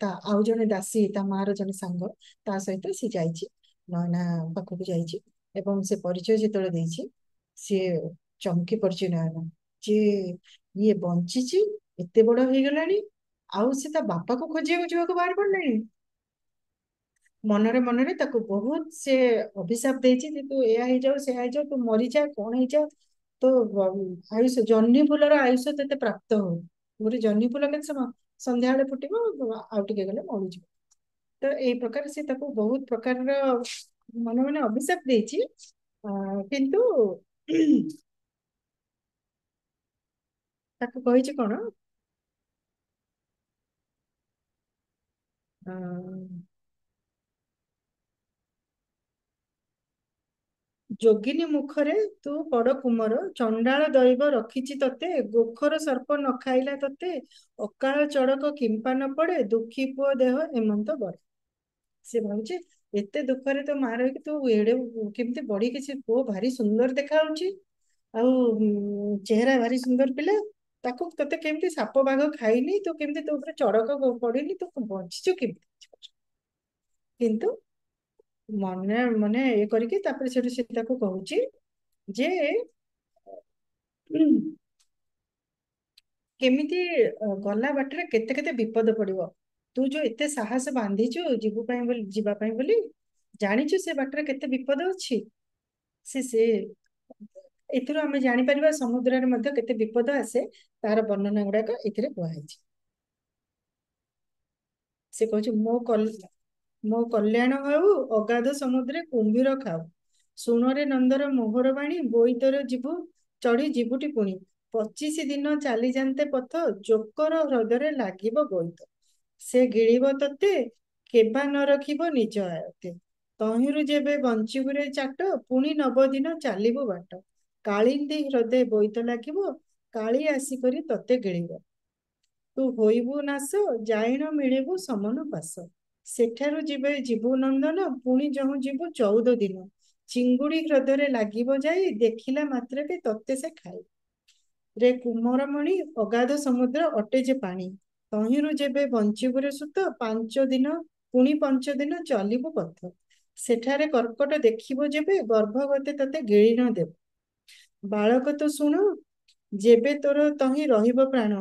ତା ଆଉ ଜଣେ ଦାସୀ, ତା ମାର ଜଣେ ସାଙ୍ଗ, ତା ସହିତ ସିଏ ଯାଇଛି, ନୟନା ପାଖକୁ ଯାଇଛି। ଏବଂ ସେ ପରିଚୟ ଯେତେବେଳେ ଦେଇଛି, ସିଏ ଚମକି ପଡିଛି ନୟନା, ଯେ ଇଏ ବଞ୍ଚିଛି, ଏତେ ବଡ ହେଇଗଲାଣି, ଆଉ ସେ ତା ବାପାକୁ ଖୋଜିବାକୁ ଯିବାକୁ ବାହାରି ପଡିଲାଣି। ମନରେ ମନରେ ତାକୁ ବହୁତ ସେ ଅଭିଶାପ ଦେଇଛି ଯେ ତୁ ଏୟା ହେଇଯାଉ, ସେୟା ହେଇଯାଉ, ତୁ ମରିଯା, କଣ ହେଇଯାଉ, ତ ଆୟୁଷ, ଜହ୍ନି ଫୁଲର ଆୟୁଷ ତତେ ପ୍ରାପ୍ତ ହଉ। ଗୋଟେ ଜହ୍ନି ଫୁଲ କେତେ ସମୟ, ସନ୍ଧ୍ୟାବେଳେ ଫୁଟିବ, ଆଉ ଟିକେ ଗଲେ ମରିଯିବ। ତ ଏଇ ପ୍ରକାର ସେ ତାକୁ ବହୁତ ପ୍ରକାରର ମନେ ମନେ ଅଭିଶାପ ଦେଇଛି। କିନ୍ତୁ ତାକୁ କହିଛି କଣ, ଯୋଗିନୀ ମୁଖରେ ତୁ ବଡ କୁମର, ଚଣ୍ଡାଳ ଦୈବ ରଖିଛି ତତେ, ଗୋଖର ସର୍ପ ନ ଖାଇଲା ତତେ, ଅକାଳ ଚଡକ କିମ୍ପା ନ ପଡେ, ଦୁଃଖୀ ପୁଅ ଦେହ ଏମନ୍ତ ବଢେ। ସେ ଭାବୁଛି ଏତେ ଦୁଃଖରେ ତ ମା ରହିକି ତୁ ଏଡେ କେମିତି ବଢିକି, ସେ ପୁଅ ଭାରି ସୁନ୍ଦର ଦେଖାଯାଉଛି, ଆଉ ଚେହେରା ଭାରି ସୁନ୍ଦର ପିଲା, ତାକୁ ତତେ କେମିତି ସାପ ବାଘ ଖାଇନି, ତୁ କେମିତି ତୋ ଉପରେ ଚଡକ ପଡିନି, ତୁ ବଞ୍ଚିଛୁ କେମିତି? କିନ୍ତୁ ମନେ ମନେ ଇଏ କରିକି ତାପରେ ସେଠୁ ସେ ତାକୁ କହୁଛି ଯେ ଉଁ, କେମିତି ଗଲା ବାଟରେ କେତେ କେତେ ବିପଦ ପଡିବ, ତୁ ଯୋଉ ଏତେ ସାହସ ବାନ୍ଧିଛୁ ଯିବୁ ପାଇଁ ବୋଲି, ଯିବା ପାଇଁ ବୋଲି, ଜାଣିଛୁ ସେ ବାଟରେ କେତେ ବିପଦ ଅଛି। ସେ ଏଥିରୁ ଆମେ ଜାଣିପାରିବା ସମୁଦ୍ରରେ ମଧ୍ୟ କେତେ ବିପଦ ଆସେ, ତାର ବର୍ଣ୍ଣନା ଗୁଡାକ ଏଥିରେ କୁହାଯାଇଛି। ସେ କହୁଛି ମୋ କଲ୍ୟାଣ ହଉ ଅଗାଧ ସମୁଦ୍ରେ କୁମ୍ଭୀର ଖାଉ, ଶୁଣରେ ନନ୍ଦର ମୋହର ବାଣୀ, ବୋଇତର ଯିବୁ ଚଢି ଯିବୁଟି ପୁଣି, 25 ଦିନ ଚାଲି ଯାନ୍ତେ ପଥ, ଜୋକର ହ୍ରଦରେ ଲାଗିବ ବୋଇତ, ସେ ଗିଳିବ ତତେ କେବା ନ ରଖିବ ନିଜ ଆୟତ୍ତେ, ତହିଁରୁ ଯେବେ ବଞ୍ଚିବୁରେ ଚାଟ, ପୁଣି 9 ଦିନ ଚାଲିବୁ ବାଟ, କାଳିନ୍ଦୀ ହ୍ରଦେ ବୋଇତ ଲାଗିବ, କାଳି ଆସିକରି ତତେ ଗିଳିବ, ତୁ ହୋଇବୁ ନାଶ ଯାଇଣ ମିଳିବୁ ସମନ ପାଶ, ସେଠାରୁ ଯିବୁ ନନ୍ଦନ, ପୁଣି ଯହୁଁ ଯିବୁ 14 ଦିନ, ଚିଙ୍ଗୁଡି ହ୍ରଦରେ ଲାଗିବ ଯାଇ, ଦେଖିଲା ମାତ୍ରକେ ତତେ ସେ ଖାଇ, ରେ କୁମରମଣି ଅଗାଧ ସମୁଦ୍ର ଅଟେ ଯେ ପାଣି, ତହିଁରୁ ଯେବେ ବଞ୍ଚିବୁରେ ସୁତ, 5 ଦିନ ପୁଣି 5 ଦିନ ଚାଲିବୁ ପଥ, ସେଠାରେ କର୍କଟ ଦେଖିବ ଯେବେ, ଗର୍ଭବତୀ ତତେ ଗିଳି ନ ଦେବ, ବାଳକ ତୁ ଶୁଣୁ ଯେବେ ତୋର ତହିଁ ରହିବ ପ୍ରାଣ,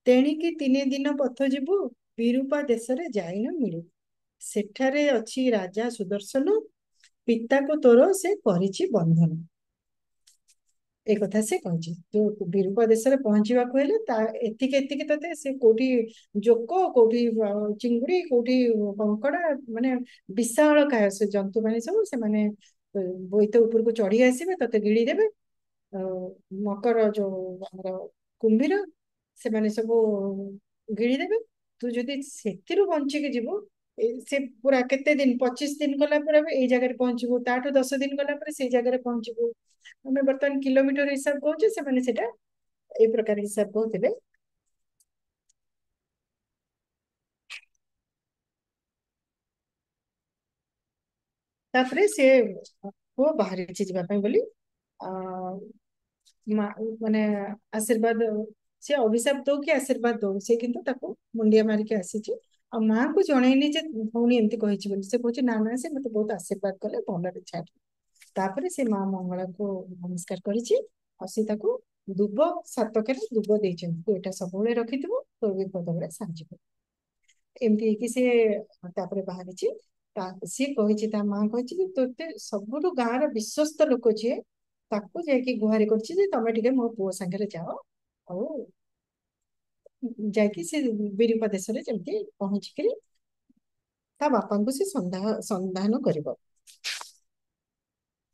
ତେଣିକି 3 ଦିନ ପଥ ଯିବୁ, ବିରୂପା ଦେଶରେ ଯାଇନ ମିଳିବୁ, ସେଠାରେ ଅଛି ରାଜା ସୁଦର୍ଶନ, ପିତାକୁ ତୋର ସେ କରିଛି ବନ୍ଧନ। ଏ କଥା ସେ କହିଛି, ତୁ ବିରୂପା ଦେଶରେ ପହଞ୍ଚିବାକୁ ହେଲେ ତା ଏତିକି ଏତିକି ତତେ ସେ କୋଉଠି ଜୋକ, କୋଉଠି ଚିଙ୍ଗୁଡି, କୋଉଠି କଙ୍କଡା, ମାନେ ବିଶାଳ କାୟ ସେ ଜନ୍ତୁ ମାନେ ସବୁ, ସେମାନେ ବୋଇତ ଉପରକୁ ଚଢି ଆସିବେ, ତତେ ଗିଳି ଦେବେ। ଆଉ ମକର ଯୋଉ ଆମର କୁମ୍ଭୀର, ସେମାନେ ସବୁ ଗିଳିଦେବେ, ତୁ ଯଦି ସେଥିରୁ ବଞ୍ଚିକି ଯିବୁ, ସେ ପୁରା କେତେ ଦିନ, 25 ଦିନ ଗଲା ପରେ ବି ଏଇ ଜାଗାରେ ପହଞ୍ଚିବୁ, ତାଠୁ 10 ଦିନ ଗଲା ପରେ ସେଇ ଜାଗାରେ ପହଞ୍ଚିବୁ। ଆମେ ବର୍ତ୍ତମାନ କିଲୋମିଟର ହିସାବ କହୁଛେ, ସେମାନେ ସେଟା ଏଇ ପ୍ରକାର ହିସାବ କହୁଥିଲେ। ତାପରେ ସେ ପୁଅ ବାହାରିଛି ଯିବା ପାଇଁ ବୋଲି, ଆ ମାନେ ଆଶୀର୍ବାଦ, ସେ ଅଭିଶାପ ଦଉ କି ଆଶୀର୍ବାଦ ଦଉ, ସେ କିନ୍ତୁ ତାକୁ ମୁଣ୍ଡିଆ ମାରିକି ଆସିଛି, ଆଉ ମାଆକୁ ଜଣେଇନି ଯେ ଭଉଣୀ ଏମିତି କହିଛି ବୋଲି, ସେ କହୁଛି ନା ନା, ସେ ମତେ ବହୁତ ଆଶୀର୍ବାଦ କଲେ, ଭଲରେ ଛାଡି। ତାପରେ ସେ ମା ମଙ୍ଗଳାକୁ ନମସ୍କାର କରିଛି, ଆଉ ସେ ତାକୁ ଦୁବ 7 ଦୁବ ଦେଇଛନ୍ତି, ତୁ ଏଇଟା ସବୁବେଳେ ରଖିଥିବୁ, ତୋ ବିପଦ ବେଳେ ସାହାଯ୍ୟ କରିବୁ। ଏମିତି ହେଇକି ସେ ତାପରେ ବାହାରିଛି। ସିଏ କହିଛି, ତା ମା କହିଛି ଯେ ତୋତେ ସବୁଠୁ ଗାଁର ବିଶ୍ୱସ୍ତ ଲୋକ ଯିଏ, ତାକୁ ଯାଇକି ଗୁହାରି କରିଛି ଯେ ତମେ ଟିକେ ମୋ ପୁଅ ସାଙ୍ଗରେ ଯାଅ, ଆଉ ଯାଇକି ସେ ବିରୂପା ଦେଶରେ ଯେମିତି ପହଞ୍ଚିକିରି ତା ବାପାଙ୍କୁ ସେ ସନ୍ଧାନ କରିବ।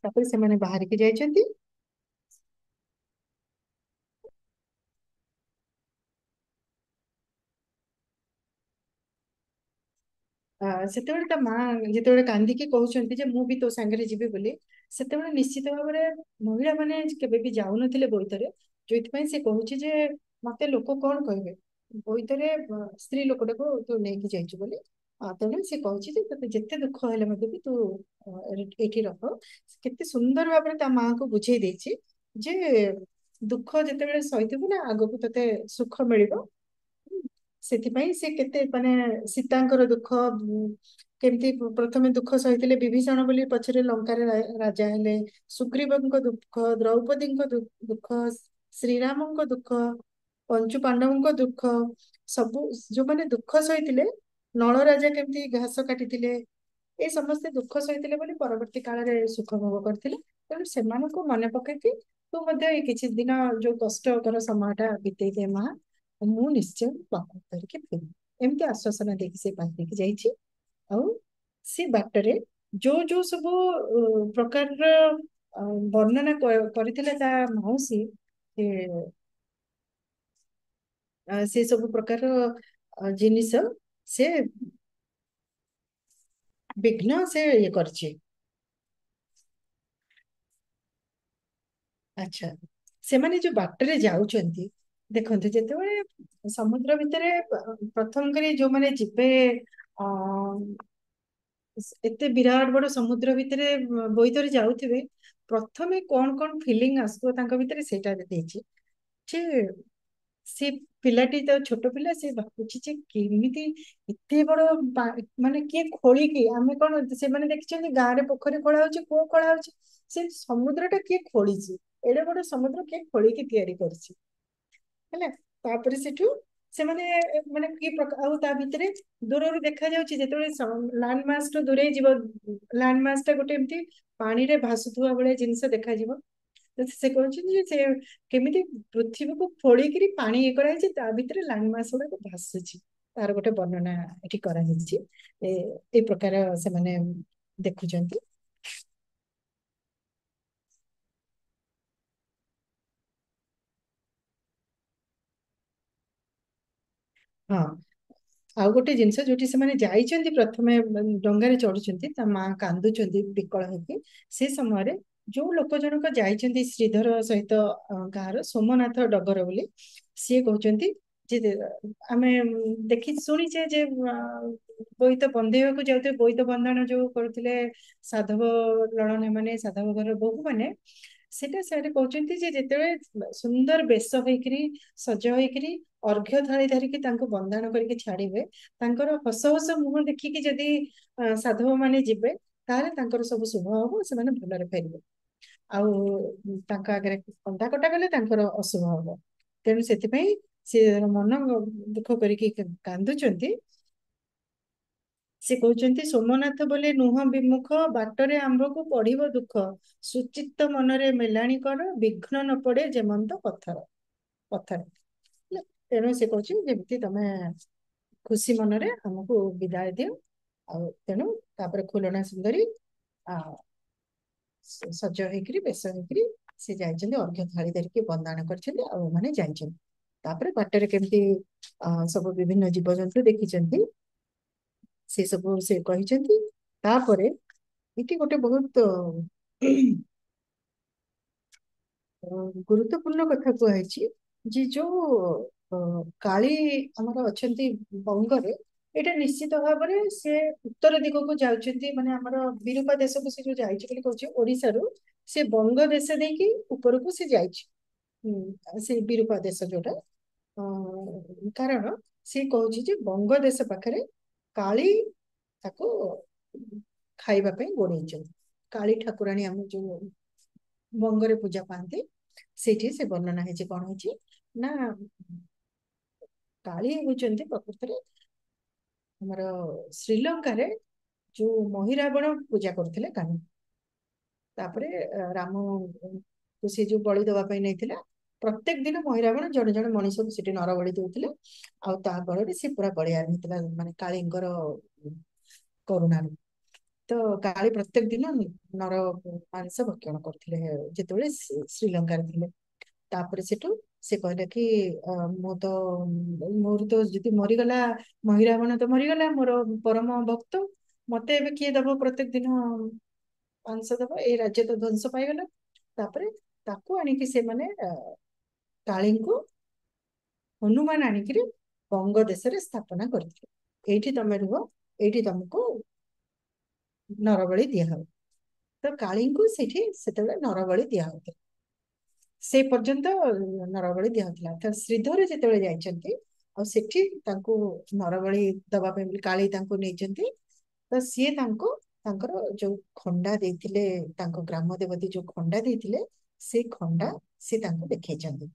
ତାପରେ ସେମାନେ ବାହାରିକି ଯାଇଛନ୍ତି। ସେତେବେଳେ ତା ମା ଯେତେବେଳେ କାନ୍ଦିକି କହୁଛନ୍ତି ଯେ ମୁଁ ବି ତୋ ସାଙ୍ଗରେ ଯିବି ବୋଲି, ସେତେବେଳେ ନିଶ୍ଚିତ ଭାବରେ ମହିଳା ମାନେ କେବେ ବି ଯାଉନଥିଲେ ବୋଇତରେ, ଯୋଉଥିପାଇଁ ସେ କହୁଛି ଯେ ମତେ ଲୋକ କଣ କହିବେ, ବୋଇତରେ ସ୍ତ୍ରୀ ଲୋକଟାକୁ ତୁ ନେଇକି ଯାଇଛୁ ବୋଲି। ତେଣୁ ସେ କହୁଛି ଯେ ତତେ ଯେତେ ଦୁଃଖ ହେଲେ ମଧ୍ୟ ବି ତୁ ଏଇଠି ରହ। କେତେ ସୁନ୍ଦର ଭାବରେ ତା ମାଆକୁ ବୁଝେଇ ଦେଇଛି ଯେ ଦୁଃଖ ଯେତେବେଳେ ସହିଥିବୁ ନା, ଆଗକୁ ତତେ ସୁଖ ମିଳିବ। ସେଥିପାଇଁ ସେ କେତେ ମାନେ ସୀତାଙ୍କର ଦୁଃଖ, କେମିତି ପ୍ରଥମେ ଦୁଃଖ ସହିଥିଲେ ବିଭୀଷଣ ବୋଲି, ପଛରେ ଲଙ୍କାରେ ରାଜା ହେଲେ, ସୁଗ୍ରୀବଙ୍କ ଦୁଃଖ, ଦ୍ରୌପଦୀଙ୍କ ଦୁଃଖ, ଶ୍ରୀରାମଙ୍କ ଦୁଃଖ, ପଞ୍ଚୁ ପାଣ୍ଡବଙ୍କ ଦୁଃଖ, ସବୁ ଯୋଉମାନେ ଦୁଃଖ ସହିଥିଲେ, ନଳ ରାଜା କେମିତି ଘାସ କାଟିଥିଲେ, ଏ ସମସ୍ତେ ଦୁଃଖ ସହିଥିଲେ ବୋଲି ପରବର୍ତ୍ତୀ କାଳରେ ସୁଖ ଭୋଗ କରିଥିଲେ। ତେଣୁ ସେମାନଙ୍କୁ ମନେ ପକେଇକି ତୁ ମଧ୍ୟ ଏଇ କିଛି ଦିନ ଯୋଉ କଷ୍ଟକର ସମୟଟା ବିତେଇ ଦେ ମା, ମୁଁ ନିଶ୍ଚୟ ବାପା ଧରିକି ଫେରିବି, ଏମିତି ଆଶ୍ୱାସନା ଦେଇକି ସେ ବାହାରିକି ଯାଇଛି। ଆଉ ସେ ବାଟରେ ଯୋଉ ଯୋଉ ସବୁ ପ୍ରକାରର ବର୍ଣ୍ଣନା କରିଥିଲା ତା ମାଉସୀ, ସେ ସବୁ ପ୍ରକାର ଜିନିଷ ସେ ବିଘ୍ନ ସେ ଇଏ କରିଛି। ଆଚ୍ଛା, ସେମାନେ ଯୋଉ ବାଟରେ ଯାଉଛନ୍ତି, ଦେଖନ୍ତୁ ଯେତେବେଳେ ସମୁଦ୍ର ଭିତରେ ପ୍ରଥମ କରି ଯୋଉମାନେ ଯିବେ, ଅ ଏତେ ବିରାଟ ବଡ ସମୁଦ୍ର ଭିତରେ ବୋଇତରେ ଯାଉଥିବେ, ପ୍ରଥମେ କଣ କଣ ଫିଲିଙ୍ଗ ଆସୁଥିବ ତାଙ୍କ ଭିତରେ ସେଇଟା ଦେଇଛି ଯେ ସେ ପିଲାଟି ତ ଛୋଟ ପିଲା, ସେ ଭାବୁଛି ଯେ କେମିତି ଏତେ ବଡ ମାନେ କିଏ ଖୋଳିକି, ଆମେ କଣ ସେମାନେ ଦେଖିଛନ୍ତି ଗାଁରେ ପୋଖରୀ ଖୋଳା ହଉଛି, କୂଅ ଖୋଳା ହଉଛି, ସେ ସମୁଦ୍ର ଟା କିଏ ଖୋଳିଛି, ଏଡେ ବଡ ସମୁଦ୍ର କିଏ ଖୋଳିକି ତିଆରି କରିଛି ହେଲା। ତାପରେ ସେଠୁ ସେମାନେ ମାନେ କି ପ୍ରକାର, ଆଉ ତା ଭିତରେ ଦୂରରୁ ଦେଖାଯାଉଛି ଯେତେବେଳେ ଲ୍ୟାଣ୍ଡ ମାସ ଠୁ ଦୂରେଇ ଯିବ, ଲ୍ୟାଣ୍ଡ ମାସ ଟା ଗୋଟେ ଏମିତି ପାଣିରେ ଭାସୁଥିବା ଭଳିଆ ଜିନିଷ ଦେଖାଯିବ। ତ ସେ କହୁଛନ୍ତି ଯେ ସେ କେମିତି ପୃଥିବୀକୁ ଖୋଳିକିରି ପାଣି ଇଏ କରାହେଇଛି, ତା ଭିତରେ ଲ୍ୟାଣ୍ଡ ମାସ ଗୁଡାକ ଭାସୁଛି, ତାର ଗୋଟେ ବର୍ଣ୍ଣନା ଏଠି କରାଯାଇଛି। ଏ ପ୍ରକାର ସେମାନେ ଦେଖୁଛନ୍ତି। ହଁ, ଆଉ ଗୋଟେ ଜିନିଷ ଯୋଉଠି ସେମାନେ ଯାଇଛନ୍ତି, ପ୍ରଥମେ ଡଙ୍ଗାରେ ଚଢୁଛନ୍ତି, ତା ମା କାନ୍ଦୁଛନ୍ତି ବିକଳ ହେଇକି। ସେ ସମୟରେ ଯୋଉ ଲୋକ ଜଣକ ଯାଇଛନ୍ତି ଶ୍ରୀଧର ସହିତ, ଗାଁର ସୋମନାଥ ଡଗର ବୋଲି, ସିଏ କହୁଛନ୍ତି ଯେ ଆମେ ଦେଖି ଶୁଣିଛେ ଯେ ବୋଇତ ବନ୍ଦେଇବାକୁ ଯାଉଥିଲେ, ବୋଇତ ବନ୍ଦାଣ ଯୋଉ କରୁଥିଲେ ସାଧବ ଲଳନା ମାନେ, ସାଧବ ଘର ବୋହୂ ମାନେ, ସେଟା ସେଠି କହୁଛନ୍ତି ଯେ ଯେତେବେଳେ ସୁନ୍ଦର ବେଶ ହେଇକିରି, ସଜ ହେଇକିରି, ଅର୍ଘ୍ୟ ଥାଳି ଧରିକି ତାଙ୍କୁ ବନ୍ଦାଣ କରିକି ଛାଡିବେ, ତାଙ୍କର ହସ ହସ ମୁହଁ ଦେଖିକି ଯଦି ସାଧବ ମାନେ ଯିବେ, ତାହେଲେ ତାଙ୍କର ସବୁ ଶୁଭ ହବ, ସେମାନେ ଭଲରେ ଫେରିବେ। ଆଉ ତାଙ୍କ ଆଗରେ କନ୍ଦା କଟା ଗଲେ ତାଙ୍କର ଅଶୁଭ ହବ। ତେଣୁ ସେଥିପାଇଁ ସେ ମନ ଦୁଃଖ କରିକି କାନ୍ଦୁଛନ୍ତି। ସେ କହୁଛନ୍ତି ସୋମନାଥ ବୋଲି ନୁହଁ ବିମୁଖ, ବାଟରେ ଆମ୍ଭକୁ ପଢିବ ଦୁଃଖ, ସୁଚିତ୍ତ ମନରେ ମେଲାଣି କର, ବିଘ୍ନ ନ ପଡେ ଯେମନ୍ତ ପଥର ପଥର। ତେଣୁ ସେ କହୁଛି ଯେମିତି ତମେ ଖୁସି ମନରେ ଆମକୁ ବିଦାୟ ଦିଅ। ଆଉ ତେଣୁ ତାପରେ ଖୁଲଣା ସୁନ୍ଦରୀ ଆ ସଜ ହେଇକିରି, ବେଶ ହେଇକିରି ସେ ଯାଇଛନ୍ତି, ଅର୍ଘ୍ୟ ଥାଳି ଧରିକି ବନ୍ଦାଣ କରିଛନ୍ତି, ଆଉ ଏମାନେ ଯାଇଛନ୍ତି। ତାପରେ ବାଟରେ କେମିତି ସବୁ ବିଭିନ୍ନ ଜୀବଜନ୍ତୁ ଦେଖିଛନ୍ତି, ସେ ସବୁ ସେ କହିଛନ୍ତି। ତାପରେ ଏଠି ଗୋଟେ ବହୁତ ଗୁରୁତ୍ୱପୂର୍ଣ୍ଣ କଥା କୁହାଯାଇଛି ଯେ ଯୋଉ କାଳୀ ଆମର ଅଛନ୍ତି ବଙ୍ଗରେ, ଏଇଟା ନିଶ୍ଚିତ ଭାବରେ ସେ ଉତ୍ତର ଦିଗକୁ ଯାଉଛନ୍ତି, ମାନେ ଆମର ବିରୂପା ଦେଶକୁ ସେ ଯୋଉ ଯାଇଛି ବୋଲି କହୁଛି, ଓଡିଶାରୁ ସେ ବଙ୍ଗ ଦେଶ ଦେଇକି ଉପରକୁ ସେ ଯାଇଛି। ସେ ବିରୂପା ଦେଶ ଯୋଉଟା, କାରଣ ସେ କହୁଛି ଯେ ବଙ୍ଗ ଦେଶ ପାଖରେ କାଳୀ ତାକୁ ଖାଇବା ପାଇଁ ଗୋଡେଇଛନ୍ତି। କାଳୀ ଠାକୁରାଣୀ ଆମ ଯୋଉ ବଙ୍ଗରେ ପୂଜା ପାଆନ୍ତି, ସେଇଠି ସେ ବର୍ଣ୍ଣନା ହେଇଛି। କଣ ହେଇଛି ନା, କାଳୀ ହଉଛନ୍ତି ପ୍ରକୃତରେ ଆମର ଶ୍ରୀଲଙ୍କାରେ ଯୋଉ ମହିରାବଣ ପୂଜା କରୁଥିଲେ କାଳୀ। ତାପରେ ରାମକୁ ସେ ଯୋଉ ବଳି ଦେବା ପାଇଁ ନେଇଥିଲା, ପ୍ରତ୍ୟେକ ଦିନ ମହିରାବଣ ଜଣେ ଜଣେ ମଣିଷକୁ ସେଠି ନର ବଳି ଦଉଥିଲେ, ଆଉ ତା ବଳରେ ସେ ପୁରା ବଳିୟାନ ହେଇଥିଲା, ମାନେ କାଳୀଙ୍କର କରୁଣାରୁ। ତ କାଳୀ ପ୍ରତ୍ୟେକ ଦିନ ନର ମାଂସ ଭକ୍ଷଣ କରୁଥିଲେ ଯେତେବେଳେ ଶ୍ରୀଲଙ୍କାରେ ଥିଲେ। ତାପରେ ସେଠୁ ସେ କହିଲେ କି ମୁଁ ତ, ମୋର ତ ଯଦି ମରିଗଲା, ମହିରାବଣ ତ ମରିଗଲା, ମୋର ପରମ ଭକ୍ତ, ମତେ ଏବେ କିଏ ଦବ ପ୍ରତ୍ୟେକ ଦିନ ମାଂସ ଦବ, ଏଇ ରାଜ୍ୟ ତ ଧ୍ୱଂସ ପାଇଗଲା। ତାପରେ ତାକୁ ଆଣିକି ସେମାନେ କାଳୀଙ୍କୁ ହନୁମାନ ଆଣିକିରି ବଙ୍ଗ ଦେଶରେ ସ୍ଥାପନା କରିଥିଲେ। ଏଇଠି ତମେ ରୁହ, ଏଇଠି ତମକୁ ନରବଳି ଦିଆହବ। ତ କାଳୀଙ୍କୁ ସେଠି ସେତେବେଳେ ନରବଳି ଦିଆହଉଥିଲା, ସେ ପର୍ଯ୍ୟନ୍ତ ନରବଳି ଦିଆହଉଥିଲା। ତ ଶ୍ରୀଧର ଯେତେବେଳେ ଯାଇଛନ୍ତି, ଆଉ ସେଠି ତାଙ୍କୁ ନରବଳି ଦବା ପାଇଁ ବୋଲି କାଳୀ ତାଙ୍କୁ ନେଇଛନ୍ତି, ତ ସିଏ ତାଙ୍କୁ ତାଙ୍କର ଯୋଉ ଖଣ୍ଡା ଦେଇଥିଲେ, ତାଙ୍କ ଗ୍ରାମ ଦେବତୀ ଯୋଉ ଖଣ୍ଡା ଦେଇଥିଲେ, ସେଇ ଖଣ୍ଡା ସେ ତାଙ୍କୁ ଦେଖେଇଛନ୍ତି।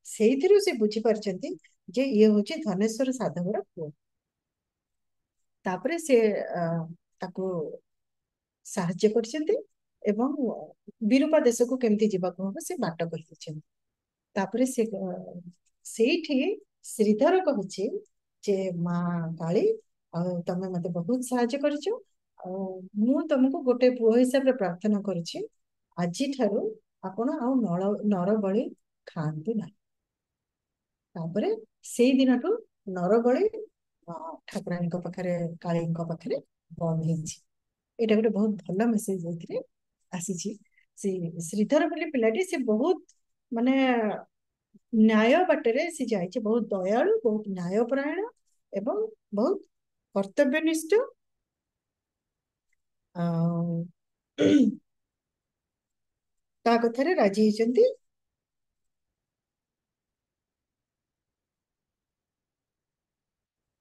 ସେଇଥିରୁ ସେ ବୁଝିପାରିଛନ୍ତି ଯେ ଇଏ ହଉଛି ଧନେଶ୍ଵର ସାଧବର ପୁଅ। ତାପରେ ସେ ତାକୁ ସାହାଯ୍ୟ କରିଛନ୍ତି, ଏବଂ ବିରୂପା ଦେଶକୁ କେମିତି ଯିବାକୁ ହବ ସେ ବାଟ କହିଦେଇଛନ୍ତି। ତାପରେ ସେ ସେଇଠି ଶ୍ରୀଧର କହୁଛି ଯେ ମା କାଳୀ, ଆଉ ତମେ ମତେ ବହୁତ ସାହାଯ୍ୟ କରିଛ, ଆଉ ମୁଁ ତମକୁ ଗୋଟେ ପୁଅ ହିସାବରେ ପ୍ରାର୍ଥନା କରୁଛି, ଆଜିଠାରୁ ଆପଣ ଆଉ ନରବଳି ଖାଆନ୍ତୁ ନାହିଁ। ତାପରେ ସେଇ ଦିନଠୁ ନରବଳି ଠାକୁରାଣୀଙ୍କ ପାଖରେ, କାଳୀଙ୍କ ପାଖରେ ବନ୍ଦ ହେଇଛି। ଏଇଟା ଗୋଟେ ବହୁତ ଭଲ ମେସେଜ ଏଥିରେ ଆସିଛି। ସେ ଶ୍ରୀଧର ବୋଲି ପିଲାଟି ସେ ବହୁତ ମାନେ ନ୍ୟାୟ ବାଟରେ ସେ ଯାଇଛି, ବହୁତ ଦୟାଳୁ, ବହୁତ ନ୍ୟାୟପରାୟଣ ଏବଂ ବହୁତ କର୍ତ୍ତବ୍ୟନିଷ୍ଠ। ଆଉ ତା କଥାରେ ରାଜି ହେଇଛନ୍ତି।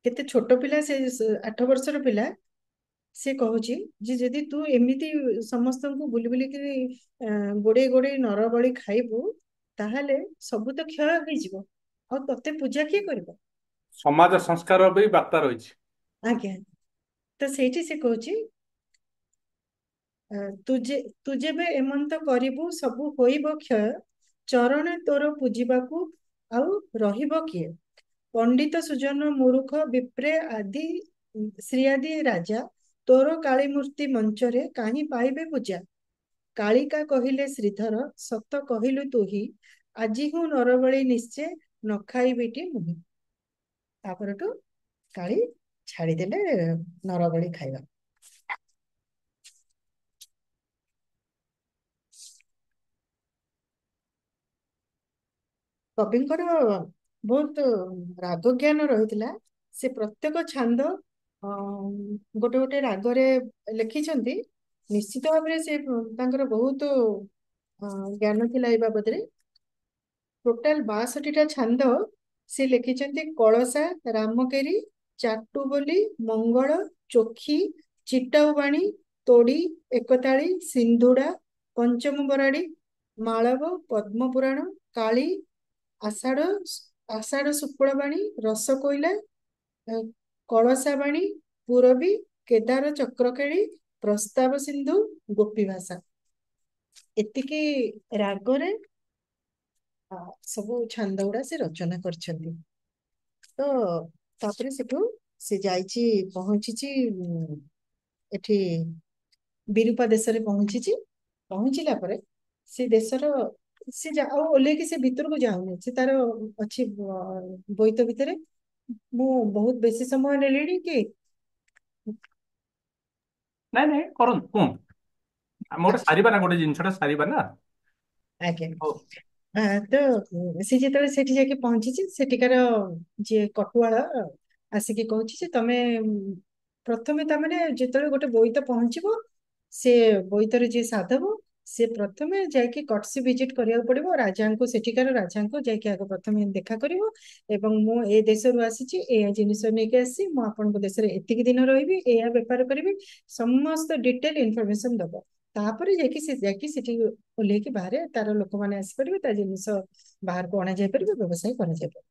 କେତେ ଛୋଟ ପିଲା ସେ, 8 ବର୍ଷର ପିଲା। ସେ କହୁଛି ଯେ ଯଦି ତୁ ଏମିତି ସମସ୍ତଙ୍କୁ ବୁଲି ବୁଲିକି ଗୋଡେଇ ଗୋଡେଇ ନରବଳି ଖାଇବୁ, ତାହେଲେ ସବୁ ତ କ୍ଷୟ ହେଇଯିବ, ଆଉ ତତେ ପୂଜା କିଏ କରିବ? ସମାଜ ସଂସ୍କାର ବି ବାର୍ତ୍ତା ରହିଛି। ଆଜ୍ଞା। ତ ସେଇଠି ସେ କହୁଛି, ତୁ ଯେବେ ଏମନ୍ତ କରିବୁ ସବୁ ହୋଇବ କ୍ଷୟ, ଚରଣ ତୋର ପୂଜିବାକୁ ଆଉ ରହିବ କିଏ? ପଣ୍ଡିତ ସୁଜନ ମୁରୁଖ ବିପ୍ରେ ଆଦି ଶ୍ରୀ ଆଦି ରାଜା, ତୋର କାଳୀ ମୂର୍ତ୍ତି ମଞ୍ଚରେ କାହିଁ ପାଇବେ ପୂଜା? କାଳିକା କହିଲେ ଶ୍ରୀଧର, ସତ କହିଲୁ ତୁହି, ଆଜି ମୁଁ ନରବଳି ନିଶ୍ଚେ ନ ଖାଇବିଟି ମୁହିଁ। ତାପରଠୁ କାଳି ଛାଡିଦେଲେ ନରବଳି ଖାଇବା। କବିଙ୍କର ବହୁତ ରାଗ ଜ୍ଞାନ ରହିଥିଲା। ସେ ପ୍ରତ୍ୟେକ ଛାନ୍ଦ ଗୋଟେ ଗୋଟେ ରାଗରେ ଲେଖିଛନ୍ତି। ନିଶ୍ଚିତ ଭାବରେ ସେ ତାଙ୍କର ବହୁତ ଜ୍ଞାନ ଥିଲା ଏ ବାବଦରେ। ଟୋଟାଲ 62ଟା ଛାନ୍ଦ ସେ ଲେଖିଛନ୍ତି। କଳସା, ରାମକେରି, ଚାଟୁବଲି, ମଙ୍ଗଳ, ଚୋଖି, ଚିଟାଉବାଣୀ, ତୋଡି, ଏକତାଳି, ସିନ୍ଧୁଡା, ପଞ୍ଚମ ବରାଡି, ମାଳବ, ପଦ୍ମପୁରାଣ, କାଳି, ଆଷାଢ ଆଷାଢ ଶୁକ୍ଳବାଣୀ, ରସକୋଇଲା, କଳସାବାଣୀ, ପୁରବୀ, କେଦାର ଚକ୍ରକେଳି, ପ୍ରସ୍ତାବ ସିନ୍ଧୁ, ଗୋପୀ ଭାଷା, ଏତିକି ରାଗରେ ସବୁ ଛାନ୍ଦ ଗୁଡା ସେ ରଚନା କରିଛନ୍ତି। ତ ତାପରେ ସେଠୁ ସେ ଯାଇଛି, ପହଞ୍ଚିଛି ଏଠି ବିରୂପା ଦେଶରେ ପହଞ୍ଚିଛି। ପହଞ୍ଚିଲା ପରେ ସେ ଦେଶର ଆଉ ଓହ୍ଲେଇକି ସେ ଭିତରକୁ ଯାଉନି। ସେ ତାର ଅଛି ବୋଇତ ଭିତରେ। ମୁଁ ବହୁତ ବେଶୀ ସମୟ ନେଲିଣି କି? ନାଇଁ ନାଇଁ, କରନ୍ତୁ, କୁହନ୍ତୁ। ଆମେ ଗୋଟେ ଆଚ୍ଛା। ସାରିବା ନା, ଗୋଟେ ଜିନିଷଟା ସାରିବା ନା। ଆଜ୍ଞା। ହଉ। ତ ସେ ଯେତେବେଳେ ସେଠି ଯାଇକି ପହଞ୍ଚିଛି, ସେଠିକାର ଯିଏ କଟୁଆଳ ଆସିକି କହୁଛି ଯେ ତମେ ପ୍ରଥମେ, ତାମାନେ ଯେତେବେଳେ ଗୋଟେ ବୋଇତ ପହଞ୍ଚିବ, ସେ ବୋଇତରେ ଯିଏ ସାଧବ, ସେ ପ୍ରଥମେ ଯାଇକି କଟସି ଭିଜିଟ କରିବାକୁ ପଡିବ ରାଜାଙ୍କୁ, ସେଠିକାର ରାଜାଙ୍କୁ ଯାଇକି ଆଗ ପ୍ରଥମେ ଦେଖା କରିବ। ଏବଂ ମୁଁ ଏ ଦେଶରୁ ଆସିଛି, ଏୟା ଜିନିଷ ନେଇକି ଆସିଛି, ମୁଁ ଆପଣଙ୍କ ଦେଶରେ ଏତିକି ଦିନ ରହିବି, ଏୟା ବେପାର କରିବି, ସମସ୍ତ ଡିଟେଲ ଇନଫର୍ମେସନ ଦବ। ତାପରେ ଯାଇକି ସେ ଯାଇକି ସେଠି ଓହ୍ଲେଇକି ବାହାରେ ତାର ଲୋକମାନେ ଆସିପାରିବେ, ତା ଜିନିଷ ବାହାରକୁ ଅଣାଯାଇ ପାରିବ, ବ୍ୟବସାୟ କରାଯାଇ ପାରିବ।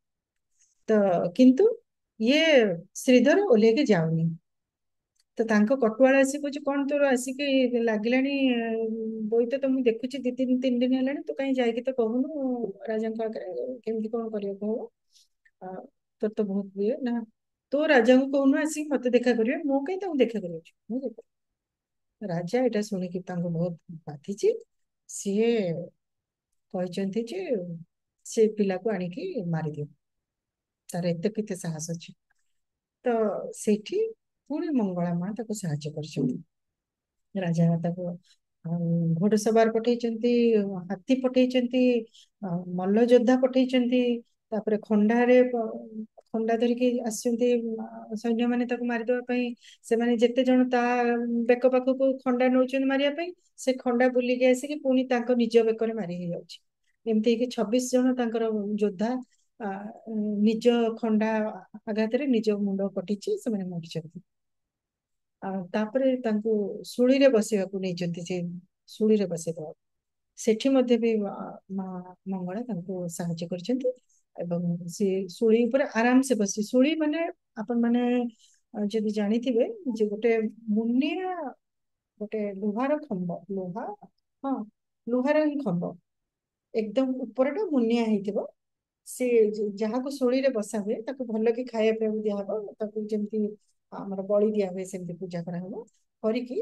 ତ କିନ୍ତୁ ଇଏ ଶ୍ରୀଧର ଓହ୍ଲେଇକି ଯାଉନି। ତ ତାଙ୍କ କଟୁଆଳ ଆସି କହୁଛି, କଣ ତୋର ଆସିକି ଲାଗିଲାଣି ବୋଇତ, ତ ମୁଁ ଦେଖୁଛି 2-3 ଦିନ ହେଲାଣି, ତୁ କାହିଁ ଯାଇକି ତ କହୁନୁ ରାଜାଙ୍କ ଆଗରେ କେମିତି କଣ କରିବାକୁ ହବ? ତୋର ତ ବହୁତ ଇଏ ନା, ତୁ ରାଜାଙ୍କୁ କହୁନୁ ଆସିକି ମତେ ଦେଖା କରିବେ, ମୁଁ କାହିଁ ତାଙ୍କୁ ଦେଖା କରିବାକୁ ଯିବି? ମୁଁ ଦେଖ। ରାଜା ଏଇଟା ଶୁଣିକି ତାଙ୍କୁ ବହୁତ ବାଧିଛି। ସିଏ କହିଛନ୍ତି ଯେ ସେ ପିଲାକୁ ଆଣିକି ମାରିଦିଅ, ତାର ଏତେ କେତେ ସାହସ ଅଛି। ତ ସେଇଠି ପୁଣି ମଙ୍ଗଳା ମା ତାକୁ ସାହାଯ୍ୟ କରିଛନ୍ତି। ରାଜା ତାକୁ ଘୋଡସବାର ପଠେଇଛନ୍ତି, ହାତୀ ପଠେଇଛନ୍ତି, ମଲ୍ଲ ଯୋଦ୍ଧା ପଠେଇଛନ୍ତି। ତାପରେ ଖଣ୍ଡା ଧରିକି ଆସିଛନ୍ତି ସୈନ୍ୟମାନେ ତାକୁ ମାରିଦବା ପାଇଁ। ସେମାନେ ଯେତେ ଜଣ ତା ବେକ ପାଖକୁ ଖଣ୍ଡା ନଉଛନ୍ତି ମାରିବା ପାଇଁ, ସେ ଖଣ୍ଡା ବୁଲିକି ଆସିକି ପୁଣି ତାଙ୍କ ନିଜ ବେକରେ ମାରି ହେଇଯାଉଛି। ଏମିତି ହେଇକି 26 ଜଣ ତାଙ୍କର ଯୋଦ୍ଧା ଆ, ନିଜ ଖଣ୍ଡା ଆଘାତରେ ନିଜ ମୁଣ୍ଡ କଟିଛି, ସେମାନେ ମରିଛନ୍ତି। ତାପରେ ତାଙ୍କୁ ଶୂଳୀରେ ବସିବାକୁ ନେଇଛନ୍ତି, ସେ ଶୂଳୀରେ ବସେଇଦବା। ସେଠି ମଧ୍ୟ ବି ମା ମଙ୍ଗଳା ତାଙ୍କୁ ସାହାଯ୍ୟ କରିଛନ୍ତି। ଏବଂ ସେ ଶୂଳୀ ଉପରେ ଆରାମ ସେ ବସି, ଶୂଳୀ ମାନେ ଆପଣ ମାନେ ଯଦି ଜାଣିଥିବେ ଯେ ଗୋଟେ ମୁନିଆ, ଗୋଟେ ଲୁହାର ଖମ୍ବ, ହଁ, ଲୁହାର ହିଁ ଖମ୍ବ, ଏକଦମ ଉପରଟା ମୁନିଆ ହେଇଥିବ। ସେ ଯାହାକୁ ଶୂଳୀରେ ବସା ହୁଏ ତାକୁ ଭଲ କି ଖାଇବା ପିଇବାକୁ ଦିଆହବ, ତାକୁ ଯେମିତି ଆମର ବଳି ଦିଆ ହୁଏ ସେମିତି ପୂଜା କରାହବ। କରିକି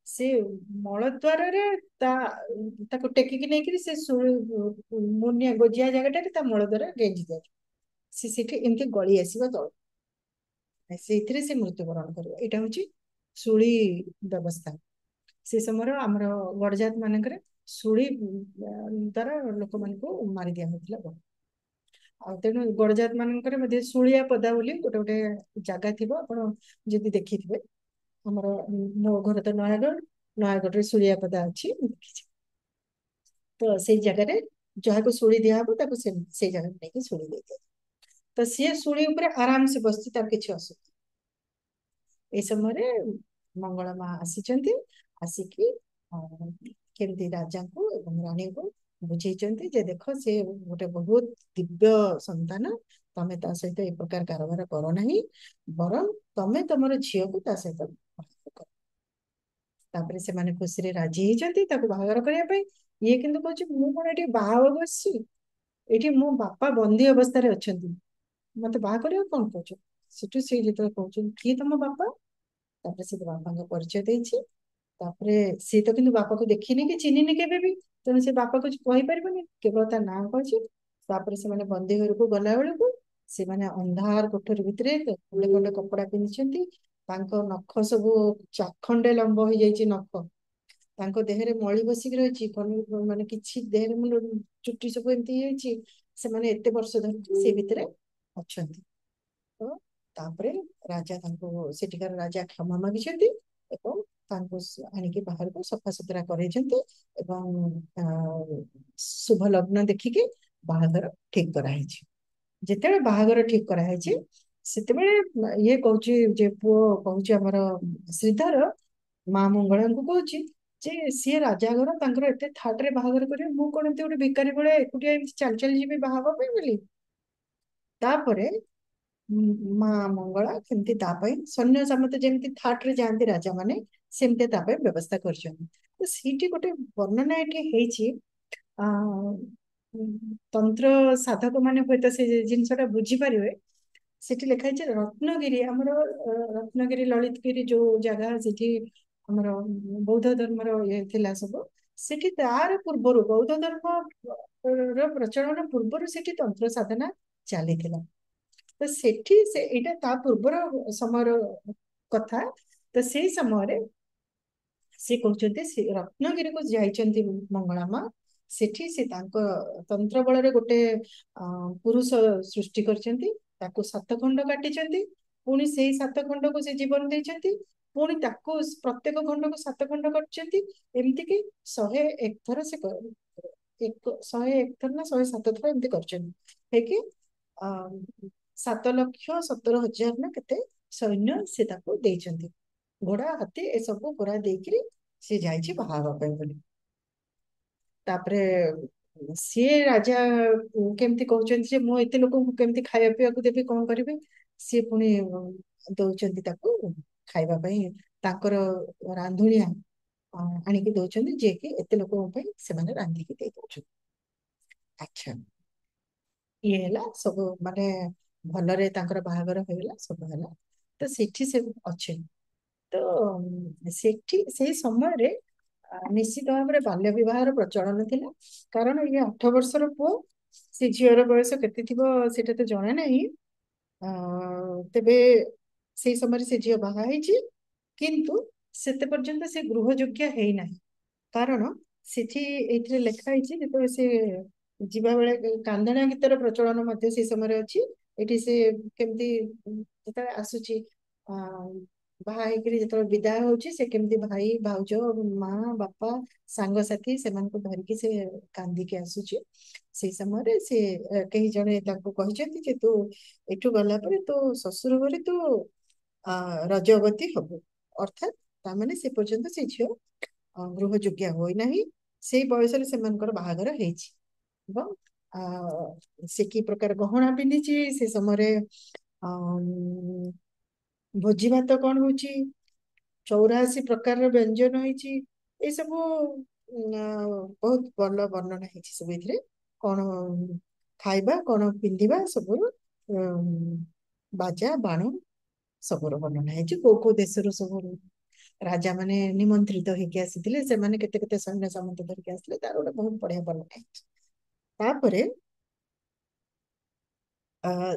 ସେ ମଳଦ୍ୱାରରେ ତାକୁ ଟେକିକି ନେଇକରି ସେ ମୁନିଆ ଗୋଜିଆ ଜାଗାଟାରେ ତା ମଳଦ୍ୱାର ଗେଞ୍ଜି ଦିଆଯିବ। ସେ ସେଠି ଏମିତି ଗଳି ଆସିବ ତଳ, ସେଇଥିରେ ସେ ମୃତ୍ୟୁବରଣ କରିବ। ଏଇଟା ହଉଛି ଶୂଳୀ ବ୍ୟବସ୍ଥା। ସେ ସମୟର ଆମର ଗଡଜାତ ମାନଙ୍କରେ ଶୂଳି ଦ୍ଵାରା ଲୋକମାନଙ୍କୁ ମାରି ଦିଆ ହଉଥିଲା। ଆଉ ତେଣୁ ଗଡଜାତ ମାନଙ୍କରେ ମଧ୍ୟ ଶୂଳିଆ ପଦା ବୋଲି ଗୋଟେ ଗୋଟେ ଜାଗା ଥିବ, ଆପଣ ଯଦି ଦେଖିଥିବେ। ଆମର ମୋ ଘର ତ ନୟାଗଡ଼, ନୟାଗଡ଼ରେ ଶୂଳିଆ ପଦା ଅଛି, ମୁଁ ଦେଖିଛି। ତ ସେଇ ଜାଗାରେ ଯାହାକୁ ଶୂଳି ଦିଆହବ ତାକୁ ସେଇ ଜାଗାରେ ନେଇକି ଶୂଳି ଦେଇଦିଏ। ତ ସିଏ ଶୂଳି ଉପରେ ଆରାମସେ ବସିଛି, ତାର କିଛି ଅସୁବିଧା। এই ସମୟରେ ମଙ୍ଗଳା ମା ଆସିଛନ୍ତି, ଆସିକି କେମିତି ରାଜାଙ୍କୁ ଏବଂ ରାଣୀଙ୍କୁ ବୁଝେଇଛନ୍ତି ଯେ ଦେଖ ସେ ଗୋଟେ ବହୁତ ଦିବ୍ୟ ସନ୍ତାନ, ତମେ ତା ସହିତ ଏ ପ୍ରକାର କାରବାର କର ନାହିଁ, ବରଂ ତମେ ତମର ଝିଅକୁ ତା ସହିତ ବାହାଘର କର। ତାପରେ ସେମାନେ ଖୁସିରେ ରାଜି ହେଇଛନ୍ତି ତାକୁ ବାହାଘର କରିବା ପାଇଁ। ଇଏ କିନ୍ତୁ କହୁଛି ମୁଁ କଣ ଏଠି ବାହା ହବାକୁ ଆସିଛି, ଏଠି ମୋ ବାପା ବନ୍ଦୀ ଅବସ୍ଥାରେ ଅଛନ୍ତି, ମତେ ବାହା କରିବାକୁ କଣ କହୁଛ? ସେଠୁ ସେ ଯେତେବେଳେ କହୁଛନ୍ତି କିଏ ତମ ବାପା, ତାପରେ ସେ ବାପାଙ୍କ ପରିଚୟ ଦେଇଛି। ତାପରେ ସିଏ ତ କିନ୍ତୁ ବାପାକୁ ଦେଖିନି କି ଚିହ୍ନିନି କେବେ ବି, ତେଣୁ ସେ ବାପାକୁ କହିପାରିବନି, କେବଳ ତା ନାଁ କହିଛି। ତାପରେ ସେମାନେ ବନ୍ଦୀ ଘରକୁ ଗଲା ବେଳକୁ ସେମାନେ ଅନ୍ଧାର କୋଠରୀ ଭିତରେ ଖଣ୍ଡେ ଖଣ୍ଡେ କପଡା ପିନ୍ଧିଛନ୍ତି, ତାଙ୍କ ନଖ ସବୁ ଚାଖଣ୍ଡେ ଲମ୍ବ ହେଇଯାଇଛି ନଖ, ତାଙ୍କ ଦେହରେ ମଳି ବସିକି ରହିଛି, ମାନେ କିଛି ଦେହରେ ଚୁଟି ସବୁ ଏମିତି ହେଇଯାଇଛି। ସେମାନେ ଏତେ ବର୍ଷ ଧରି ସେ ଭିତରେ ଅଛନ୍ତି। ତ ତାପରେ ରାଜା ତାଙ୍କୁ, ସେଠିକାର ରାଜା କ୍ଷମା ମାଗିଛନ୍ତି ଏବଂ ତାଙ୍କୁ ଆଣିକି ବାହାରକୁ ସଫାସୁତୁରା କରେଇଛନ୍ତି ଏବଂ ଶୁଭ ଲଗ୍ନ ଦେଖିକି ବାହାଘର ଠିକ କରାହେଇଛି। ଯେତେବେଳେ ବାହାଘର ଠିକ କରାହେଇଛି, ସେତେବେଳେ ଇଏ କହୁଛି ଯେ ପୁଅ କହୁଛି ଆମର ଶ୍ରୀଧର ମା ମଙ୍ଗଳାଙ୍କୁ କହୁଛି ଯେ ସିଏ ରାଜା ଘର, ତାଙ୍କର ଏତେ ଥାଟରେ ବାହାଘର କରିବେ, ମୁଁ କଣ ଏମିତି ଗୋଟେ ଭିକାରୀ ଭଳିଆ ଏକୁଟିଆ ଏମିତି ଚାଲି ଚାଲି ଯିବି ବାହା ହବା ପାଇଁ ବୋଲି। ତାପରେ ମା ମଙ୍ଗଳା କେମିତି ତା ପାଇଁ ସୈନ୍ୟ ସାମନ୍ତ ଯେମିତି ଥାଟରେ ଯାଆନ୍ତି ରାଜା ମାନେ, ସେମିତି ତା ପାଇଁ ବ୍ୟବସ୍ଥା କରିଛନ୍ତି। ତ ସେଇଠି ଗୋଟେ ବର୍ଣ୍ଣନା ଏଠି ହେଇଛି, ଆ ତନ୍ତ୍ର ସାଧକ ମାନେ ହୁଏତ ସେ ଜିନିଷଟା ବୁଝିପାରିବେ। ସେଠି ଲେଖା ହେଇଛି ରତ୍ନଗିରି, ଆମର ରତ୍ନଗିରି ଲଳିତଗିରି ଯୋଉ ଜାଗା, ସେଠି ଆମର ବୌଦ୍ଧ ଧର୍ମର ଇଏ ଥିଲା ସବୁ। ସେଠି ତାର ପୂର୍ବରୁ ବୌଦ୍ଧ ଧର୍ମର ପ୍ରଚଳନ ପୂର୍ବରୁ ସେଠି ତନ୍ତ୍ର ସାଧନା ଚାଲିଥିଲା। ତ ସେଠି ସେ ଏଇଟା ତା ପୂର୍ବର ସମୟର କଥା। ତ ସେଇ ସମୟରେ ସେ କହୁଛନ୍ତି ସେ ରତ୍ନଗିରିକୁ ଯାଇଛନ୍ତି ମଙ୍ଗଳା ମା, ସେଠି ସେ ତାଙ୍କ ତନ୍ତ୍ର ବଳରେ ଗୋଟେ ପୁରୁଷ ସୃଷ୍ଟି କରିଛନ୍ତି, ତାକୁ 7 ଖଣ୍ଡ କାଟିଛନ୍ତି, ପୁଣି ସେଇ 7 ଖଣ୍ଡକୁ ସେ ଜୀବନ ଦେଇଛନ୍ତି, ପୁଣି ତାକୁ ପ୍ରତ୍ୟେକ ଖଣ୍ଡକୁ 7 ଖଣ୍ଡ କରିଛନ୍ତି, ଏମିତିକି 101 ଥର ସେ 101 ଥର ନା 107 ଥର ଏମିତି କରିଛନ୍ତି। ହେଇକି 7,17,000 ନା କେତେ ସୈନ୍ୟ ସେ ତାକୁ ଦେଇଛନ୍ତି, ଘୋଡା ହାତୀ ଏସବୁ ପୁରା ଦେଇକିରି ସେ ଯାଇଛି ବାହା ହେବା ପାଇଁ ବୋଲି। ତାପରେ ସିଏ ରାଜା କେମିତି କହୁଛନ୍ତି ଯେ ମୁଁ ଏତେ ଲୋକଙ୍କୁ କେମିତି ଖାଇବା ପିଇବାକୁ ଦେବି, କଣ କରିବି? ସିଏ ପୁଣି ଦଉଛନ୍ତି ତାକୁ ଖାଇବା ପାଇଁ, ତାଙ୍କର ରାନ୍ଧୁଣିଆ ଆଣିକି ଦଉଛନ୍ତି, ଯିଏକି ଏତେ ଲୋକଙ୍କ ପାଇଁ ସେମାନେ ରାନ୍ଧିକି ଦେଇ ଦଉଛନ୍ତି। ଆଚ୍ଛା, ଇଏ ହେଲା ସବୁ, ମାନେ ଭଲରେ ତାଙ୍କର ବାହାଘର ହେଇଗଲା, ସବୁ ହେଲା। ତ ସେଠି ସେ ଅଛି। ତ ସେଠି ସେଇ ସମୟରେ ନିଶ୍ଚିତ ଭାବରେ ବାଲ୍ୟ ବିବାହର ପ୍ରଚଳନ ଥିଲା, କାରଣ ଇଏ 8 ବର୍ଷର ପୁଅ, ସେ ଝିଅର ବୟସ କେତେ ଥିବ ସେଟା ତ ଜଣା ନାହିଁ। ତେବେ ସେଇ ସମୟରେ ସେ ଝିଅ ବାହା ହେଇଛି, କିନ୍ତୁ ସେତେ ପର୍ଯ୍ୟନ୍ତ ସେ ଗୃହ ଯୋଗ୍ୟ ହେଇନାହିଁ। କାରଣ ସେଠି ଏଇଥିରେ ଲେଖା ହେଇଛି, ଯେତେବେଳେ ସେ ଯିବା ବେଳେ କାନ୍ଦଣା ଗୀତର ପ୍ରଚଳନ ମଧ୍ୟ ସେ ସମୟରେ ଅଛି। ଏଠି ସେ କେମିତି ଯେତେବେଳେ ଆସୁଛି ବାହା ହେଇକିରି ଯେତେବେଳେ ବିଦାୟ ହଉଛି, ସେ କେମିତି ଭାଇ ଭାଉଜ ମା ବାପା ସାଙ୍ଗସାଥି ସେମାନଙ୍କୁ ଧରିକି ସେ କାନ୍ଦିକି ଆସୁଛି। ସେଇ ସମୟରେ ସେ କେହି ଜଣେ ତାଙ୍କୁ କହିଛନ୍ତି ଯେ ତୁ ଏଠୁ ଗଲା ପରେ ତୁ ଶ୍ୱଶୁର ଘରେ ତୁ ରଜବତୀ ହବୁ, ଅର୍ଥାତ୍ ତାମାନେ ସେ ପର୍ଯ୍ୟନ୍ତ ସେ ଝିଅ ଗୃହ ଯୋଗ୍ୟ ହୋଇନାହିଁ, ସେଇ ବୟସରେ ସେମାନଙ୍କର ବାହାଘର ହେଇଛି। ଏବଂ ସେ କି ପ୍ରକାର ଗହଣା ପିନ୍ଧିଛି, ସେ ସମୟରେ ଭୋଜି ଭାତ କଣ ହଉଛି, 84 ପ୍ରକାରର ବ୍ୟଞ୍ଜନ ହେଇଛି, ଏସବୁ ବହୁତ ଭଲ ବର୍ଣ୍ଣନା ହେଇଛି ସବୁ ଏଥିରେ। କଣ ଖାଇବା, କଣ ପିନ୍ଧିବା, ସବୁର ବାଜା ବାଣ ସବୁର ବର୍ଣ୍ଣନା ହେଇଛି। କୋଉ କୋଉ ଦେଶରୁ ସବୁ ରାଜା ମାନେ ନିମନ୍ତ୍ରିତ ହେଇକି ଆସିଥିଲେ, ସେମାନେ କେତେ କେତେ ସୈନ୍ୟ ସାମନ୍ତ ଧରିକି ଆସିଥିଲେ, ତାର ଗୋଟେ ବହୁତ ବଢିଆ ବର୍ଣ୍ଣନା ହେଇଛି। ତାପରେ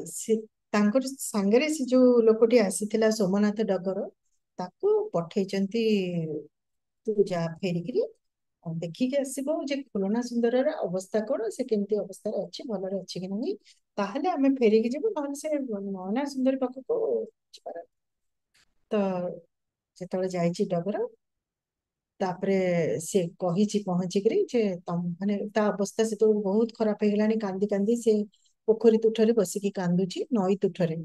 ସେ ତାଙ୍କର ସାଙ୍ଗରେ ସେ ଯୋଉ ଲୋକଟି ଆସିଥିଲା ସୋମନାଥ ଡଗର, ତାକୁ ପଠେଇଛନ୍ତି ତୁ ଯା ଫେରିକିରି ଦେଖିକି ଆସିବ ଯେ ଖୁଲଣା ସୁନ୍ଦରର ଅବସ୍ଥା କଣ, ସେ କେମିତି ଅବସ୍ଥାରେ ଅଛି, ଭଲରେ ଅଛି କି ନାହିଁ, ତାହେଲେ ଆମେ ଫେରିକି ଯିବୁ, ନହେଲେ ସେ ନୟନା ସୁନ୍ଦରୀ ପାଖକୁ ଯିବାର। ତ ଯେତେବେଳେ ଯାଇଛି ଡଗର, ତାପରେ ସେ କହିଛି ପହଞ୍ଚିକିରି ଯେ ମାନେ ତା ଅବସ୍ଥା ସେତେବେଳେ ବହୁତ ଖରାପ ହେଇଗଲାଣି, କାନ୍ଦି କାନ୍ଦି ସେ ପୋଖରୀ ତୁଠରେ ବସିକି କାନ୍ଦୁଛି, ନଈ ତୁଠରେ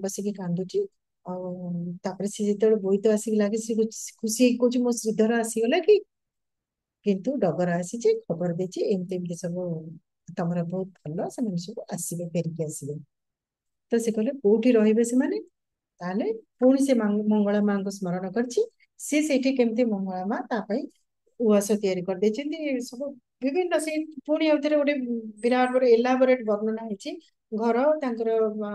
ବସିକି କାନ୍ଦୁଛି। ଆଉ ତାପରେ ସେ ଯେତେବେଳେ ବୋଇତ ଆସିକି ଲାଗେ, ସେ ଖୁସି ହେଇକି କହୁଛି ମୋ ଶ୍ରୀଧର ଆସିଗଲା କି? କିନ୍ତୁ ଡଗର ଆସିଛି, ଖବର ଦେଇଛି ଏମିତି ଏମିତି ସବୁ ତମର ବହୁତ ଭଲ, ସେମାନେ ସବୁ ଆସିବେ, ଫେରିକି ଆସିବେ। ତ ସେ କହିଲେ କୋଉଠି ରହିବେ ସେମାନେ? ତାହେଲେ ପୁଣି ସେ ମଙ୍ଗଳା ମାଙ୍କୁ ସ୍ମରଣ କରିଛି। ସେ ସେଇଠି କେମିତି ମଙ୍ଗଳା ମା ତା ପାଇଁ ଉଆସ ତିଆରି କରିଦେଇଛନ୍ତି, ସବୁ ବିଭିନ୍ନ ସେ ପୁଣି ଆଉଥରେ ଗୋଟେ ବିରାଟ ବଡ ଏଲାବୋରେଟ ବର୍ଣ୍ଣନା ହେଇଛି। ଘର ତାଙ୍କର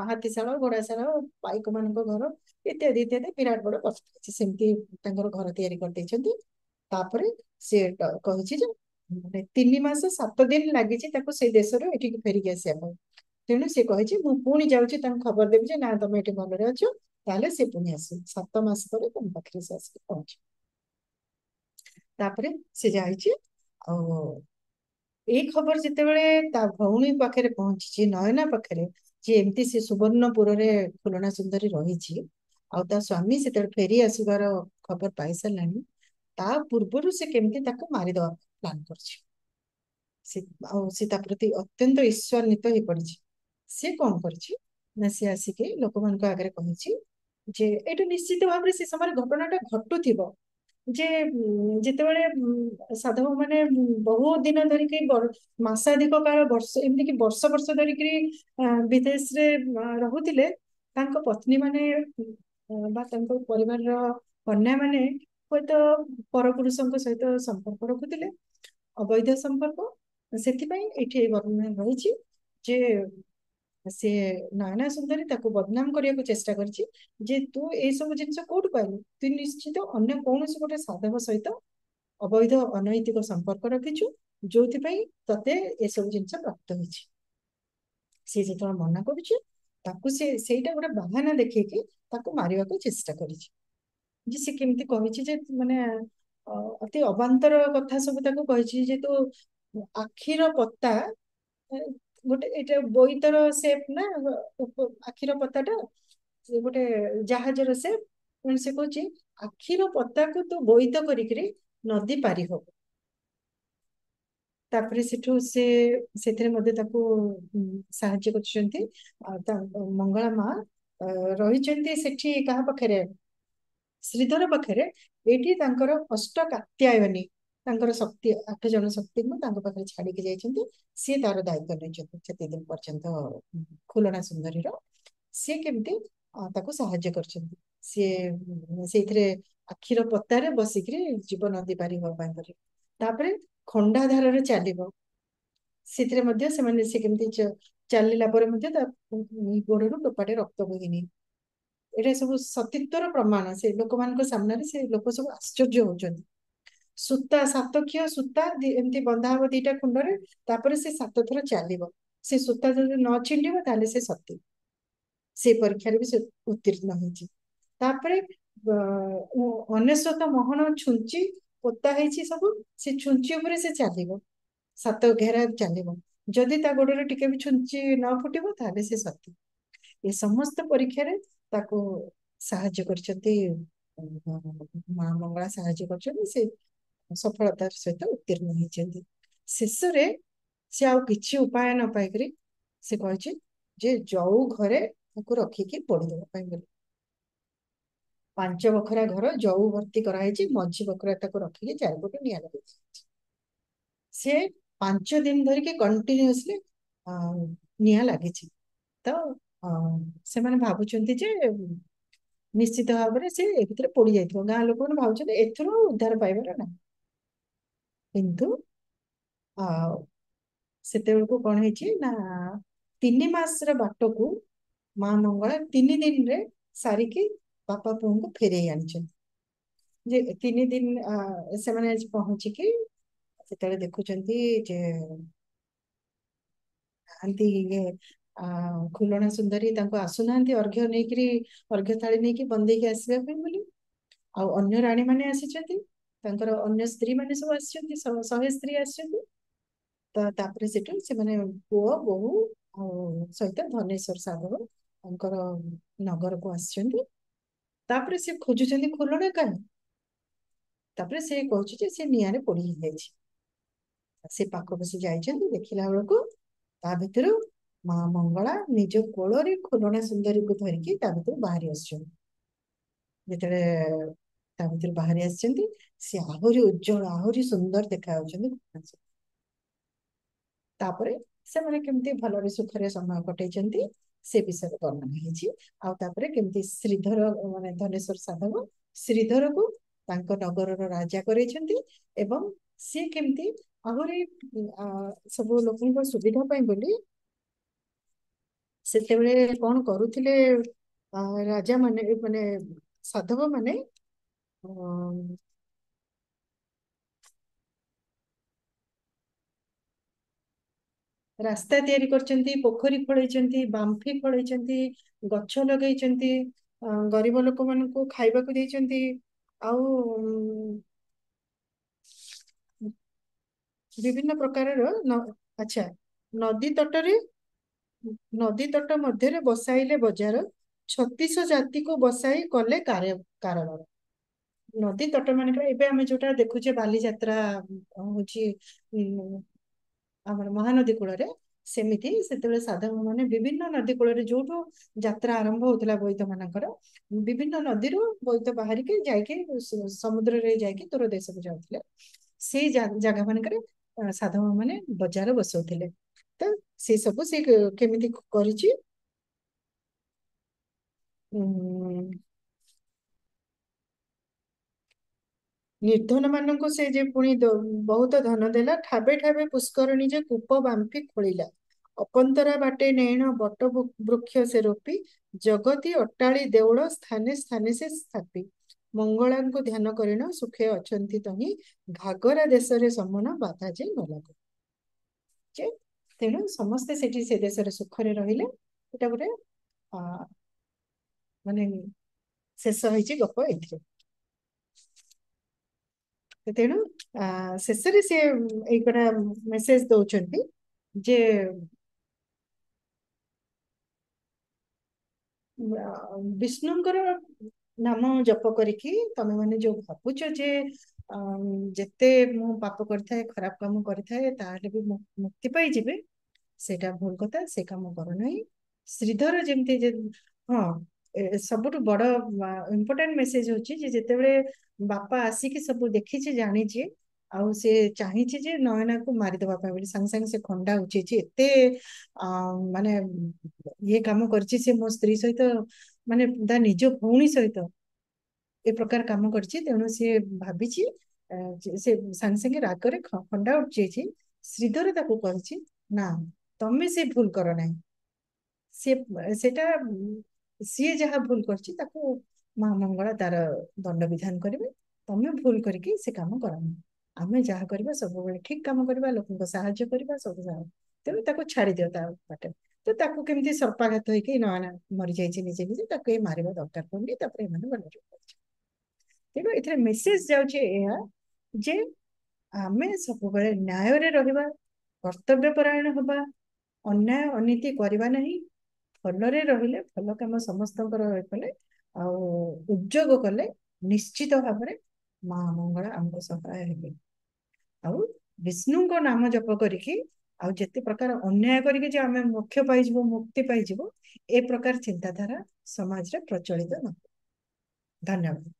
ହାତୀଶାଳ, ଘୋଡାଶାଳ, ପାଇକ ମାନଙ୍କ ଘର ଇତ୍ୟାଦି ଇତ୍ୟାଦି ବିରାଟ ବଡ କଷ୍ଟ ଅଛି, ସେମିତି ତାଙ୍କର ଘର ତିଆରି କରିଦେଇଛନ୍ତି। ତାପରେ ସେ କହିଛି ଯେ ମାନେ 3 ମାସ 7 ଦିନ ଲାଗିଛି ତାକୁ ସେଇ ଦେଶରୁ ଏଠିକି ଫେରିକି ଆସିବା ପାଇଁ। ତେଣୁ ସେ କହିଛି ମୁଁ ପୁଣି ଯାଉଛି ତାଙ୍କୁ ଖବର ଦେବି ଯେ ନା ତମେ ଏଠି ଭଲରେ ଅଛ, ତାହେଲେ ସେ ପୁଣି ଆସିବ, 7 ମାସ ପରେ ତମ ପାଖରେ ସେ ଆସିକି ପହଞ୍ଚିବ। ତାପରେ ସେ ଯାଇଛି। ଆଉ ଏଇ ଖବର ଯେତେବେଳେ ତା ଭଉଣୀ ପାଖରେ ପହଞ୍ଚିଛି, ନୟନା ପାଖରେ, ଯେ ଏମିତି ସେ ସୁବର୍ଣ୍ଣପୁରରେ ଖୁଲଣା ସୁନ୍ଦରୀ ରହିଛି, ଆଉ ତା ସ୍ଵାମୀ ସେତେବେଳେ ଫେରି ଆସିବାର ଖବର ପାଇସାରିଲାଣି, ତା ପୂର୍ବରୁ ସେ କେମିତି ତାକୁ ମାରିଦବା ପ୍ଲାନ୍ କରିଛି। ସେ ଆଉ ସେ ତା ପ୍ରତି ଅତ୍ୟନ୍ତ ଈର୍ଷାନ୍ୱିତ ହେଇ ପଡିଛି। ସେ କଣ କରିଛି ନା ସେ ଆସିକି ଲୋକମାନଙ୍କ ଆଗରେ କହିଛି ଯେ ଏଇଟା ନିଶ୍ଚିତ ଭାବରେ ସେ ସମୟରେ ଘଟଣାଟା ଘଟୁଥିବ ଯେ ଯେତେବେଳେ ସାଧବ ମାନେ ବହୁ ଦିନ ଧରିକି ମାସାଧିକ କାଳ, ବର୍ଷ, ଏମିତିକି ବର୍ଷ ବର୍ଷ ଧରିକି ବିଦେଶରେ ରହୁଥିଲେ, ତାଙ୍କ ପତ୍ନୀ ମାନେ ବା ତାଙ୍କ ପରିବାରର କନ୍ୟା ମାନେ ହୁଏତ ପରପୁରୁଷଙ୍କ ସହିତ ସମ୍ପର୍କ ରଖୁଥିଲେ, ଅବୈଧ ସମ୍ପର୍କ। ସେଥିପାଇଁ ଏଠି ଏଇ ବର୍ଣ୍ଣନା ରହିଛି ଯେ ସେ ନୟନା ସୁନ୍ଦରୀ ତାକୁ ବଦନାମ କରିବାକୁ ଚେଷ୍ଟା କରିଛି ଯେ ତୁ ଏଇ ସବୁ ଜିନିଷ କୋଉଠୁ ପାଇଲୁ, ତୁ ନିଶ୍ଚିତ ଅନ୍ୟ କୌଣସି ଗୋଟେ ସାଧବ ସହିତ ଅବୈଧ ଅନୈତିକ ସମ୍ପର୍କ ରଖିଛୁ, ଯୋଉଥିପାଇଁ ତତେ ଏସବୁ ଜିନିଷ ପ୍ରାପ୍ତ ହେଇଛି। ସେ ଯେତେବେଳେ ମନା କରୁଛି, ତାକୁ ସେ ସେଇଟା ଗୋଟେ ବାହାନା ଦେଖେଇକି ତାକୁ ମାରିବାକୁ ଚେଷ୍ଟା କରିଛି। ଯେ ସେ କେମିତି କହିଛି ଯେ ମାନେ ଅତି ଅବାନ୍ତର କଥା ସବୁ ତାକୁ କହିଛି ଯେ ତୁ ଆଖିର ପତା, ଗୋଟେ ଏଇଟା ବୋଇତର ସେପ ନା, ଆଖିର ପତାଟା ଗୋଟେ ଜାହାଜର ସେପ। ତେଣୁ ସେ କହୁଛି ଆଖିର ପତାକୁ ତୁ ବୋଇତ କରିକିରି ନଦୀ ପାରି ହବ। ତାପରେ ସେଠୁ ସେ ସେଥିରେ ମଧ୍ୟ ତାକୁ ସାହାଯ୍ୟ କରୁଛନ୍ତି। ଆଉ ତା ମଙ୍ଗଳା ମା ରହିଛନ୍ତି ସେଠି କାହା ପାଖରେ? ଶ୍ରୀଧର ପାଖରେ। ଏଇଠି ତାଙ୍କର ଅଷ୍ଟ କାତ୍ୟାୟନୀ, ତାଙ୍କର ଶକ୍ତି 8 ଜଣ ଶକ୍ତିଙ୍କୁ ତାଙ୍କ ପାଖରେ ଛାଡିକି ଯାଇଛନ୍ତି। ସିଏ ତାର ଦାୟିତ୍ୱ ନେଇଛନ୍ତି ସେତେ ଦିନ ପର୍ଯ୍ୟନ୍ତ ଖୁଲଣା ସୁନ୍ଦରୀର। ସିଏ କେମିତି ତାକୁ ସାହାଯ୍ୟ କରିଛନ୍ତି। ସିଏ ସେଇଥିରେ ଆଖିର ପତାରେ ବସିକିରି ଜୀବ ନଦୀ ପାରି ହବା ପାଇଁ କରିବ। ତାପରେ ଖଣ୍ଡାଧାରରେ ଚାଲିବ, ସେଥିରେ ମଧ୍ୟ ସେମାନେ ସେ କେମିତି ଚାଲିଲା ପରେ ମଧ୍ୟ ତା ଗୋଡରୁ ଟୋପାଟେ ରକ୍ତ ବୋହିନି। ଏଇଟା ସବୁ ସତୀତ୍ୱର ପ୍ରମାଣ। ସେ ଲୋକମାନଙ୍କ ସାମ୍ନାରେ ସେ ଲୋକ ସବୁ ଆଶ୍ଚର୍ଯ୍ୟ ହଉଛନ୍ତି। ସୂତା 7 ଖିଅ ସୂତା ଏମିତି ବନ୍ଧା ହବ 2ଟା ଖଣ୍ଡରେ, ତାପରେ ସେ 7 ଥର ଚାଲିବ। ସେ ସୂତା ଯଦି ନ ଛିଣ୍ଡିବ ତାହେଲେ ସେ ସତୀ। ସେ ପରୀକ୍ଷାରେ ବି ସେ ଉତ୍ତୀର୍ଣ୍ଣ ହେଇଛି। ତାପରେ 99 ମହଣ ଛୁଞ୍ଚି ପୋତା ହେଇଛି ସବୁ, ସେ ଛୁଞ୍ଚି ଉପରେ ସେ ଚାଲିବ, 7 ଘେରା ଚାଲିବ। ଯଦି ତା ଗୋଡରେ ଟିକେ ବି ଛୁଞ୍ଚି ନ ଫୁଟିବ ତାହେଲେ ସେ ସତୀ। ଏ ସମସ୍ତ ପରୀକ୍ଷାରେ ତାକୁ ସାହାଯ୍ୟ କରିଛନ୍ତି, ମା ମଙ୍ଗଳା ସାହାଯ୍ୟ କରିଛନ୍ତି। ସେ ସଫଳତାର ସହିତ ଉତ୍ତୀର୍ଣ୍ଣ ହେଇଛନ୍ତି। ଶେଷରେ ସେ ଆଉ କିଛି ଉପାୟ ନ ପାଇକରି ସେ କହିଛି ଯେ ଜଉ ଘରେ ତାକୁ ରଖିକି ପୋଡିଦେବା ପାଇଁ ବୋଲି। 5 ବଖରା ଘର ଜଉ ଭର୍ତ୍ତି କରାହେଇଛି, ମଝି ବଖରା ତାକୁ ରଖିକି ଚାରିପଟେ ନିଆଁ ଲଗେଇଛି। ସେ 5 ଦିନ ଧରିକି କଣ୍ଟିନ୍ୟୁଅସଲି ନିଆଁ ଲାଗିଛି। ତ ସେମାନେ ଭାବୁଛନ୍ତି ଯେ ନିଶ୍ଚିତ ଭାବରେ ସେ ଏ ଭିତରେ ପୋଡି ଯାଇଥିବ। ଗାଁ ଲୋକମାନେ ଭାବୁଛନ୍ତି ଏଥିରୁ ଉଦ୍ଧାର ପାଇବାର ନାହିଁ। କିନ୍ତୁ ସେତେବେଳକୁ କଣ ହେଇଛି ନା 3 ମାସର ବାଟକୁ ମା ମଙ୍ଗଳା 3 ଦିନରେ ସାରିକି ବାପା ପୁଅଙ୍କୁ ଫେରେଇ ଆଣିଛନ୍ତି। ଯେ 3 ଦିନ ସେମାନେ ଆଜି ପହଞ୍ଚିକି ସେତେବେଳେ ଦେଖୁଛନ୍ତି ଯେ ନାହାନ୍ତି ଇଏ ଖୁଲଣା ସୁନ୍ଦରୀ ତାଙ୍କୁ ଆସୁନାହାନ୍ତି ଅର୍ଘ୍ୟ ନେଇକିରି, ଅର୍ଘ୍ୟ ଥାଳି ନେଇକି ବନ୍ଦେଇକି ଆସିବା ପାଇଁ ବୋଲି। ଆଉ ଅନ୍ୟ ରାଣୀ ମାନେ ଆସିଛନ୍ତି। ତାଙ୍କର ଅନ୍ୟ ସ୍ତ୍ରୀ ମାନେ ସବୁ ଆସିଛନ୍ତି, 100 ସ୍ତ୍ରୀ ଆସିଛନ୍ତି। ତ ତାପରେ ସେଠୁ ସେମାନେ ପୁଅ ବୋହୂ ଆଉ ସହିତ ଧନେଶ୍ଵର ସାଧବ ତାଙ୍କର ନଗରକୁ ଆସିଛନ୍ତି। ତାପରେ ସେ ଖୋଜୁଛନ୍ତି ଖୋଲଣା କାହିଁ। ତାପରେ ସେ କହୁଛି ଯେ ସେ ନିଆଁରେ ପୋଡି ହେଇଯାଇଛି। ସେ ପାଖକୁ ସେ ଯାଇଛନ୍ତି, ଦେଖିଲା ବେଳକୁ ତା ଭିତରୁ ମା ମଙ୍ଗଳା ନିଜ କୋଳରେ ଖୋଲଣା ସୁନ୍ଦରୀକୁ ଧରିକି ତା ଭିତରୁ ବାହାରି ଆସିଛନ୍ତି। ଯେତେବେଳେ ତା ଭିତରୁ ବାହାରି ଆସିଛନ୍ତି, ସେ ଆହୁରି ଉଜ୍ଜଳ ଆହୁରି ସୁନ୍ଦର ଦେଖା ଯାଉଛନ୍ତି। ତାପରେ ସେମାନେ କେମିତି ଭଲରେ ସୁଖରେ ସମୟ କଟେଇଛନ୍ତି ସେ ବିଷୟରେ ବର୍ଣ୍ଣନା ହେଇଛି। ଆଉ ତାପରେ କେମିତି ଶ୍ରୀଧର ମାନେ ଧନେଶ୍ଵର ସାଧବ ଶ୍ରୀଧରକୁ ତାଙ୍କ ନଗରର ରାଜା କରେଇଛନ୍ତି, ଏବଂ ସିଏ କେମିତି ଆହୁରି ସବୁ ଲୋକଙ୍କ ସୁବିଧା ପାଇଁ ବୋଲି ସେତେବେଳେ କଣ କରୁଥିଲେ ରାଜା ମାନେ ମାନେ ସାଧବ ମାନେ ରାସ୍ତା ତିଆରି କରିଛନ୍ତି, ପୋଖରୀ ଖୋଳେଇଛନ୍ତି, ବାମ୍ଫି ଖୋଳେଇଛନ୍ତି, ଗଛ ଲଗେଇଛନ୍ତି, ଗରିବ ଲୋକମାନଙ୍କୁ ଖାଇବାକୁ ଦେଇଛନ୍ତି। ଆଉ ବିଭିନ୍ନ ପ୍ରକାରର ଆଚ୍ଛା, ନଦୀ ତଟରେ ନଦୀ ତଟ ମଧ୍ୟରେ ବସାଇଲେ ବଜାର, 36 ଜାତିକୁ ବସାଇ କଲେ କାରବାର। ନଦୀ ତଟ ମାନଙ୍କରେ ଏବେ ଆମେ ଯୋଉଟା ଦେଖୁଛେ ବାଲିଯାତ୍ରା ହଉଛି ଆମର ମହାନଦୀ କୂଳରେ, ସେମିତି ସେତେବେଳେ ସାଧବ ମାନେ ବିଭିନ୍ନ ନଦୀ କୂଳରେ ଯୋଉଠୁ ଯାତ୍ରା ଆରମ୍ଭ ହଉଥିଲା ବୋଇତ ମାନଙ୍କର, ବିଭିନ୍ନ ନଦୀରୁ ବୋଇତ ବାହାରିକି ଯାଇକି ସମୁଦ୍ରରେ ଯାଇକି ଦୂର ଦେଶକୁ ଯାଉଥିଲେ। ସେଇ ଜାଗା ମାନଙ୍କରେ ସାଧବ ମାନେ ବଜାର ବସଉଥିଲେ। ତ ସେ ସବୁ ସେ କେମିତି କରିଛି, ନିର୍ଧନ ମାନଙ୍କୁ ସେ ଯେ ପୁଣି ବହୁତ ଧନ ଦେଲା, ଠାବେ ଠାବେ ପୁଷ୍କରଣୀ ଯେ କୂପ ବାମ୍ଫି ଖୋଳିଲା, ଅପନ୍ତରା ବାଟେ ନେଣ ବଟ ବୃକ୍ଷ ସେ ରୋପି, ଜଗତି ଅଟ୍ଟାଳି ଦେଉଳ ସ୍ଥାନେ ସ୍ଥାନେ ସେ ସ୍ଥାପି, ମଙ୍ଗଳାଙ୍କୁ ଧ୍ୟାନ କରିଣ ସୁଖେ ଅଛନ୍ତି ତହିଁ, ଘାଗରା ଦେଶରେ ସମନ ବାଧା ଯେ ନ ଲାଗୁ। ଯେ ତେଣୁ ସମସ୍ତେ ସେଠି ସେ ଦେଶରେ ସୁଖରେ ରହିଲେ। ଏଟା ଗୋଟେ ମାନେ ଶେଷ ହେଇଛି ଗପ ଏଥିରେ। ତେଣୁ ଶେଷରେ ସେ ଏଇଟା ମେସେଜ ଦଉଛନ୍ତି ଯେ ବିଷ୍ଣୁଙ୍କର ନାମ ଜପ କରିକି ତମେ ମାନେ ଯୋଉ ଭାବୁଛ ଯେ ଯେତେ ମୁଁ ପାପ କରିଥାଏ ଖରାପ କାମ କରିଥାଏ ତାହେଲେ ବି ମୁକ୍ତି ପାଇଯିବେ, ସେଇଟା ଭୁଲ କଥା। ସେ କାମ କର ନାହିଁ। ଶ୍ରୀଧର ଯେମିତି ହଁ, ସବୁଠୁ ବଡ ଇମ୍ପୋର୍ଟାଣ୍ଟ ମେସେଜ ହଉଛି ଯେ ଯେତେବେଳେ ବାପା ଆସିକି ସବୁ ଦେଖିଛି ଜାଣିଛି, ଆଉ ସେ ଚାହିଁଛି ଯେ ନୟନାକୁ ମାରିଦବା ପାଇଁ ବୋଲି, ସାଙ୍ଗେ ସାଙ୍ଗେ ସେ ଖଣ୍ଡା ଉଠେଇଛି। ଏତେ ମାନେ ଇଏ କାମ କରିଛି ସେ ମୋ ସ୍ତ୍ରୀ ସହିତ, ମାନେ ତା ନିଜ ଭଉଣୀ ସହିତ ଏ ପ୍ରକାର କାମ କରିଛି। ତେଣୁ ସେ ଭାବିଛି, ସେ ସାଙ୍ଗେ ସାଙ୍ଗେ ରାଗରେ ଖଣ୍ଡା ଉଠେଇଛି। ଶ୍ରୀଧର ତାକୁ କହିଛି ନା, ତମେ ସେ ଭୁଲ କର ନାହିଁ। ସେଟା ସିଏ ଯାହା ଭୁଲ କରିଛି ତାକୁ ମା ମଙ୍ଗଳା ତାର ଦଣ୍ଡ ବିଧାନ କରିବେ। ତମେ ଭୁଲ କରିକି ସେ କାମ କରନି। ଆମେ ଯାହା କରିବା ସବୁବେଳେ ଠିକ କାମ କରିବା, ଲୋକଙ୍କ ସାହାଯ୍ୟ କରିବା, ସବୁ ତେଣୁ ତାକୁ ଛାଡିଦିଅ ତା ବାଟେ। ତ ତାକୁ କେମିତି ସର୍ପାଘାତ ହେଇକି ନୟନା ମରିଯାଇଛି ନିଜେ ନିଜେ, ତାକୁ କେହି ମାରିବା ଦରକାର ପଡୁନି। ତାପରେ ଏମାନେ ଭଲ। ତେଣୁ ଏଥିରେ ମେସେଜ ଯାଉଛି ଏହା ଯେ ଆମେ ସବୁବେଳେ ନ୍ୟାୟରେ ରହିବା, କର୍ତ୍ତବ୍ୟ ପରାୟଣ ହବା, ଅନ୍ୟାୟ ଅନୀତି କରିବା ନାହିଁ। ଭଲରେ ରହିଲେ, ଭଲ କାମ ସମସ୍ତଙ୍କର କଲେ ଆଉ ଉଦ୍యోଗ କଲେ ନିଶ୍ଚିତ ଭାବରେ ମା ମଙ୍ଗଳା ଆମକୁ ସହାୟ ହେବେ। ଆଉ ବିଷ୍ଣୁଙ୍କ ନାମ ଜପ କରିକି ଆଉ ଯେତେ ପ୍ରକାର ଅନ୍ୟାୟ କରିକି ଯେ ଆମେ ମୋକ୍ଷ ପାଇଯିବୁ, ମୁକ୍ତି ପାଇଯିବୁ, ଏ ପ୍ରକାର ଚିନ୍ତାଧାରା ସମାଜରେ ପ୍ରଚଳିତ ନ। ଧନ୍ୟବାଦ।